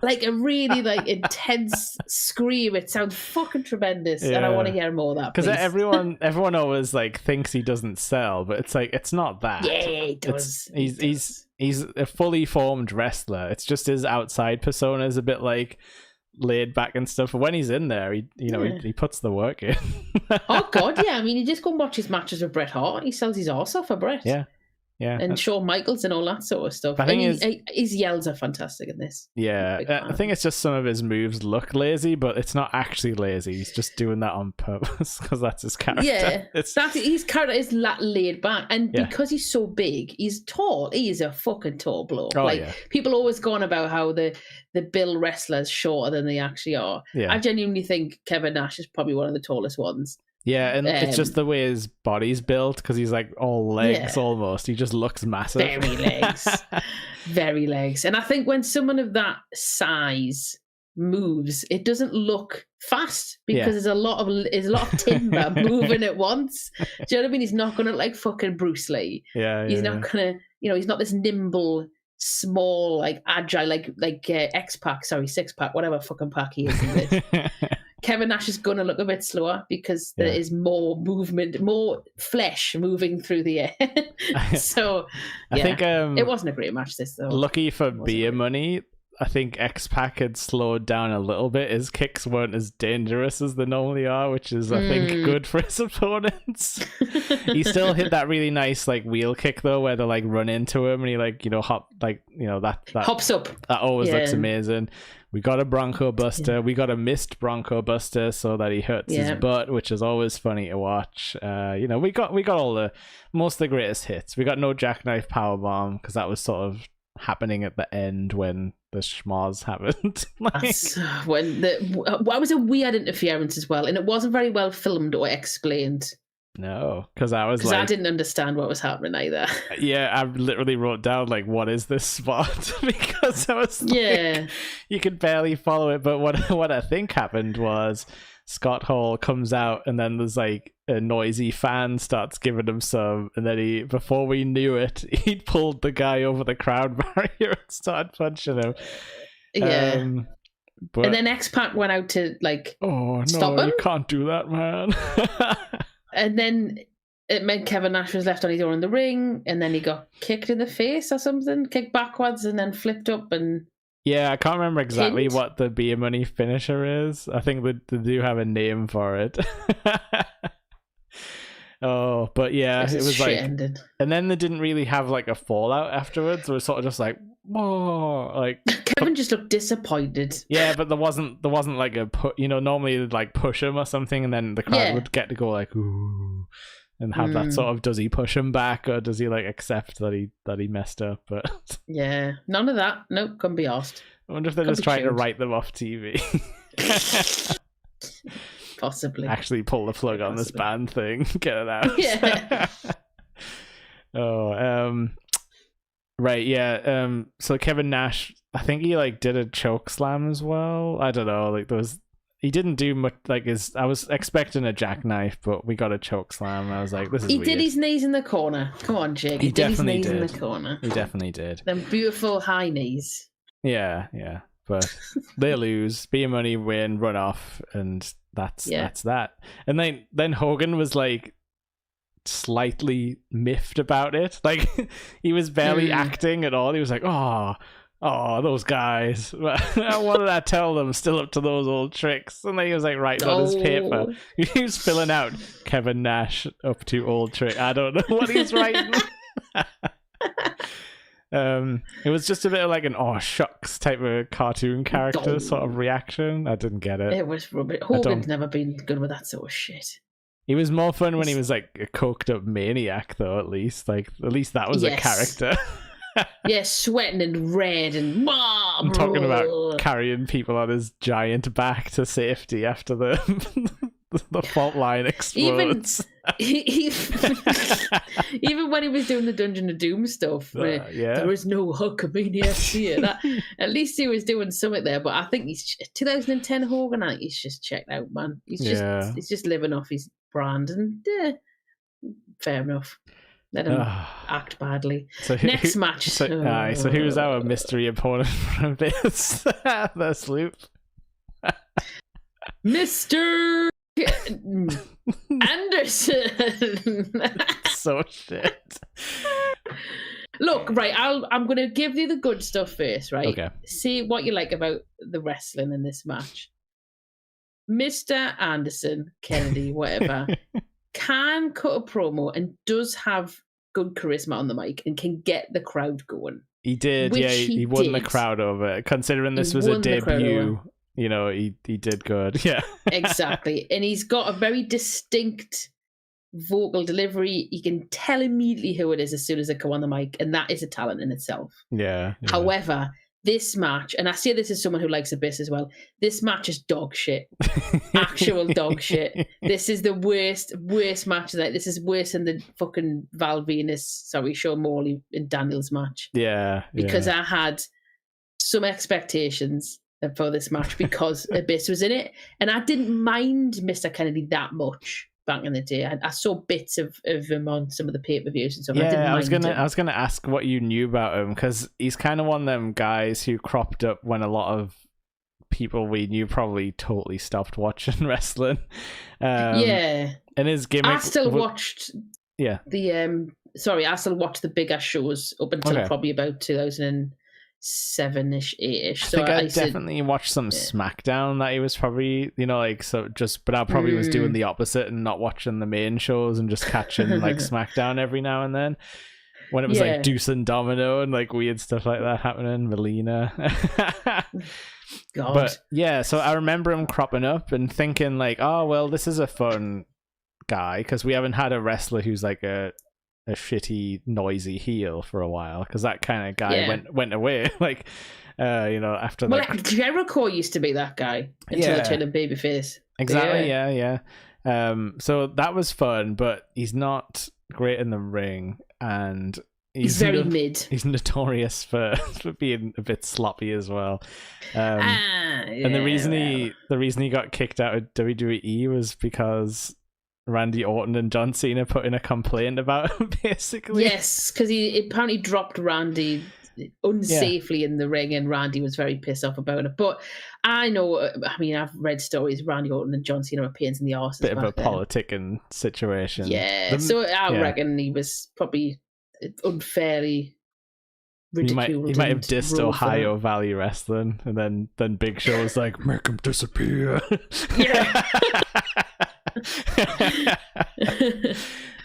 [SPEAKER 1] like a really like intense scream. It sounds fucking tremendous, and I want to hear more of that.
[SPEAKER 2] Because everyone always like thinks he doesn't sell, but it's like, it's not that.
[SPEAKER 1] Yeah, he does.
[SPEAKER 2] He's a fully formed wrestler. It's just his outside persona is a bit like laid back and stuff. But when he's in there, he puts the work in.
[SPEAKER 1] Oh god, yeah. I mean, you just go and watch his matches with Bret Hart. He sells his arse off for Bret.
[SPEAKER 2] Yeah,
[SPEAKER 1] and Shawn Michaels and all that sort of stuff.
[SPEAKER 2] I think
[SPEAKER 1] his yells are fantastic in this.
[SPEAKER 2] Yeah, I think it's just some of his moves look lazy, but it's not actually lazy. He's just doing that on purpose because that's his character. Yeah,
[SPEAKER 1] his character is laid back, and because he's so big, he's tall. He's a fucking tall bloke. People always go on about how the Bill wrestlers shorter than they actually are. I genuinely think Kevin Nash is probably one of the tallest ones.
[SPEAKER 2] Yeah, and it's just the way his body's built, because he's like all legs almost. He just looks massive.
[SPEAKER 1] Very legs. And I think when someone of that size moves, it doesn't look fast, because there's a lot of timber moving at once. Do you know what I mean? He's not going to like fucking Bruce Lee. He's not going to, he's not this nimble, small, like agile, like X-Pac, six pack, whatever fucking pack he is in this. Kevin Nash is going to look a bit slower because there is more movement, more flesh moving through the air. So, I think it wasn't a great match, this, though.
[SPEAKER 2] Lucky for Beer Money, I think X-Pac had slowed down a little bit. His kicks weren't as dangerous as they normally are, which is, I think, good for his opponents. He still hit that really nice, like, wheel kick, though, where they, like, run into him and he, like, that
[SPEAKER 1] hops up.
[SPEAKER 2] That always looks amazing. We got a Bronco Buster. We got a missed Bronco Buster so that he hurts his butt, which is always funny to watch. We got all most of the greatest hits. We got no jackknife powerbomb, because that was sort of happening at the end when the schmoz happened.
[SPEAKER 1] That was a weird interference as well, and it wasn't very well filmed or explained.
[SPEAKER 2] No, because I
[SPEAKER 1] didn't understand what was happening either.
[SPEAKER 2] Yeah, I literally wrote down like, what is this spot? Because I was like, you could barely follow it. But what I think happened was Scott Hall comes out, and then there's like a noisy fan starts giving him some, and then before we knew it, he'd pulled the guy over the crowd barrier and started punching him.
[SPEAKER 1] Yeah. But, and then X-Pac went out to like, stop him.
[SPEAKER 2] You can't do that, man.
[SPEAKER 1] And then it meant Kevin Nash was left on his own in the ring, and then he got kicked in the face or something, kicked backwards, and then flipped up and...
[SPEAKER 2] Yeah, I can't remember exactly what the Beer Money finisher is. I think they do have a name for it. But yeah, it was like...
[SPEAKER 1] ended.
[SPEAKER 2] And then they didn't really have like a fallout afterwards. It was sort of just like, whoa, like
[SPEAKER 1] Kevin just looked disappointed.
[SPEAKER 2] Yeah, but there wasn't like a normally they'd like push him or something, and then the crowd would get to go like ooh, and have that sort of, does he push him back or does he like accept that he messed up? But
[SPEAKER 1] yeah, none of that. Nope, couldn't be asked.
[SPEAKER 2] I wonder if they're just trying to write them off TV.
[SPEAKER 1] Possibly.
[SPEAKER 2] Actually pull the plug on this band thing. Get it out.
[SPEAKER 1] Yeah.
[SPEAKER 2] Right, yeah. So Kevin Nash, I think he like did a choke slam as well. I don't know, like he didn't do much. Like I was expecting a jackknife, but we got a choke slam. I was like, this is weird.
[SPEAKER 1] He did his knees in the corner. Come on, Jake. He did his knees in the corner.
[SPEAKER 2] He definitely did.
[SPEAKER 1] Them beautiful high knees.
[SPEAKER 2] Yeah. But they lose. Be Money win, run off, and that's that. And then Hogan was like slightly miffed about it. Like he was barely acting at all. He was like, oh, those guys. What did I tell them? Still up to those old tricks. And then he was like writing on his paper. He was filling out Kevin Nash up to old trick. I don't know what he's writing. It was just a bit of like an oh shucks type of cartoon character sort of reaction. I didn't get it.
[SPEAKER 1] It was rubbish. Hogan's never been good with that sort of shit.
[SPEAKER 2] He was more fun when he was like a coked up maniac, though. At least that was a character.
[SPEAKER 1] Yeah, sweating and red and.
[SPEAKER 2] I'm talking about carrying people on his giant back to safety after the fault line explodes.
[SPEAKER 1] Even when he was doing the Dungeon of Doom stuff, there was no Hulkamaniacs here. At least he was doing something there. But I think he's 2010 Hogan. I think he's just checked out, man. He's just living off his brand, and fair enough. Let him act badly. So next match.
[SPEAKER 2] So who was our mystery opponent from this? The Sloop.
[SPEAKER 1] Mr. Anderson.
[SPEAKER 2] So shit.
[SPEAKER 1] Look, right, I'm going to give you the good stuff first, right?
[SPEAKER 2] Okay.
[SPEAKER 1] See what you like about the wrestling in this match. Mr. Anderson, Kennedy, whatever, can cut a promo and does have good charisma on the mic and can get the crowd going.
[SPEAKER 2] He did, yeah. He won the crowd over. Considering this was a debut, you know, he did good. Yeah.
[SPEAKER 1] Exactly. And he's got a very distinct vocal delivery. You can tell immediately who it is as soon as they come on the mic, and that is a talent in itself.
[SPEAKER 2] Yeah.
[SPEAKER 1] However, this match, and I say this as someone who likes Abyss as well, this match is dog shit. Actual dog shit. This is the worst match. This is worse than the fucking Shawn Morley and Daniels match.
[SPEAKER 2] Yeah.
[SPEAKER 1] Because I had some expectations for this match because Abyss was in it, and I didn't mind Mr. Kennedy that much back in the day. I saw bits of him on some of the pay-per-views and stuff.
[SPEAKER 2] Yeah, I was gonna ask what you knew about him, because he's kind of one of them guys who cropped up when a lot of people we knew probably totally stopped watching wrestling. And his gimmick.
[SPEAKER 1] I still watched.
[SPEAKER 2] Yeah.
[SPEAKER 1] I still watched the big ass shows up until probably about 2007-ish, 8-ish. So
[SPEAKER 2] I definitely watched some SmackDown that he was probably, but I probably was doing the opposite and not watching the main shows and just catching like SmackDown every now and then when it was like Deuce and Domino and like weird stuff like that happening, Melina.
[SPEAKER 1] God.
[SPEAKER 2] But yeah, so I remember him cropping up and thinking like, oh, well, this is a fun guy, because we haven't had a wrestler who's like a shitty, noisy heel for a while, because that kind of guy went away. Like, after
[SPEAKER 1] like Jericho used to be that guy until he turned a babyface.
[SPEAKER 2] Exactly. Yeah. So that was fun, but he's not great in the ring, and he's
[SPEAKER 1] very mid.
[SPEAKER 2] He's notorious for being a bit sloppy as well. And the reason he got kicked out of WWE was because Randy Orton and John Cena put in a complaint about him, basically.
[SPEAKER 1] Yes, because he apparently dropped Randy unsafely in the ring, and Randy was very pissed off about it. But I know, I've read stories, Randy Orton and John Cena were pains in the arse.
[SPEAKER 2] Bit of a politicking situation.
[SPEAKER 1] Yeah, so I reckon he was probably unfairly ridiculed.
[SPEAKER 2] He might have dissed Ohio Valley Wrestling, and then Big Show was like, make him disappear.
[SPEAKER 1] Yeah.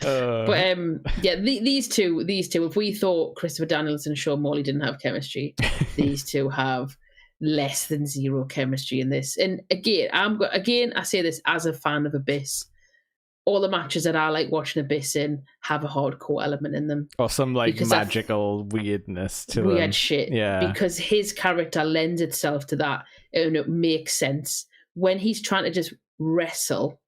[SPEAKER 1] But yeah, these two. If we thought Christopher Daniels and Sean Morley didn't have chemistry, these two have less than zero chemistry in this. And again, I say this as a fan of Abyss. All the matches that I like watching Abyss in have a hardcore element in them,
[SPEAKER 2] or some like magical weirdness to
[SPEAKER 1] weird
[SPEAKER 2] them.
[SPEAKER 1] Shit.
[SPEAKER 2] Yeah,
[SPEAKER 1] because his character lends itself to that, and it makes sense when he's trying to just wrestle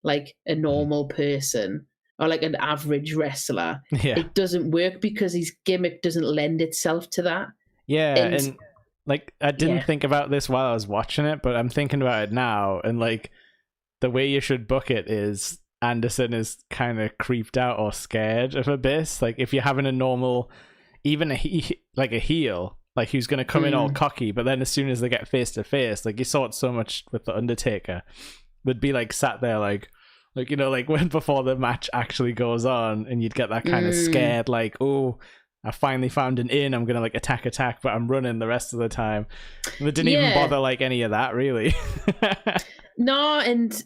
[SPEAKER 1] like a normal person or like an average wrestler.
[SPEAKER 2] Yeah,
[SPEAKER 1] it doesn't work because his gimmick doesn't lend itself to that.
[SPEAKER 2] Yeah, and like I didn't think about this while I was watching it, but I'm thinking about it now, and like the way you should book it is Anderson is kind of creeped out or scared of Abyss. Like if you're having a normal, even a heel, like who's going to come in all cocky, but then as soon as they get face to face, like you saw it so much with the Undertaker, they'd be like sat there like you know, like when before the match actually goes on, and you'd get that kind of scared, like, oh, I finally found an in, I'm gonna like attack, but I'm running the rest of the time. And they didn't even bother like any of that, really.
[SPEAKER 1] No, and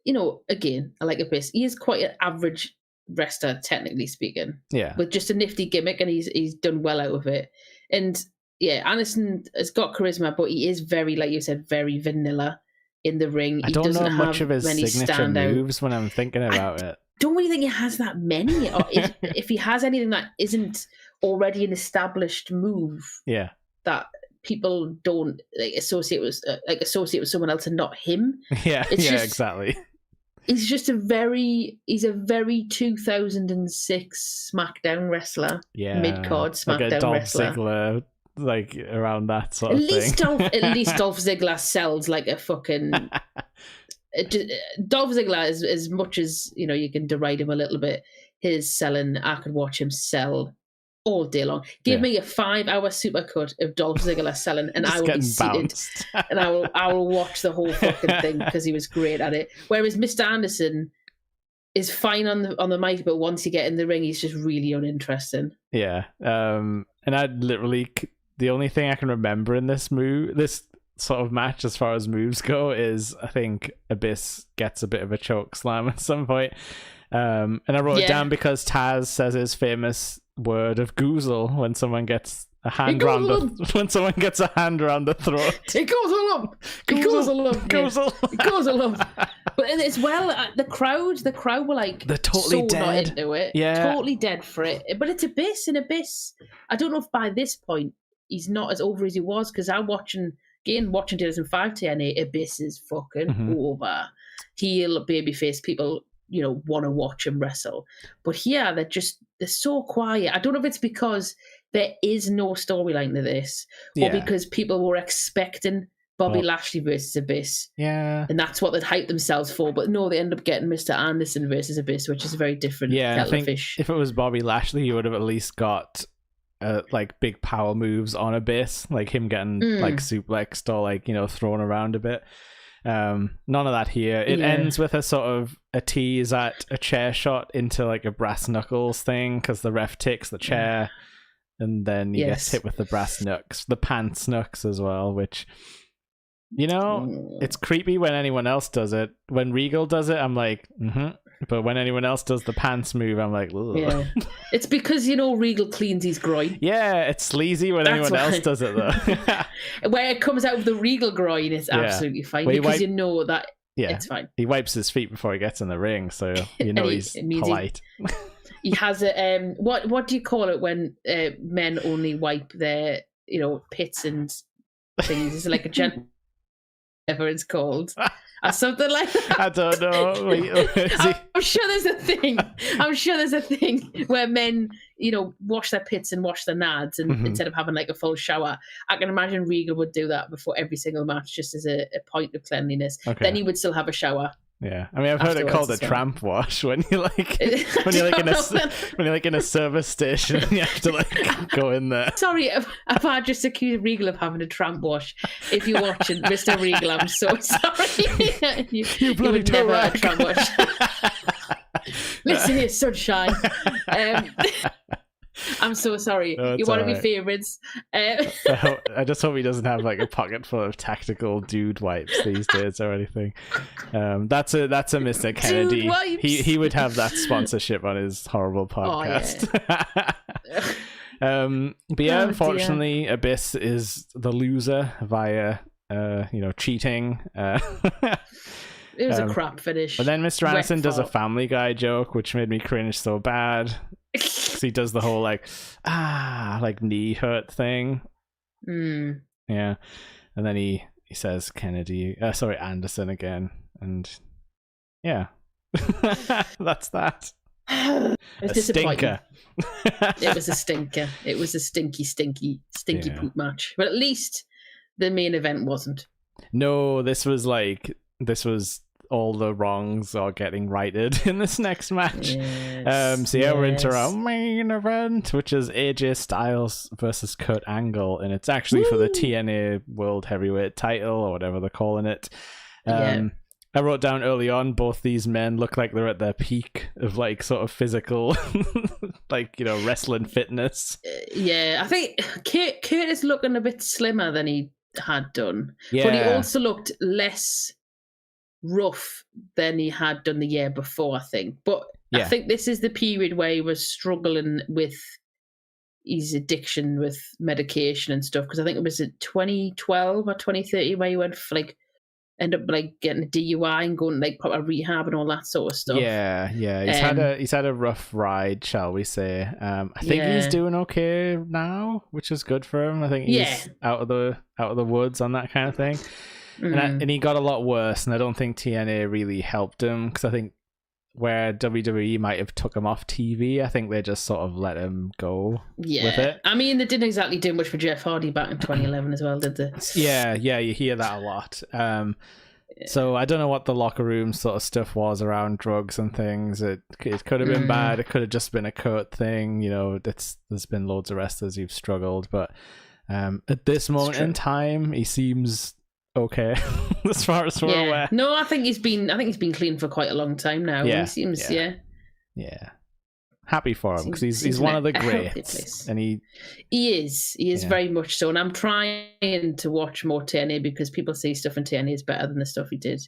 [SPEAKER 1] you know, again, I like Abyss. He is quite an average wrestler, technically speaking. Yeah. With just a nifty gimmick, and he's done well out of it. And yeah, Anderson has got charisma, but he is very, like you said, very vanilla in the ring.
[SPEAKER 2] I don't know much of his signature moves when I'm thinking about it.
[SPEAKER 1] Don't really think he has that many. Or if he has anything that isn't already an established move, that people don't associate with someone else and not him.
[SPEAKER 2] Yeah, exactly.
[SPEAKER 1] He's just a very 2006 SmackDown wrestler. Yeah, mid-card SmackDown like a Dolph
[SPEAKER 2] wrestler. Ziggler, like around that sort of thing.
[SPEAKER 1] At least Dolph Ziggler sells like a fucking. Dolph Ziggler, as much as you know, you can deride him a little bit. His selling, I could watch him sell all day long. Give me a 5-hour supercut of Dolph Ziggler selling, and I will be seated, and I will watch the whole fucking thing because he was great at it. Whereas Mr. Anderson is fine on the mic, but once you get in the ring, he's just really uninteresting.
[SPEAKER 2] Yeah, and I literally the only thing I can remember in this sort of match as far as moves go is I think Abyss gets a bit of a choke slam at some point. And I wrote it down because Taz says his famous word of goozle when someone gets a hand around the throat.
[SPEAKER 1] It goes a lump. It goes a lump. It goes a lump. But as well, the crowd were like,
[SPEAKER 2] they're totally dead.
[SPEAKER 1] Not into it. Yeah, totally dead for it. But it's Abyss, and Abyss. I don't know if by this point he's not as over as he was, because I'm watching 2005 TNA. Abyss is fucking over. Heel babyface people, you know, want to watch him wrestle. But here they're so quiet. I don't know if it's because there is no storyline to this, or because people were expecting Bobby Lashley versus Abyss. Yeah. And that's what they'd hype themselves for. But no, they end up getting Mr. Anderson versus Abyss, which is a very different kettle of fish.
[SPEAKER 2] If it was Bobby Lashley, he would have at least got like big power moves on Abyss, like him getting like suplexed or like, you know, thrown around a bit. None of that here. It ends with a sort of a tease at a chair shot into like a brass knuckles thing, because the ref takes the chair and then he gets hit with the brass knucks, the pants knucks as well, which, you know, it's creepy when anyone else does it. When Regal does it, I'm like, but when anyone else does the pants move, I'm like, ugh. Yeah.
[SPEAKER 1] It's because, you know, Regal cleans his groin.
[SPEAKER 2] Yeah, it's sleazy when anyone else does it, though.
[SPEAKER 1] Where it comes out of the Regal groin, it's absolutely fine, because you know that it's fine.
[SPEAKER 2] He wipes his feet before he gets in the ring, so you know he's polite.
[SPEAKER 1] He has a what do you call it when men only wipe their, you know, pits and things? It's like a whatever it's called. Or something like that.
[SPEAKER 2] I don't know.
[SPEAKER 1] I'm sure there's a thing where men, you know, wash their pits and wash their nads, and instead of having like a full shower. I can imagine Regal would do that before every single match, just as a point of cleanliness. Okay. Then he would still have a shower.
[SPEAKER 2] Yeah, I mean, I've heard it called a tramp wash when you're like in a service station and you have to like go in there.
[SPEAKER 1] Sorry, if I just accused Regal of having a tramp wash. If you're watching, Mr. Regal, I'm so sorry. you bloody toe rag. Tramp wash. Listen here, sunshine. I'm so sorry.
[SPEAKER 2] No,
[SPEAKER 1] You're
[SPEAKER 2] it's
[SPEAKER 1] one of my
[SPEAKER 2] alright.
[SPEAKER 1] favorites.
[SPEAKER 2] I just hope he doesn't have like a pocket full of tactical dude wipes these days or anything. That's a Mr. Kennedy.
[SPEAKER 1] Dude wipes.
[SPEAKER 2] He would have that sponsorship on his horrible podcast. But yeah, unfortunately, Abyss is the loser via cheating.
[SPEAKER 1] It was a crap finish.
[SPEAKER 2] But then Mr. Anderson does a
[SPEAKER 1] fault.
[SPEAKER 2] Family Guy joke, which made me cringe so bad. Because he does the whole knee hurt thing. Yeah. And then he says Anderson again. And yeah. That's that.
[SPEAKER 1] It's
[SPEAKER 2] a stinker.
[SPEAKER 1] It was a stinker. It was a stinky poop match. But at least the main event wasn't.
[SPEAKER 2] No, this was all the wrongs are getting righted in this next match. We're into our main event, which is AJ Styles versus Kurt Angle, and it's actually for the TNA World Heavyweight title or whatever they're calling it. I wrote down early on, both these men look like they're at their peak of sort of physical, wrestling fitness.
[SPEAKER 1] I think Kurt is looking a bit slimmer than he had done,
[SPEAKER 2] but
[SPEAKER 1] he also looked less rough than he had done the year before, I think. But I think this is the period where he was struggling with his addiction with medication and stuff, because I think it was 2012 or 2013 where he went for end up getting a DUI and going proper rehab and all that sort of stuff. He's had a rough ride, shall we say. I think he's doing okay now, which is good for him. I think he's out of the woods on that kind of thing. And he got a lot worse, and I don't think TNA really helped him, because I think where WWE might have took him off TV, I think they just sort of let him go with it. I mean, they didn't exactly do much for Jeff Hardy back in 2011 as well, did they?
[SPEAKER 2] Yeah, you hear that a lot. So I don't know what the locker room sort of stuff was around drugs and things. It could have been bad. It could have just been a Kurt thing. There's been loads of wrestlers who've struggled, but at this moment in time, he seems okay as far as we're aware.
[SPEAKER 1] No, I think he's been clean for quite a long time now. He seems
[SPEAKER 2] happy for him, because he's one of the greats, and he
[SPEAKER 1] is very much so. And I'm trying to watch more TNA, because people say stuff in TNA is better than the stuff he did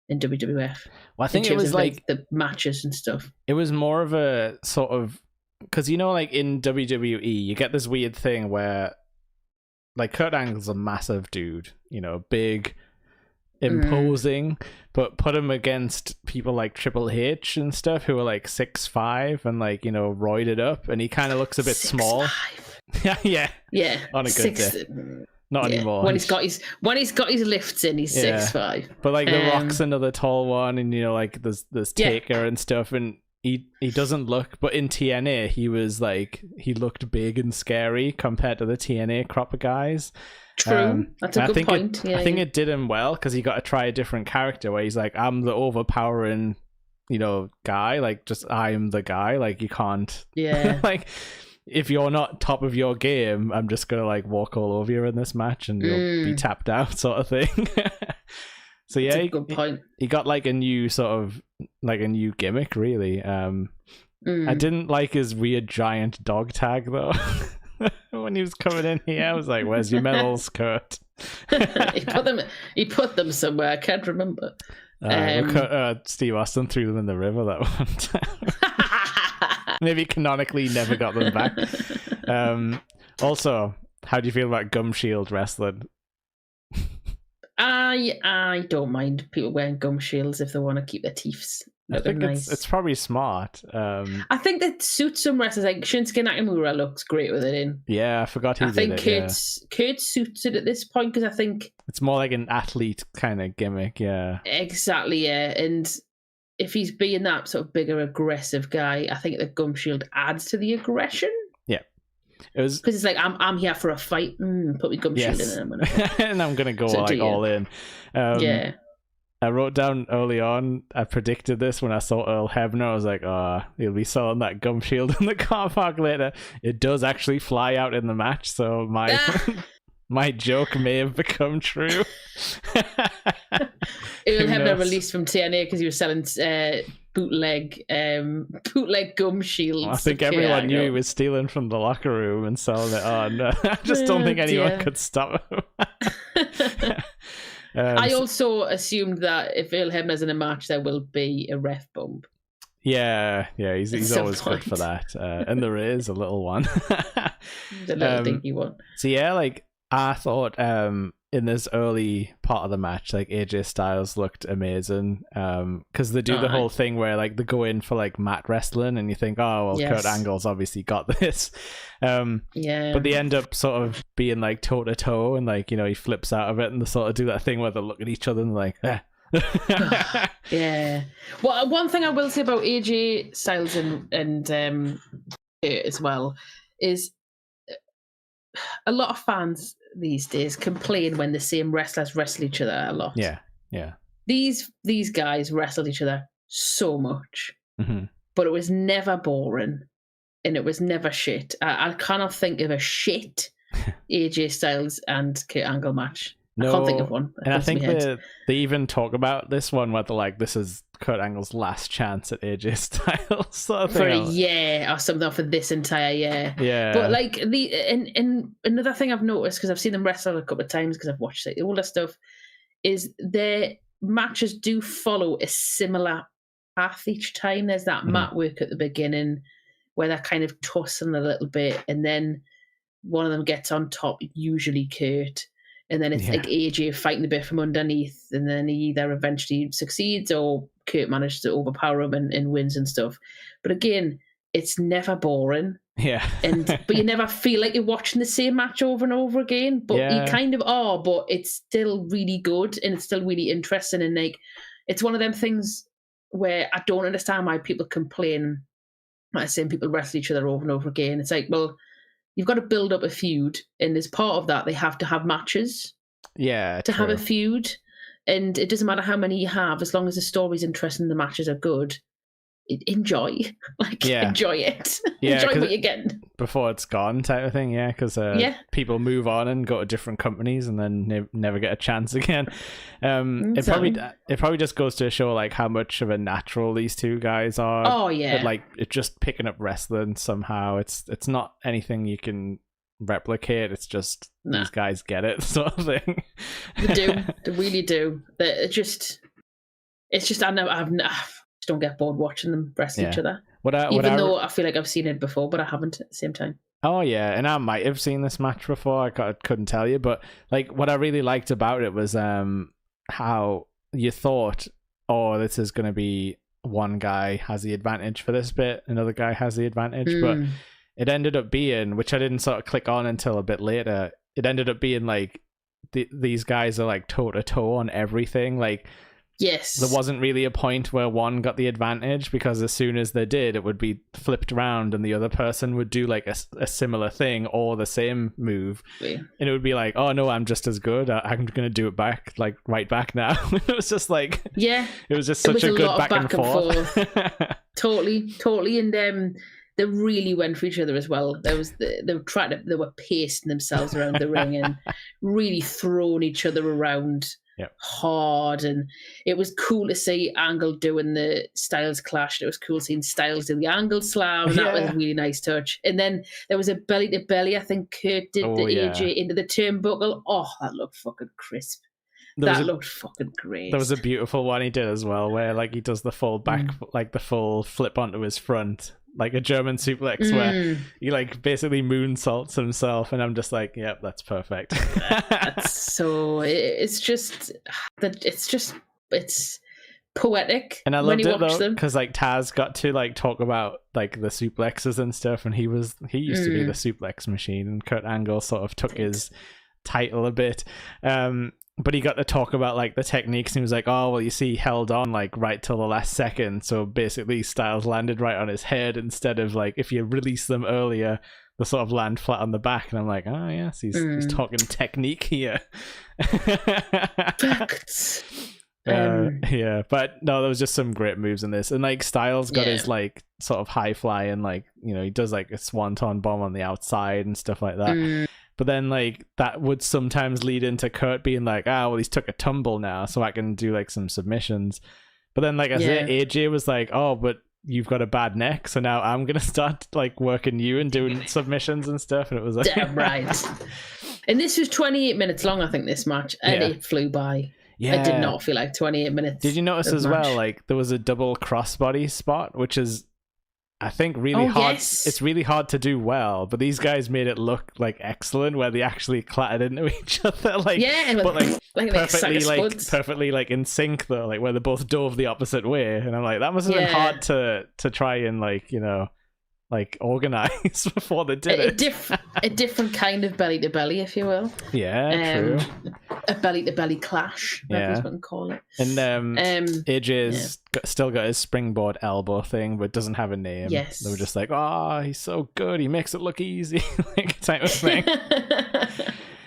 [SPEAKER 1] in WWF.
[SPEAKER 2] Well, I think it was
[SPEAKER 1] the matches and stuff. It
[SPEAKER 2] was more of a sort of, because in WWE you get this weird thing where Kurt Angle's a massive dude, big, imposing, but put him against people like Triple H and stuff who are 6'5" and roided up, and he kind of looks a bit small. yeah on a good day. Not anymore.
[SPEAKER 1] When he's got his lifts in, he's 6'5".
[SPEAKER 2] But The Rock's another tall one, and there's Taker and stuff, and he doesn't look, but in TNA he looked big and scary compared to the TNA crop of guys.
[SPEAKER 1] True, that's a good point.
[SPEAKER 2] I think it did him well, because he got to try a different character where he's I'm the overpowering, guy. I'm the guy. You can't.
[SPEAKER 1] Yeah.
[SPEAKER 2] If you're not top of your game, I'm just gonna walk all over you in this match, and you'll be tapped out, sort of thing. So
[SPEAKER 1] that's a good point.
[SPEAKER 2] He got a new sort of a new gimmick, really. I didn't like his weird giant dog tag though. When he was coming in here, I was like, "Where's your medals, Kurt?"
[SPEAKER 1] he put them somewhere. I can't remember.
[SPEAKER 2] Steve Austin threw them in the river that one time. Maybe canonically never got them back. Also, how do you feel about gum shield wrestling?
[SPEAKER 1] I don't mind people wearing gum shields if they want to keep their teeth looking nice.
[SPEAKER 2] It's probably smart.
[SPEAKER 1] I think that suits some wrestlers. Shinsuke Nakamura looks great with it in.
[SPEAKER 2] Yeah, I forgot he did it.
[SPEAKER 1] I think Kurt suits it at this point, because I think
[SPEAKER 2] it's more like an athlete kind of gimmick. Yeah,
[SPEAKER 1] exactly. Yeah, and if he's being that sort of bigger, aggressive guy, I think the gum shield adds to the aggression.
[SPEAKER 2] It was
[SPEAKER 1] because it's I'm here for a fight. Put my gum shield in,
[SPEAKER 2] and I'm gonna go all in. I wrote down early on, I predicted this when I saw Earl Hebner. I was like, he'll be selling that gum shield in the car park later. It does actually fly out in the match, so my joke may have become true.
[SPEAKER 1] Earl Hebner released from TNA because he was selling bootleg gum shields.
[SPEAKER 2] I think everyone knew he was stealing from the locker room and selling it on. I just don't think anyone could stop him.
[SPEAKER 1] I also assumed that if Earl Hebner's in a match, there will be a ref bump.
[SPEAKER 2] Yeah, he's always good for that. And there is a little one.
[SPEAKER 1] The little dinky one.
[SPEAKER 2] So yeah, like I thought in this early part of the match, like AJ Styles looked amazing. Because they do the whole thing where like they go in for like mat wrestling and you think, oh well, Kurt Angle's obviously got this. But they end up sort of being like toe to toe and like, you know, he flips out of it and they sort of do that thing where they look at each other and they're like,
[SPEAKER 1] yeah. Well, one thing I will say about AJ Styles and as well is a lot of fans these days complain when the same wrestlers wrestle each other a lot.
[SPEAKER 2] Yeah.
[SPEAKER 1] These guys wrestled each other so much,
[SPEAKER 2] but
[SPEAKER 1] it was never boring and it was never shit. I cannot think of a shit AJ Styles and Kurt Angle match. No, I can't think of one.
[SPEAKER 2] And I think they even talk about this one where they're like, this is Kurt Angle's last chance at AJ Styles. Sort of
[SPEAKER 1] for a year or something, for this entire year.
[SPEAKER 2] Yeah.
[SPEAKER 1] But like, and another thing I've noticed, because I've seen them wrestle a couple of times because I've watched all that stuff, is their matches do follow a similar path each time. There's that mat work at the beginning where they're kind of tossing a little bit and then one of them gets on top, usually Kurt. And then it's like AJ fighting a bit from underneath, and then he either eventually succeeds or Kurt manages to overpower him and wins and stuff. But again, it's never boring.
[SPEAKER 2] Yeah.
[SPEAKER 1] But you never feel like you're watching the same match over and over again. But you kind of are, but it's still really good and it's still really interesting. And like, it's one of them things where I don't understand why people complain like seeing people wrestle each other over and over again. It's like, well, you've got to build up a feud, and as part of that, they have to have matches.
[SPEAKER 2] Yeah,
[SPEAKER 1] to have a feud, and it doesn't matter how many you have, as long as the story's interesting, the matches are good. Enjoy, enjoy it. Enjoy what you're getting
[SPEAKER 2] before it's gone, type of thing. Yeah, because people move on and go to different companies, and then never get a chance again. It probably just goes to show like how much of a natural these two guys are.
[SPEAKER 1] Oh yeah,
[SPEAKER 2] but, like it's just picking up wrestling somehow. It's not anything you can replicate. It's just these guys get it, sort of thing.
[SPEAKER 1] They do. They really do. It's just I don't get bored watching them wrestle each other. Even though I feel like I've seen it before, but I haven't at the same time.
[SPEAKER 2] Oh yeah, and I might have seen this match before. I couldn't tell you, but like what I really liked about it was how you thought, oh, this is going to be one guy has the advantage for this bit, another guy has the advantage, but it ended up being, which I didn't sort of click on until a bit later. It ended up being like these guys are like toe to toe on everything, like.
[SPEAKER 1] Yes.
[SPEAKER 2] There wasn't really a point where one got the advantage, because as soon as they did, it would be flipped around and the other person would do like a similar thing or the same move. Yeah. And it would be like, oh no, I'm just as good. I'm going to do it back, like right back now. It was just like, it was just such a good back and forth. Totally. And they really went for each other as well. They were pasting themselves around the ring and really throwing each other around. Hard, and it was cool to see Angle doing the Styles clash. It was cool seeing Styles do the Angle slam, and that was a really nice touch. And then there was a belly to belly. I think Kurt did AJ into the turnbuckle. Oh, that looked fucking crisp. That looked fucking great. There was a beautiful one he did as well, where like he does the full back, like the full flip onto his front, like a German suplex, where he like basically moonsaults himself, and I'm just like, yep, that's perfect.
[SPEAKER 1] It's poetic.
[SPEAKER 2] And I loved it though, because like Taz got to like talk about like the suplexes and stuff, and he used to be the suplex machine, and Kurt Angle sort of took his title a bit. But he got to talk about like the techniques, and he was like, oh well, you see, he held on like right till the last second, so basically Styles landed right on his head, instead of like if you release them earlier, they sort of land flat on the back. And I'm like, oh yes, he's talking technique here.
[SPEAKER 1] Facts.
[SPEAKER 2] But no, there was just some great moves in this, and like Styles got his like sort of high fly, and like, you know, he does like a swanton bomb on the outside and stuff like that. But then like that would sometimes lead into Kurt being like, well, he's took a tumble now, so I can do like some submissions. But then, like I said, AJ was like, "Oh, but you've got a bad neck, so now I'm gonna start like working you and doing submissions and stuff." And it was like,
[SPEAKER 1] damn right. And this was 28 minutes long, I think, this match, and it flew by. Yeah, it did not feel like 28 minutes.
[SPEAKER 2] Did you notice as well, like there was a double crossbody spot, which is, I think, really hard. Yes. It's really hard to do well, but these guys made it look like excellent, where they actually clattered into each other, like but perfectly like in sync though, like where they both dove the opposite way. And I'm like, that must have been hard to try and like, you know, like organize before they did it.
[SPEAKER 1] A different kind of belly to belly, if you will.
[SPEAKER 2] Yeah, true.
[SPEAKER 1] A belly to belly clash. That's what we can call it.
[SPEAKER 2] And AJ's still got his springboard elbow thing, but doesn't have a name.
[SPEAKER 1] Yes,
[SPEAKER 2] they were just like, "Oh, he's so good. He makes it look easy," like type of thing.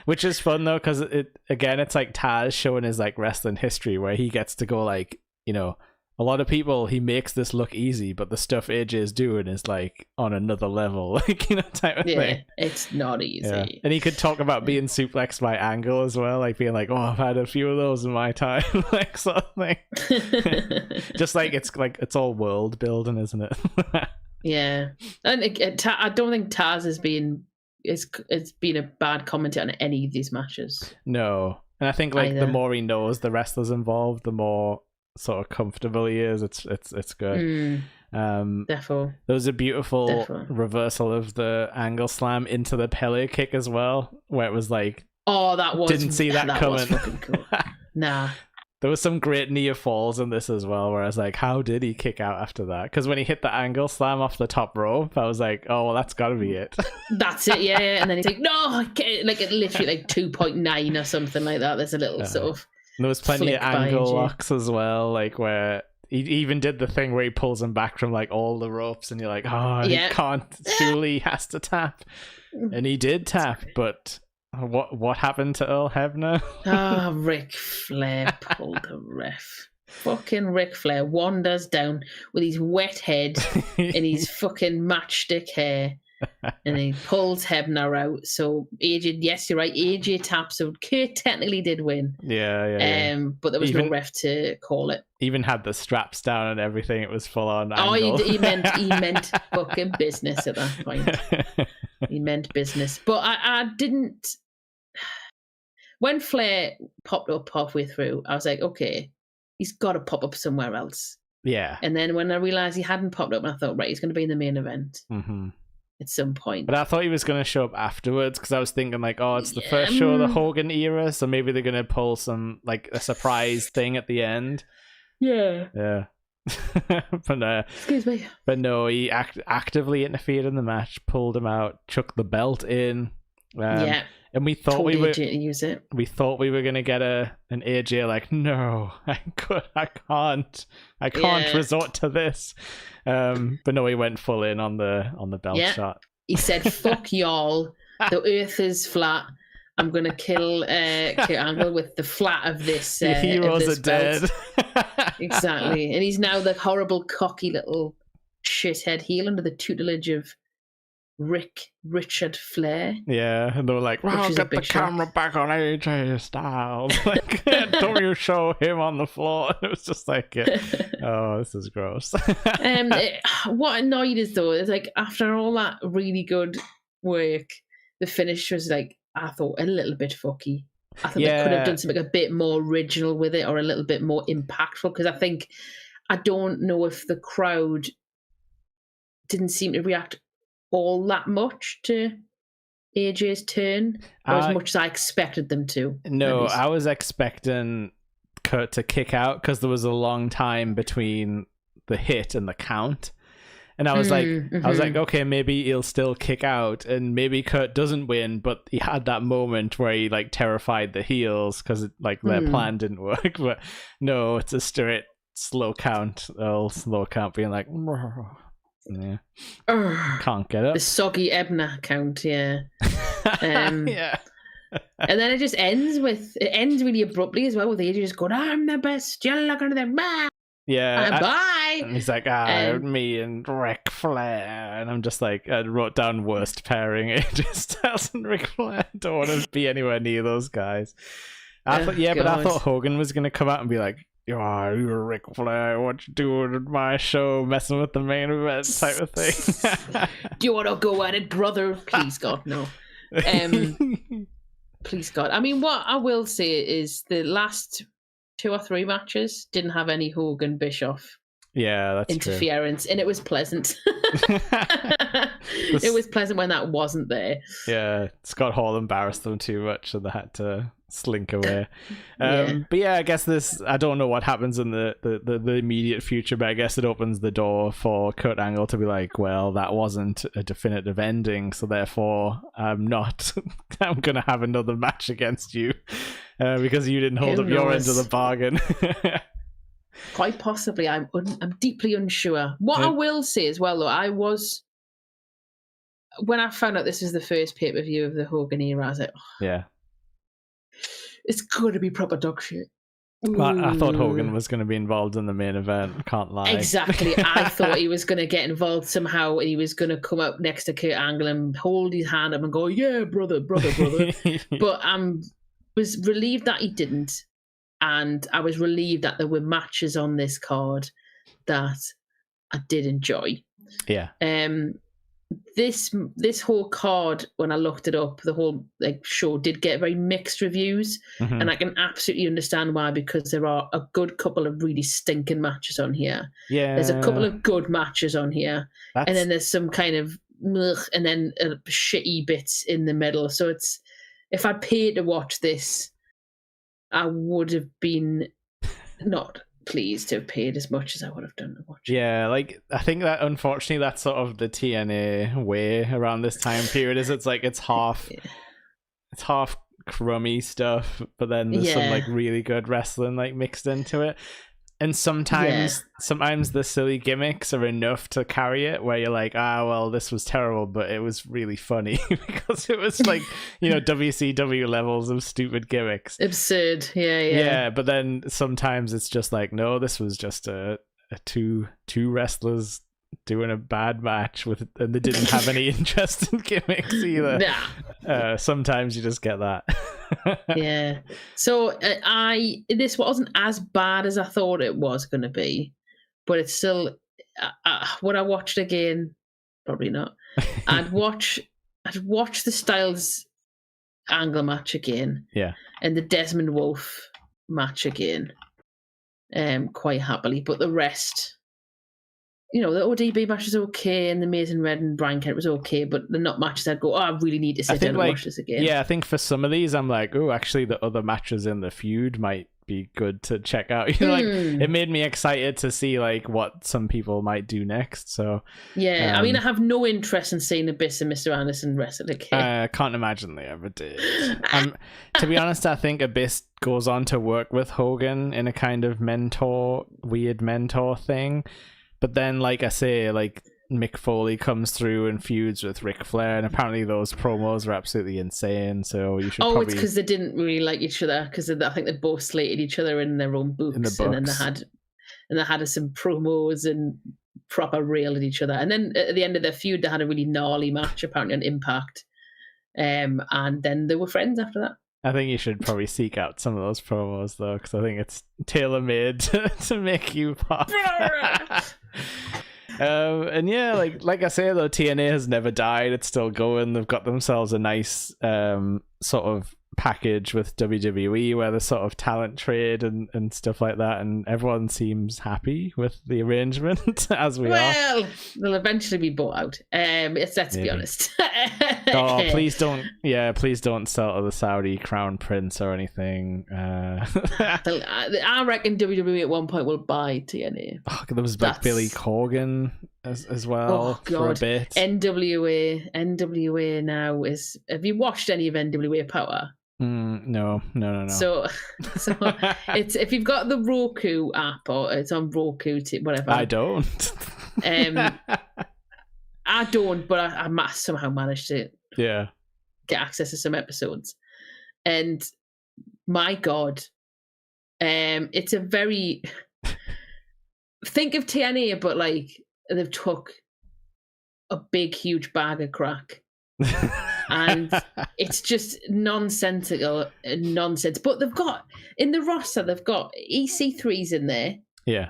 [SPEAKER 2] Which is fun though, because it's like Taz showing his like wrestling history, where he gets to go like, you know, a lot of people, he makes this look easy, but the stuff AJ is doing is like on another level, like, you know, type of thing.
[SPEAKER 1] It's not easy. Yeah.
[SPEAKER 2] And he could talk about being suplexed by Angle as well, like being like, "Oh, I've had a few of those in my time," like sort of thing. Just like it's all world building, isn't it?
[SPEAKER 1] Yeah, and I don't think Taz has been it's been a bad commentator on any of these matches.
[SPEAKER 2] No, and I think like the more he knows the wrestlers involved, the more sort of comfortable he is. It's good.
[SPEAKER 1] Definitely.
[SPEAKER 2] There was a beautiful reversal of the angle slam into the Pele kick as well, where it was like, didn't see that coming.
[SPEAKER 1] Was fucking cool. Nah.
[SPEAKER 2] There was some great near falls in this as well, where I was like, how did he kick out after that? Because when he hit the angle slam off the top rope, I was like, oh, well, that's got to be it.
[SPEAKER 1] That's it, yeah. And then he's like, no, I can't. Like, literally like 2.9 or something like that. There's a little sort of...
[SPEAKER 2] And there was plenty of angle locks as well, like where he even did the thing where he pulls him back from like all the ropes, and you're like, oh, he can't. Surely he has to tap. And he did tap, but... What happened to Earl Hebner?
[SPEAKER 1] Ric Flair pulled the ref. Fucking Ric Flair wanders down with his wet head and his fucking matchstick hair, and he pulls Hebner out. So AJ, yes, you're right, AJ taps. So Kurt technically did win.
[SPEAKER 2] Yeah.
[SPEAKER 1] But there was no ref to call it.
[SPEAKER 2] Even had the straps down and everything. It was full on.
[SPEAKER 1] He meant fucking business at that point. He meant business. But I didn't. When Flair popped up halfway through, I was like, okay, he's got to pop up somewhere else.
[SPEAKER 2] Yeah.
[SPEAKER 1] And then when I realised he hadn't popped up, I thought, right, he's going to be in the main event at some point.
[SPEAKER 2] But I thought he was going to show up afterwards, because I was thinking like, oh, it's the first show of the Hogan era, so maybe they're going to pull some, like, a surprise thing at the end.
[SPEAKER 1] Yeah.
[SPEAKER 2] Excuse me. But no, he actively interfered in the match, pulled him out, chucked the belt in. And we thought we were going to get an AJ like, no, I can't resort to this. But no, he went full in on the belt shot.
[SPEAKER 1] He said, "Fuck y'all, the earth is flat. I'm going to kill Kurt Angle with the flat of this.
[SPEAKER 2] Your heroes are dead."
[SPEAKER 1] Exactly, and he's now the horrible, cocky little shithead heel under the tutelage of Richard Flair.
[SPEAKER 2] Yeah, and they were like, "Wow, get the camera back on AJ Styles. Like, don't you show him on the floor." And it was just like, oh, this is gross.
[SPEAKER 1] What annoyed us though is like, after all that really good work, the finish was like, I thought, a little bit fucky. I thought they could have done something a bit more original with it, or a little bit more impactful, because I don't know if the crowd didn't seem to react all that much to AJ's turn, or as much as I expected them to.
[SPEAKER 2] No, I was expecting Kurt to kick out, because there was a long time between the hit and the count, and I was like, okay, maybe he'll still kick out, and maybe Kurt doesn't win, but he had that moment where he like terrified the heels because like their plan didn't work. But no, it's a straight slow count. Slow count being like. Yeah, can't get it.
[SPEAKER 1] The soggy Ebner count, yeah.
[SPEAKER 2] Yeah.
[SPEAKER 1] And then it just ends really abruptly as well, with AJ just going, "I'm the best, you're looking at them, bye."
[SPEAKER 2] Yeah.
[SPEAKER 1] Bye.
[SPEAKER 2] And he's like, me and Ric Flair. And I'm just like, I wrote down worst pairing, AJ Styles and Ric Flair. Don't want to be anywhere near those guys. But I thought Hogan was going to come out and be like, you're Ric Flair, what you doing at my show, messing with the main event type of thing.
[SPEAKER 1] Do you want to go at it, brother? Please, God, no. Please, God. I mean, what I will say is the last 2 or 3 matches didn't have any Hogan Bischoff interference, and it was pleasant. It was pleasant when that wasn't there.
[SPEAKER 2] Yeah, Scott Hall embarrassed them too much, and they had to slink away. But yeah, I guess I don't know what happens in the immediate future, but I guess it opens the door for Kurt Angle to be like, well, that wasn't a definitive ending, so therefore I'm gonna have another match against you because you didn't hold up your end of the bargain.
[SPEAKER 1] Quite possibly. I'm deeply unsure. What I will say as well, though, when I found out this was the first pay-per-view of the Hogan era, I was like, it's going to be proper dog shit.
[SPEAKER 2] I thought Hogan was going to be involved in the main event. I can't lie.
[SPEAKER 1] Exactly. I thought he was going to get involved somehow, and he was going to come up next to Kurt Angle and hold his hand up and go, yeah, brother. But I was relieved that he didn't. And I was relieved that there were matches on this card that I did enjoy.
[SPEAKER 2] Yeah.
[SPEAKER 1] This whole card, when I looked it up, the whole show did get very mixed reviews, and I can absolutely understand why, because there are a good couple of really stinking matches on here.
[SPEAKER 2] Yeah.
[SPEAKER 1] There's a couple of good matches on here, and then there's some kind of and then shitty bits in the middle. So it's, if I paid to watch this, I would have been not pleased to have paid as much as I would have done to watch it.
[SPEAKER 2] Yeah, like, I think that unfortunately that's sort of the TNA way around this time period, is it's like it's half crummy stuff, but then there's some like really good wrestling like mixed into it. And sometimes the silly gimmicks are enough to carry it, where you're like, well, this was terrible, but it was really funny because it was like, WCW levels of stupid gimmicks.
[SPEAKER 1] Absurd.
[SPEAKER 2] Yeah, but then sometimes it's just like, no, this was just a two wrestlers doing a bad match and they didn't have any interesting gimmicks either. Sometimes you just get that.
[SPEAKER 1] Yeah. So this wasn't as bad as I thought it was going to be, but it's still. Would I watch it again? Probably not. I'd watch the Styles Angle match again.
[SPEAKER 2] Yeah.
[SPEAKER 1] And the Desmond Wolfe match again. Quite happily, but the rest. The ODB match is okay, and the Amazing Red and Brian Kent was okay, but they're not matches I'd go, I really need to sit down and watch this again.
[SPEAKER 2] Yeah, I think for some of these, I'm like, actually, the other matches in the feud might be good to check out. Like, it made me excited to see like what some people might do next. So
[SPEAKER 1] yeah, I mean, I have no interest in seeing Abyss and Mr. Anderson wrestle again.
[SPEAKER 2] I can't imagine they ever did. To be honest, I think Abyss goes on to work with Hogan in a kind of weird mentor thing. But then, like I say, like Mick Foley comes through and feuds with Ric Flair, and apparently those promos are absolutely insane. So you should.
[SPEAKER 1] It's because they didn't really like each other, because I think they both slated each other in their own books, and then they had some promos and proper railed at each other. And then at the end of their feud, they had a really gnarly match apparently on Impact, and then they were friends after that.
[SPEAKER 2] I think you should probably seek out some of those promos though, because I think it's tailor-made to make you pop. And yeah, like I say though, TNA has never died. It's still going. They've got themselves a nice sort of package with WWE where there's sort of talent trade and stuff like that, and everyone seems happy with the arrangement as we are.
[SPEAKER 1] Well, they'll eventually be bought out. Let's be honest.
[SPEAKER 2] Please don't sell to the Saudi crown prince or anything.
[SPEAKER 1] I reckon WWE at one point will buy TNA.
[SPEAKER 2] There was Billy Corgan as well for a bit.
[SPEAKER 1] NWA now is. Have you watched any of NWA Power?
[SPEAKER 2] No.
[SPEAKER 1] So it's, if you've got the Roku app, or it's on Roku, whatever.
[SPEAKER 2] I don't.
[SPEAKER 1] I don't, but I somehow managed to
[SPEAKER 2] get
[SPEAKER 1] access to some episodes, and my God, it's a very think of TNA, but like they've took a big, huge bag of crack and it's just nonsensical nonsense. But they've got in the roster, they've got EC3's in there.
[SPEAKER 2] Yeah,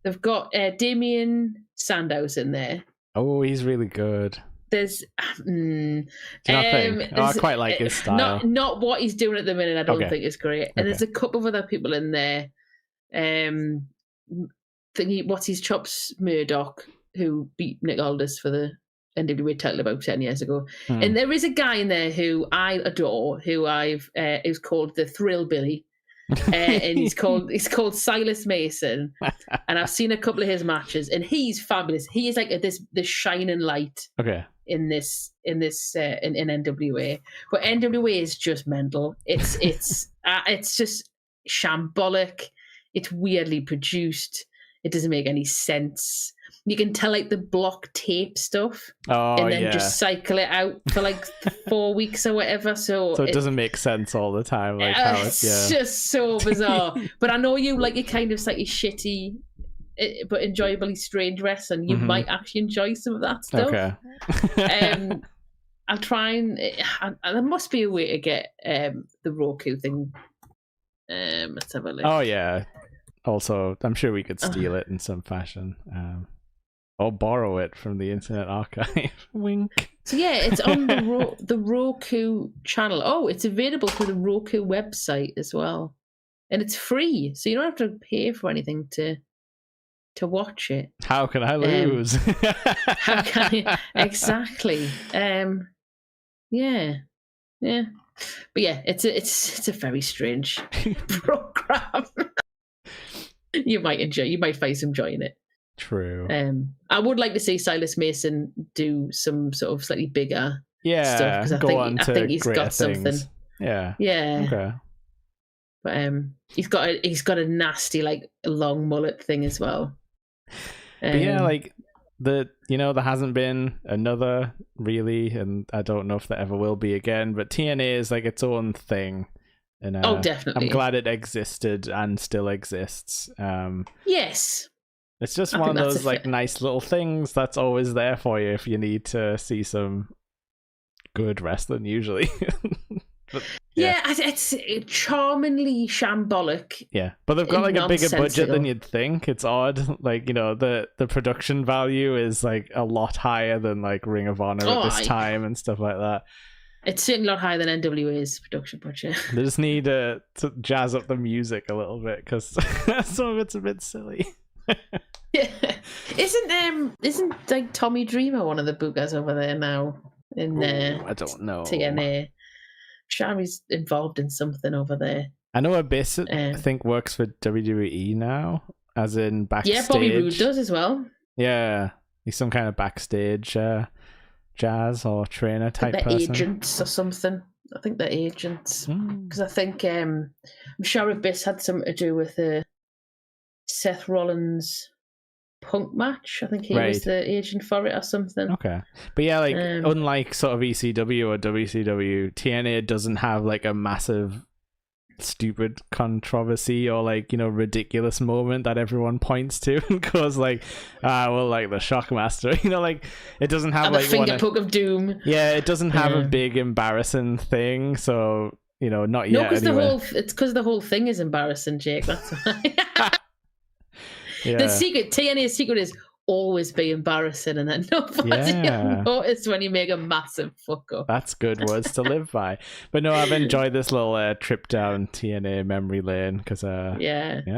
[SPEAKER 1] they've got Damien Sandow's in there.
[SPEAKER 2] Oh, he's really good.
[SPEAKER 1] There's,
[SPEAKER 2] Do you not think? I quite like his style.
[SPEAKER 1] Not what he's doing at the minute. I don't
[SPEAKER 2] Okay.
[SPEAKER 1] think is great. And there's a couple of other people in there. What's his chops? Murdoch, who beat Nick Aldis for the NWA title about 10 years ago. And there is a guy in there who I adore, who is called the Thrill Billy. And he's called Silas Mason, and I've seen a couple of his matches, and he's fabulous. He is like this shining light.
[SPEAKER 2] Okay.
[SPEAKER 1] In NWA, but NWA is just mental. It's just shambolic. It's weirdly produced. It doesn't make any sense. You can tell like the block tape stuff, and then just cycle it out for like 4 weeks or whatever. So
[SPEAKER 2] it doesn't make sense all the time. Like how it's
[SPEAKER 1] just so bizarre. But I know you like your kind of slightly shitty but enjoyably strange wrestling. You might actually enjoy some of that stuff.
[SPEAKER 2] Okay.
[SPEAKER 1] I'll try and there must be a way to get the Roku thing. Let's have a look.
[SPEAKER 2] Oh yeah. Also, I'm sure we could steal it in some fashion. Or borrow it from the Internet Archive. Wink.
[SPEAKER 1] So yeah, it's on the Roku channel. Oh, it's available through the Roku website as well, and it's free, so you don't have to pay for anything to watch it.
[SPEAKER 2] How can I lose?
[SPEAKER 1] How can you? Exactly. Yeah. But yeah, it's a very strange program. You might find some joy in it.
[SPEAKER 2] True.
[SPEAKER 1] I would like to see Silas Mason do some sort of slightly bigger stuff, because I think he's got something.
[SPEAKER 2] Yeah. Okay.
[SPEAKER 1] But he's got a nasty like long mullet thing as well.
[SPEAKER 2] But yeah, like there hasn't been another really, and I don't know if there ever will be again. But TNA is like its own thing. And,
[SPEAKER 1] definitely.
[SPEAKER 2] I'm glad it existed and still exists.
[SPEAKER 1] Yes.
[SPEAKER 2] It's just one of those like nice little things that's always there for you if you need to see some good wrestling, usually. But,
[SPEAKER 1] yeah, it's charmingly shambolic.
[SPEAKER 2] Yeah, but they've got like a bigger budget than you'd think. It's odd. Like, the production value is like a lot higher than like Ring of Honor at this time and stuff like that.
[SPEAKER 1] It's certainly a lot higher than NWA's production budget.
[SPEAKER 2] They just need to jazz up the music a little bit, because some of it's a bit silly.
[SPEAKER 1] Yeah, isn't like Tommy Dreamer one of the bookers over there now in
[SPEAKER 2] I don't know.
[SPEAKER 1] TNA? Sure, he's involved in something over there.
[SPEAKER 2] I know Abyss, I think, works for WWE now, as in backstage.
[SPEAKER 1] Yeah, Bobby Roode does as well.
[SPEAKER 2] Yeah, he's some kind of backstage jazz or trainer type person.
[SPEAKER 1] Agents or something. I think they're agents, because I think I'm sure Abyss had something to do with Seth Rollins' Punk match. I think he was the agent for it or something. Okay.
[SPEAKER 2] But yeah, like unlike sort of ECW or WCW, TNA doesn't have like a massive stupid controversy or like, ridiculous moment that everyone points to and goes like, like the Shockmaster, like it doesn't have like
[SPEAKER 1] the finger poke of doom.
[SPEAKER 2] Yeah, it doesn't have a big embarrassing thing, so not
[SPEAKER 1] yet.
[SPEAKER 2] No,
[SPEAKER 1] because it's because the whole thing is embarrassing, Jake. That's why. Yeah. The secret, TNA's secret is always be embarrassing, and then nobody notice when you make a massive fuck up.
[SPEAKER 2] That's good words to live by. But no, I've enjoyed this little trip down TNA memory lane, because I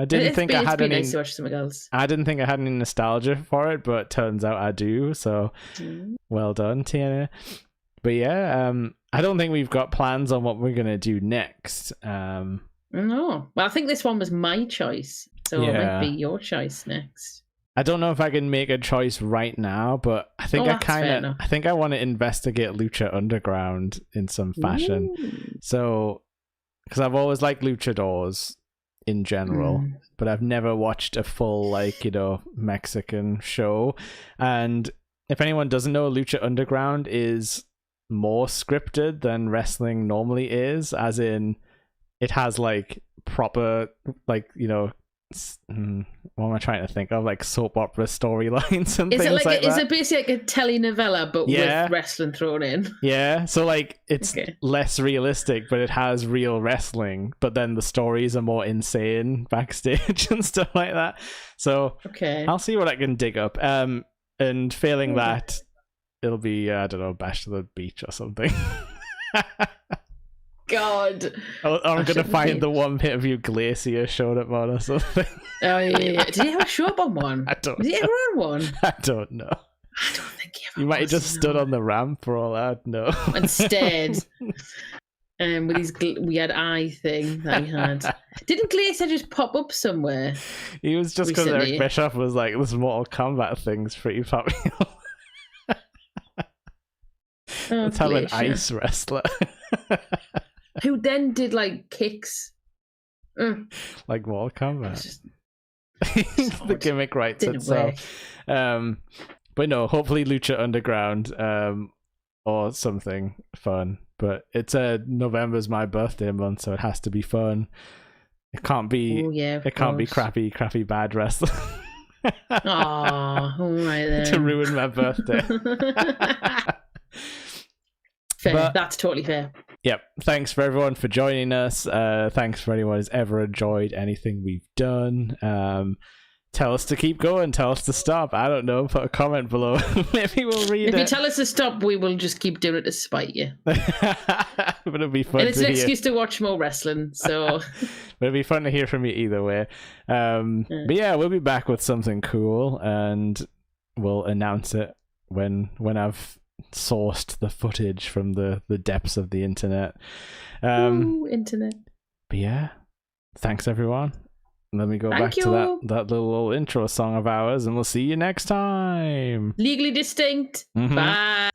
[SPEAKER 2] didn't think I had any.
[SPEAKER 1] Nice to watch something else.
[SPEAKER 2] I didn't think I had any nostalgia for it, but turns out I do. So well done, TNA. But yeah, I don't think we've got plans on what we're gonna do next.
[SPEAKER 1] No, well, I think this one was my choice. So it might be your choice next.
[SPEAKER 2] I don't know if I can make a choice right now, but I think I think I want to investigate Lucha Underground in some fashion. Ooh. So, because I've always liked luchadors in general, but I've never watched a full Mexican show. And if anyone doesn't know, Lucha Underground is more scripted than wrestling normally is, as in it has like proper what am I trying to think of? Like soap opera storylines and
[SPEAKER 1] is
[SPEAKER 2] things
[SPEAKER 1] it
[SPEAKER 2] like that.
[SPEAKER 1] Is it basically like a telenovela but with wrestling thrown in?
[SPEAKER 2] Yeah, so like it's less realistic, but it has real wrestling. But then the stories are more insane backstage and stuff like that. So I'll see what I can dig up. And failing that, it'll be I don't know, Bash to the Beach or something.
[SPEAKER 1] God,
[SPEAKER 2] I'm gonna find the one pay-per-view Glacier showed up on or something.
[SPEAKER 1] Oh yeah. Did he ever show up on one?
[SPEAKER 2] I don't.
[SPEAKER 1] Did he ever on one?
[SPEAKER 2] I don't know.
[SPEAKER 1] I don't think he ever.
[SPEAKER 2] You might have just stood on the ramp for all that. No,
[SPEAKER 1] and stared. With his weird eye thing that he had. Didn't Glacier just pop up somewhere?
[SPEAKER 2] He was just because Eric Bischoff was like, "This Mortal Kombat thing's pretty popular." Let's have an ice wrestler.
[SPEAKER 1] Who then did like kicks.
[SPEAKER 2] Like Mortal Kombat. The gimmick writes itself. But no, hopefully Lucha Underground or something fun. But it's November's my birthday month, so it has to be fun. It can't be be crappy bad wrestling.
[SPEAKER 1] Aw, all right then.
[SPEAKER 2] To ruin my birthday.
[SPEAKER 1] Fair. That's totally fair.
[SPEAKER 2] Yep. Thanks for everyone for joining us. Thanks for anyone who's ever enjoyed anything we've done. Tell us to keep going. Tell us to stop. I don't know. Put a comment below. Maybe we'll read it.
[SPEAKER 1] If you tell us to stop, we will just keep doing it to spite you.
[SPEAKER 2] But it'll be fun.
[SPEAKER 1] And it's an excuse to watch more wrestling. So
[SPEAKER 2] but it'll be fun to hear from you either way. But yeah, we'll be back with something cool, and we'll announce it when I've sourced the footage from the depths of the internet.
[SPEAKER 1] Internet.
[SPEAKER 2] But yeah, thanks everyone. Let me go back to that little intro song of ours, and we'll see you next time.
[SPEAKER 1] Legally distinct. Bye.